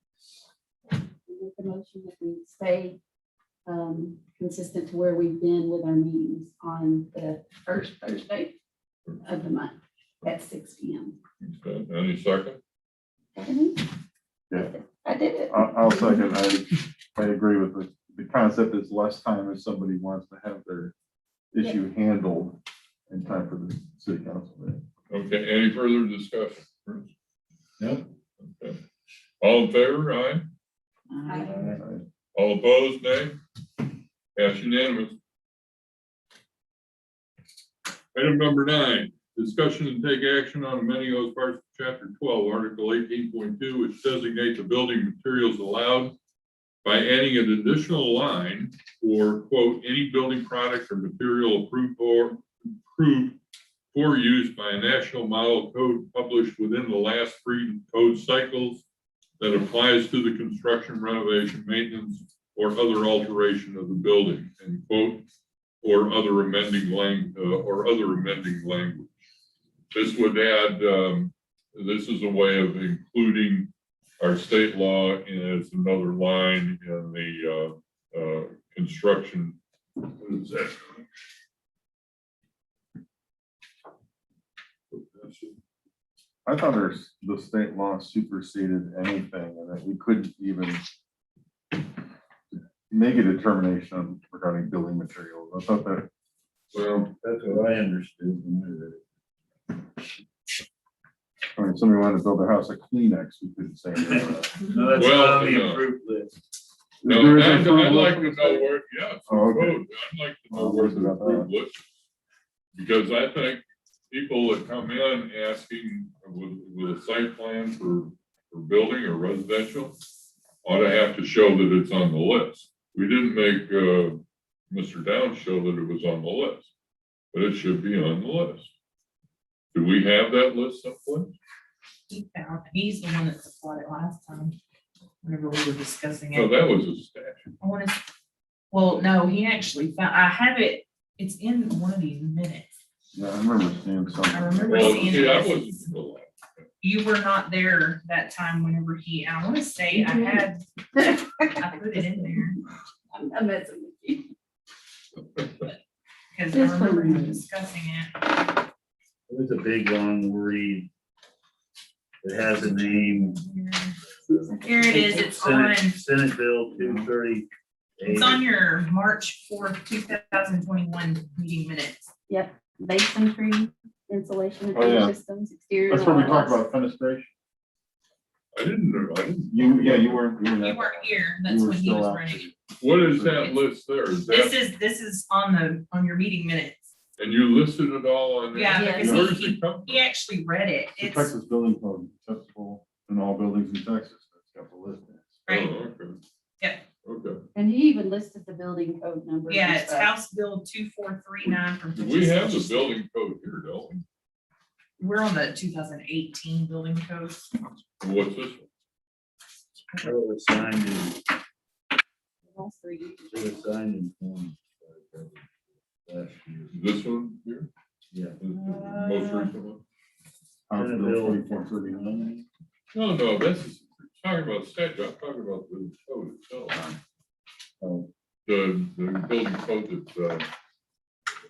[SPEAKER 12] Make the motion that we stay consistent to where we've been with our meetings on the first Thursday of the month at 6 p.m.
[SPEAKER 2] Okay, any second?
[SPEAKER 9] Yeah.
[SPEAKER 12] I did it.
[SPEAKER 9] I'll second. I agree with the concept is less time if somebody wants to have their issue handled in time for the city council meeting.
[SPEAKER 2] Okay, any further discussion?
[SPEAKER 8] Nope.
[SPEAKER 2] Okay. All in favor, aye? All opposed, nay? Pass unanimous. Item number 9, discussion and take action on amending those parts of chapter 12, article 18.2, which designate the building materials allowed by adding an additional line for, quote, any building product or material approved for use by a national model code published within the last 3 code cycles that applies to the construction, renovation, maintenance, or other alteration of the building, end quote, or other amending language. This would add, this is a way of including our state law as another line in the construction. What is that?
[SPEAKER 9] I thought the state law superseded anything and that we couldn't even make a determination regarding building materials. I thought that,
[SPEAKER 2] Well,
[SPEAKER 8] That's what I understood. when I read it.
[SPEAKER 9] I mean, somebody wanted to build their house a Kleenex, we couldn't say anything about that.
[SPEAKER 8] No, that's
[SPEAKER 2] Well,
[SPEAKER 8] not on the
[SPEAKER 2] no.
[SPEAKER 8] approved list.
[SPEAKER 2] no,
[SPEAKER 9] There is
[SPEAKER 2] I'd
[SPEAKER 9] a
[SPEAKER 2] I'd like to
[SPEAKER 9] approved
[SPEAKER 2] know
[SPEAKER 9] list?
[SPEAKER 2] where, yeah, it's
[SPEAKER 9] Oh, okay.
[SPEAKER 2] code. I'd like to know
[SPEAKER 9] Oh,
[SPEAKER 2] where
[SPEAKER 9] what's
[SPEAKER 2] the
[SPEAKER 9] about that?
[SPEAKER 2] approved list is. Because I think people that come in asking with a site plan for building or residential ought to have to show that it's on the list. We didn't make, Mr. Downs show that it was on the list, but it should be on the list. Do we have that list someplace?
[SPEAKER 1] He's the one that supplied it last time, whenever we were discussing
[SPEAKER 2] No,
[SPEAKER 1] it.
[SPEAKER 2] that was a statute.
[SPEAKER 1] I want to, well, no, he actually found, I have it, it's in one of these minutes.
[SPEAKER 9] Yeah, I remember seeing
[SPEAKER 1] I
[SPEAKER 9] something.
[SPEAKER 1] remember
[SPEAKER 2] Well,
[SPEAKER 1] seeing
[SPEAKER 2] see, I
[SPEAKER 1] it.
[SPEAKER 2] wasn't. still alive.
[SPEAKER 1] You were not there that time whenever he, I want to say I had, I put it in there.
[SPEAKER 12] I'm messing with you.
[SPEAKER 1] Because I remember him discussing it.
[SPEAKER 8] There's a big long wordy. It has a name.
[SPEAKER 1] Here it is, it's on,
[SPEAKER 8] Senate Bill 230.
[SPEAKER 1] it's on your March 4th, 2021 meeting minutes.
[SPEAKER 12] Yep, masonry, insulation and
[SPEAKER 9] Oh, yeah.
[SPEAKER 12] other systems, exterior.
[SPEAKER 9] That's where we
[SPEAKER 12] walls.
[SPEAKER 9] talked about fenestration.
[SPEAKER 2] I didn't know, I didn't.
[SPEAKER 9] You weren't.
[SPEAKER 1] You weren't here, that's
[SPEAKER 9] were
[SPEAKER 1] when he
[SPEAKER 9] still
[SPEAKER 1] was
[SPEAKER 9] out.
[SPEAKER 1] running.
[SPEAKER 2] What is that list there? Is
[SPEAKER 1] This
[SPEAKER 2] that,
[SPEAKER 1] is on your meeting minutes.
[SPEAKER 2] and you listed it all on there?
[SPEAKER 1] Yeah,
[SPEAKER 12] Yeah.
[SPEAKER 1] because
[SPEAKER 2] Where does
[SPEAKER 1] he,
[SPEAKER 2] it come
[SPEAKER 1] he actually read it.
[SPEAKER 9] The
[SPEAKER 1] It's,
[SPEAKER 9] Texas building code acceptable in all buildings in Texas. That's got the list. in it.
[SPEAKER 1] right,
[SPEAKER 2] Oh, okay.
[SPEAKER 1] Yep.
[SPEAKER 2] Okay.
[SPEAKER 12] And he even listed the building code numbers.
[SPEAKER 1] yeah,
[SPEAKER 12] and
[SPEAKER 1] it's
[SPEAKER 12] stuff.
[SPEAKER 1] House Bill 2439 from.
[SPEAKER 2] We have the building code here, don't we?
[SPEAKER 1] We're on the 2018 building code.
[SPEAKER 2] What's this one?
[SPEAKER 8] It was signed in,
[SPEAKER 12] All three.
[SPEAKER 8] it was signed in form. Last year.
[SPEAKER 2] This one here?
[SPEAKER 8] Yeah.
[SPEAKER 2] The most recent one?
[SPEAKER 9] House
[SPEAKER 8] Senate
[SPEAKER 9] Bill
[SPEAKER 8] Bill
[SPEAKER 9] 2439.
[SPEAKER 2] No, this is talking about statute. I'm talking about the code itself. The building code that,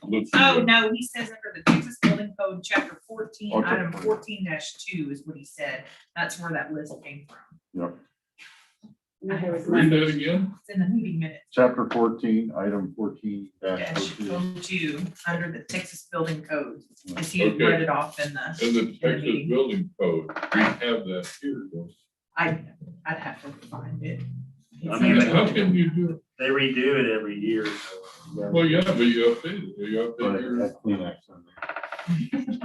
[SPEAKER 2] let's see.
[SPEAKER 1] Oh, no, he says under the Texas Building Code, chapter 14,
[SPEAKER 9] Okay.
[SPEAKER 1] item 14-2 is what he said. That's where that list came from.
[SPEAKER 9] Yep.
[SPEAKER 12] And then there was
[SPEAKER 2] Read that
[SPEAKER 12] nothing.
[SPEAKER 2] again?
[SPEAKER 1] It's in the meeting minutes.
[SPEAKER 9] Chapter 14, item 14
[SPEAKER 1] Dash 02, under the Texas Building Code, because he
[SPEAKER 2] Okay.
[SPEAKER 1] read it off in the,
[SPEAKER 2] In the Texas
[SPEAKER 1] meeting.
[SPEAKER 2] building code, we have that here. don't we?
[SPEAKER 1] I'd have to find it.
[SPEAKER 8] I mean,
[SPEAKER 2] How can you do it?
[SPEAKER 8] They redo it every year. So.
[SPEAKER 2] Well, yeah, but you update it. You
[SPEAKER 9] But
[SPEAKER 2] update
[SPEAKER 9] it
[SPEAKER 2] your.
[SPEAKER 9] had Kleenex on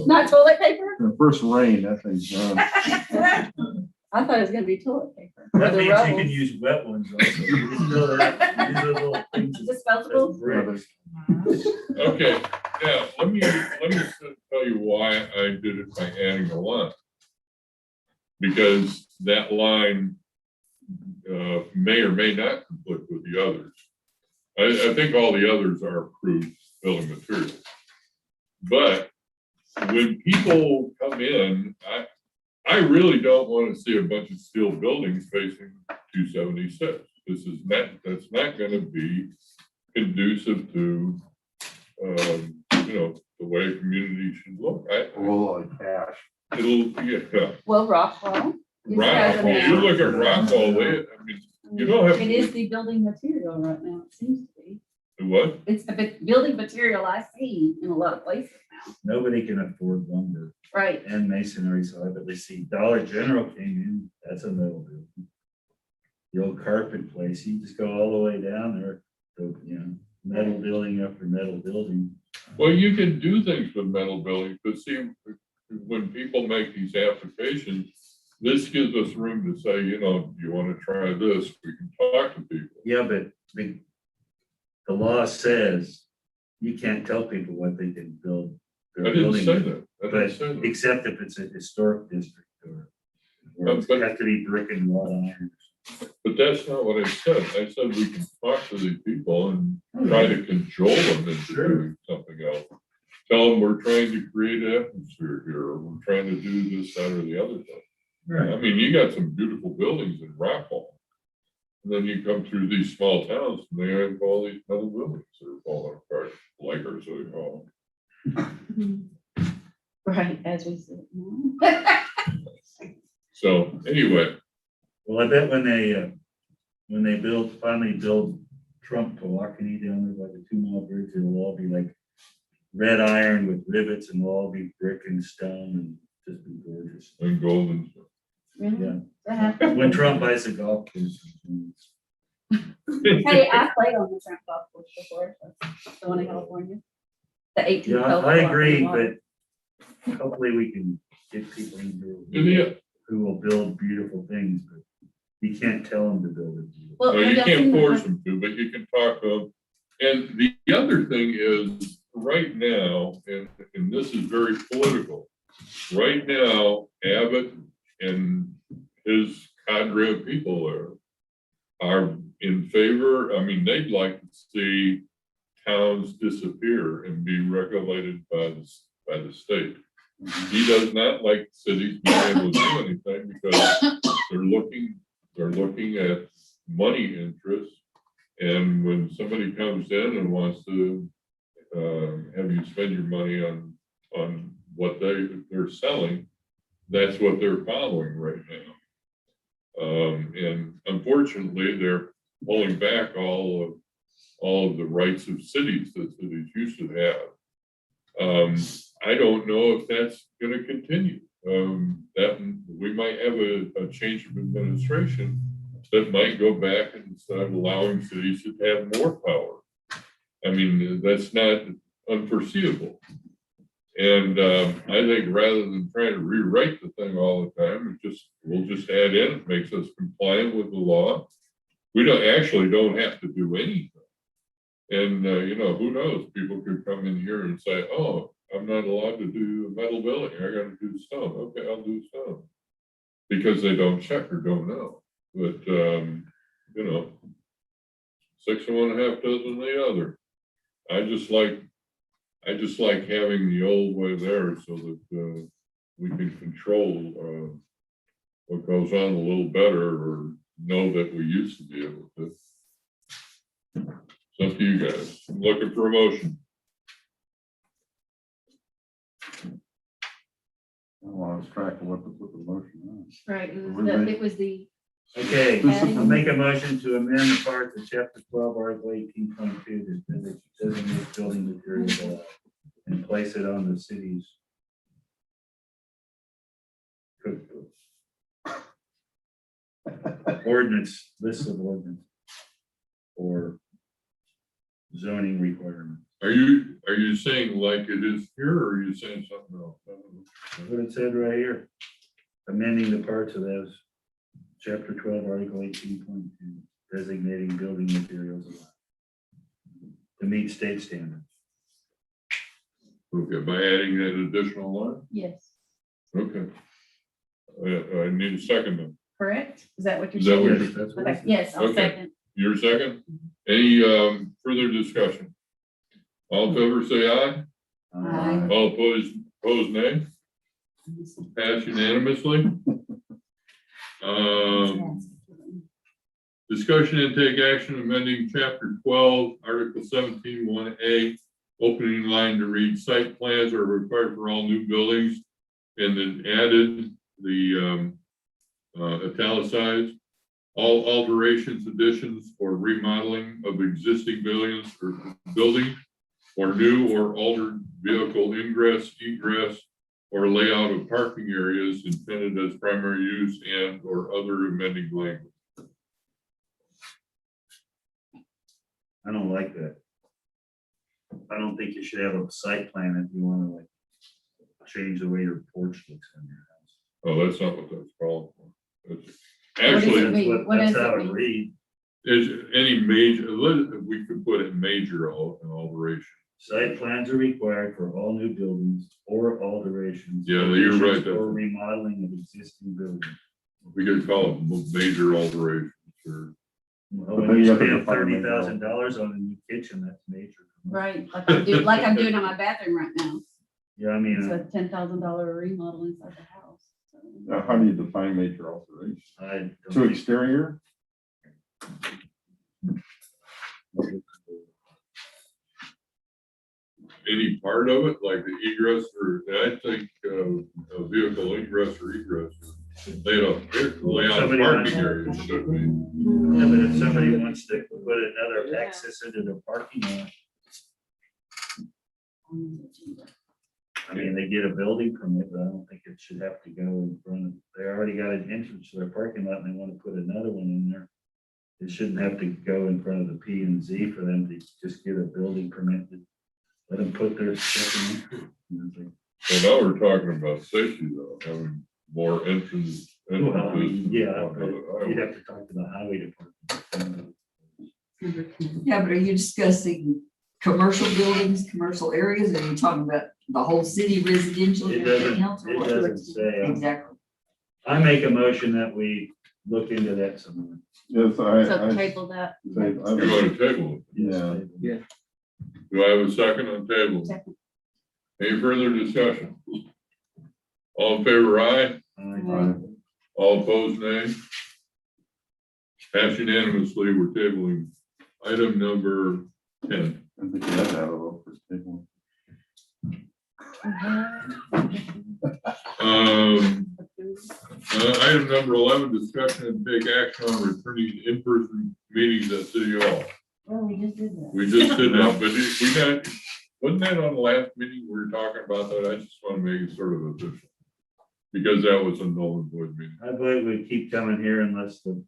[SPEAKER 12] Not toilet paper?
[SPEAKER 9] there. The first rain, that thing's done.
[SPEAKER 12] I thought it was gonna be toilet paper. For
[SPEAKER 8] That
[SPEAKER 12] the
[SPEAKER 8] means you can
[SPEAKER 12] rubbles.
[SPEAKER 8] use wet ones also. You can still have, use those little things as- as
[SPEAKER 12] Disposables?
[SPEAKER 8] bricks.
[SPEAKER 2] Okay, now, let me tell you why I did it by adding a line. Because that line may or may not conflict with the others. I think all the others are approved building materials. But when people come in, I really don't want to see a bunch of steel buildings facing 276. That's not gonna be conducive to, the way a community should look.
[SPEAKER 9] Roll like cash.
[SPEAKER 2] Yeah.
[SPEAKER 12] Well, Rockwell. This has
[SPEAKER 2] Rockwell,
[SPEAKER 12] a
[SPEAKER 2] you
[SPEAKER 12] name.
[SPEAKER 2] look at Rockwell, you don't have
[SPEAKER 12] It
[SPEAKER 2] to-
[SPEAKER 12] is the building material right now, it seems to be.
[SPEAKER 2] what?
[SPEAKER 12] It's the building material I see in a lot of places now.
[SPEAKER 8] Nobody can afford lumber
[SPEAKER 12] Right.
[SPEAKER 8] and masonry, so I bet they see Dollar General came in, that's a metal building. The old carpet place, you just go all the way down there, metal building after metal building.
[SPEAKER 2] Well, you can do things with metal buildings, but see, when people make these applications, this gives us room to say, do you want to try this? We can talk to people.
[SPEAKER 8] Yeah, but the law says you can't tell people what they can build.
[SPEAKER 2] I didn't say that. I didn't say that.
[SPEAKER 8] Except if it's a historic district or it
[SPEAKER 2] But-
[SPEAKER 8] has to be brick and wrought iron.
[SPEAKER 2] But that's not what I said. I said we can talk to these people and try to cajole them into doing something else. Tell them we're trying to create an atmosphere here, or we're trying to do this, that, or the other thing. I mean, you got some beautiful buildings in Rockwall. And then you come through these small towns and they have all these metal buildings that are falling apart, like our city hall.
[SPEAKER 12] Right, as we said. No.
[SPEAKER 2] So anyway,
[SPEAKER 8] Well, I bet when they finally build Trump Tawakoni down there by the 2 Mile Bridge, it'll all be like red iron with rivets and it'll all be brick and stone and just be gorgeous.
[SPEAKER 2] and golden.
[SPEAKER 12] Really?
[SPEAKER 8] Yeah.
[SPEAKER 12] That happened?
[SPEAKER 8] When Trump buys a golf course.
[SPEAKER 12] Hey, I played on the Trump golf course before, the one in California. The 18th.
[SPEAKER 8] Yeah,
[SPEAKER 12] hole
[SPEAKER 8] I
[SPEAKER 12] up in the
[SPEAKER 8] agree,
[SPEAKER 12] water.
[SPEAKER 8] but hopefully we can get people in
[SPEAKER 2] Yeah.
[SPEAKER 8] here who will build beautiful things, but you can't tell them to build it.
[SPEAKER 12] Well,
[SPEAKER 2] No, you
[SPEAKER 12] have y'all
[SPEAKER 2] can't
[SPEAKER 12] seen the-
[SPEAKER 2] force them to, but you can talk to them. And the other thing is, right now, and this is very political, right now, Abbott and his cadre of people are in favor. I mean, they'd like to see towns disappear and be regulated by the state. He does not like cities being able to do anything because they're looking at money interests. And when somebody comes in and wants to have you spend your money on what they're selling, that's what they're following right now. And unfortunately, they're pulling back all of the rights of cities that cities used to have. I don't know if that's going to continue. That we might have a change of administration that might go back and start allowing cities to have more power. I mean, that's not unforeseeable. And I think rather than trying to rewrite the thing all the time, we'll just add in, it makes us compliant with the law. We don't have to do anything. And who knows? People could come in here and say, "Oh, I'm not allowed to do metal building. I got to do stone." Okay, I'll do stone because they don't check or don't know. But 6 of one, half dozen of the other. I just like having the old way there so that we can control what goes on a little better, or know that we used to be able to. It's up to you guys. I'm looking for a motion.
[SPEAKER 9] I lost track of what to put the motion on.
[SPEAKER 12] Right, it was the,
[SPEAKER 8] Okay, I'll make a motion to amend the parts of chapter 12, article 18.2 that designates building materials and place it on the city's ordinance, list of ordinance or zoning requirements.
[SPEAKER 2] Are you saying like it is here, or are you saying something else?
[SPEAKER 8] That's what it said right here. Amending the parts of those chapter 12, article 18.2, designating building materials to meet state standards.
[SPEAKER 2] Okay, by adding that additional line?
[SPEAKER 12] yes,
[SPEAKER 2] Okay. I need a second then.
[SPEAKER 12] correct? Is that what you're
[SPEAKER 2] Is that
[SPEAKER 12] saying?
[SPEAKER 2] what
[SPEAKER 8] Yes, that's what it
[SPEAKER 12] Okay,
[SPEAKER 8] said.
[SPEAKER 12] yes, I'll
[SPEAKER 2] Okay.
[SPEAKER 12] second.
[SPEAKER 2] Your second? Any further discussion? All in favor, say aye.
[SPEAKER 12] Aye.
[SPEAKER 2] All opposed, nay. Pass unanimously. Discussion and take action amending chapter 12, article 17, 1A, opening line to read site plans are required for all new buildings, and then added the italicized. All alterations, additions, or remodeling of existing buildings or new or altered vehicle ingress, egress, or layout of parking areas intended as primary use and or other amending language.
[SPEAKER 8] I don't like that. I don't think you should have a site plan if you want to like change the way your porch looks on your house.
[SPEAKER 2] Oh, that's not what that's called for. That's-
[SPEAKER 12] What does it
[SPEAKER 2] Actually,
[SPEAKER 12] mean? What
[SPEAKER 8] That's
[SPEAKER 12] does
[SPEAKER 8] how
[SPEAKER 12] it
[SPEAKER 8] it
[SPEAKER 12] mean?
[SPEAKER 8] reads.
[SPEAKER 2] is any major, we could put it major alteration.
[SPEAKER 8] Site plans are required for all new buildings or alterations.
[SPEAKER 2] Yeah, you're right.
[SPEAKER 8] additions, Or remodeling of existing buildings.
[SPEAKER 2] We could call it major alterations or.
[SPEAKER 8] Well,
[SPEAKER 9] But
[SPEAKER 8] when
[SPEAKER 9] then
[SPEAKER 8] you
[SPEAKER 9] you have to
[SPEAKER 8] spend
[SPEAKER 9] define major
[SPEAKER 8] $30,000 on a new kitchen, that's major.
[SPEAKER 12] Right, like I'm doing on my bathroom right now.
[SPEAKER 8] Yeah, I
[SPEAKER 12] It's
[SPEAKER 8] mean,
[SPEAKER 12] a $10,000 remodel inside the house. so.
[SPEAKER 9] Now, how do you define major alteration?
[SPEAKER 8] I
[SPEAKER 9] To
[SPEAKER 8] don't think
[SPEAKER 9] exterior?
[SPEAKER 2] any part of it, like the egress or, I think, a vehicle ingress or egress. Lay out
[SPEAKER 8] Somebody
[SPEAKER 2] parking
[SPEAKER 8] wants-
[SPEAKER 2] areas, should be.
[SPEAKER 8] Yeah, but if somebody wants to put another access into the parking lot, I mean, they get a building permit, but I don't think it should have to go in front of, they already got an entrance to their parking lot and they want to put another one in there. It shouldn't have to go in front of the P and Z for them to just get a building permit. Let them put their stuff in.
[SPEAKER 2] So now we're talking about safety though, having more entrances.
[SPEAKER 8] Well, I mean, yeah,
[SPEAKER 2] entrances.
[SPEAKER 8] you'd have to talk to the highway department.
[SPEAKER 5] Yeah, but are you discussing commercial buildings, commercial areas, or are you talking about the whole city residential? and
[SPEAKER 8] It doesn't,
[SPEAKER 5] everything else, or
[SPEAKER 8] it
[SPEAKER 5] what?
[SPEAKER 8] doesn't say.
[SPEAKER 5] Exactly.
[SPEAKER 8] I make a motion that we look into that somewhere.
[SPEAKER 9] Yes,
[SPEAKER 12] So table that.
[SPEAKER 2] You want to table it?
[SPEAKER 9] Yeah.
[SPEAKER 6] Yeah.
[SPEAKER 2] Do I have a second on table?
[SPEAKER 12] Second.
[SPEAKER 2] Any further discussion? All in favor, aye. All opposed, nay. Passed unanimously, we're tabling item number 10.
[SPEAKER 9] I think you have to have a vote for table.
[SPEAKER 2] Item number 11, discussion and take action on returning to in-person meetings at City Hall.
[SPEAKER 12] Well, we just did that.
[SPEAKER 2] We just did that, but we got, wasn't that on the last meeting we were talking about that? I just want to make it sort of official. Because that was a null and void meeting.
[SPEAKER 8] I believe we keep coming here unless the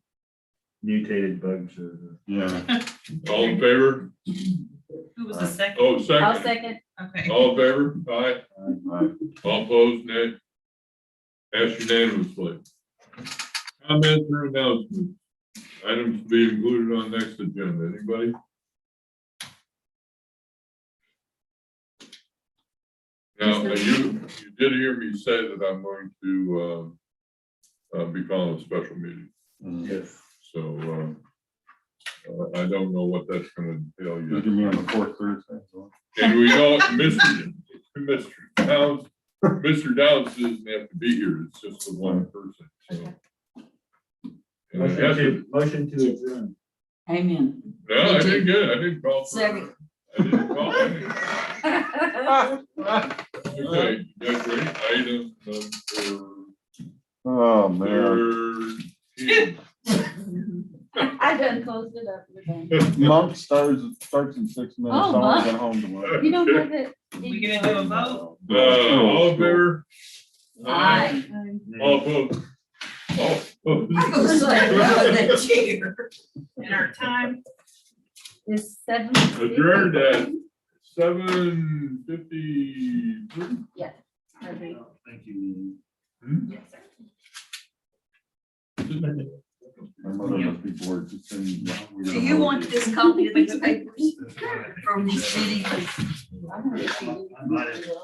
[SPEAKER 8] mutated bugs are.
[SPEAKER 9] Yeah.
[SPEAKER 2] All in favor?
[SPEAKER 1] Who was the second?
[SPEAKER 2] Oh,
[SPEAKER 12] I'll
[SPEAKER 2] second.
[SPEAKER 12] second.
[SPEAKER 1] Okay.
[SPEAKER 2] All in favor? Aye.
[SPEAKER 9] Aye.
[SPEAKER 2] All opposed, nay. Passed unanimously. Comments or announcements? Items to be included on next agenda. Anybody? Now, you did hear me say that I'm going to be calling a special meeting.
[SPEAKER 8] Yes.
[SPEAKER 2] So I don't know what that's gonna entail
[SPEAKER 9] You
[SPEAKER 2] yet.
[SPEAKER 9] can be on the fourth Thursday. So.
[SPEAKER 2] And we know Mr. Downs doesn't have to be here. It's just the one person. So. And I guess it-
[SPEAKER 8] Motion to adjourn.
[SPEAKER 5] Amen.
[SPEAKER 2] No, I didn't get it. I didn't call. for-
[SPEAKER 5] Second.
[SPEAKER 2] I didn't call. Okay, that's great. Item number
[SPEAKER 9] Oh, man.
[SPEAKER 2] 13.
[SPEAKER 12] I done closed it up. We're done.
[SPEAKER 9] Month starts in 6 minutes.
[SPEAKER 12] Oh,
[SPEAKER 9] I
[SPEAKER 12] month.
[SPEAKER 9] want to get home tomorrow.
[SPEAKER 12] You don't have it.
[SPEAKER 1] We gonna do a vote?
[SPEAKER 2] All in favor?
[SPEAKER 5] Aye.
[SPEAKER 2] All opposed? All opposed?
[SPEAKER 5] I was like, oh, that chair.
[SPEAKER 1] And our time,
[SPEAKER 12] Is 7.
[SPEAKER 2] Adjourned at 7:53.
[SPEAKER 8] Thank you.
[SPEAKER 1] yes, sir.
[SPEAKER 9] My mother must be bored. Just saying,
[SPEAKER 5] Do you want this copy of these papers from this meeting?
[SPEAKER 8] I might have-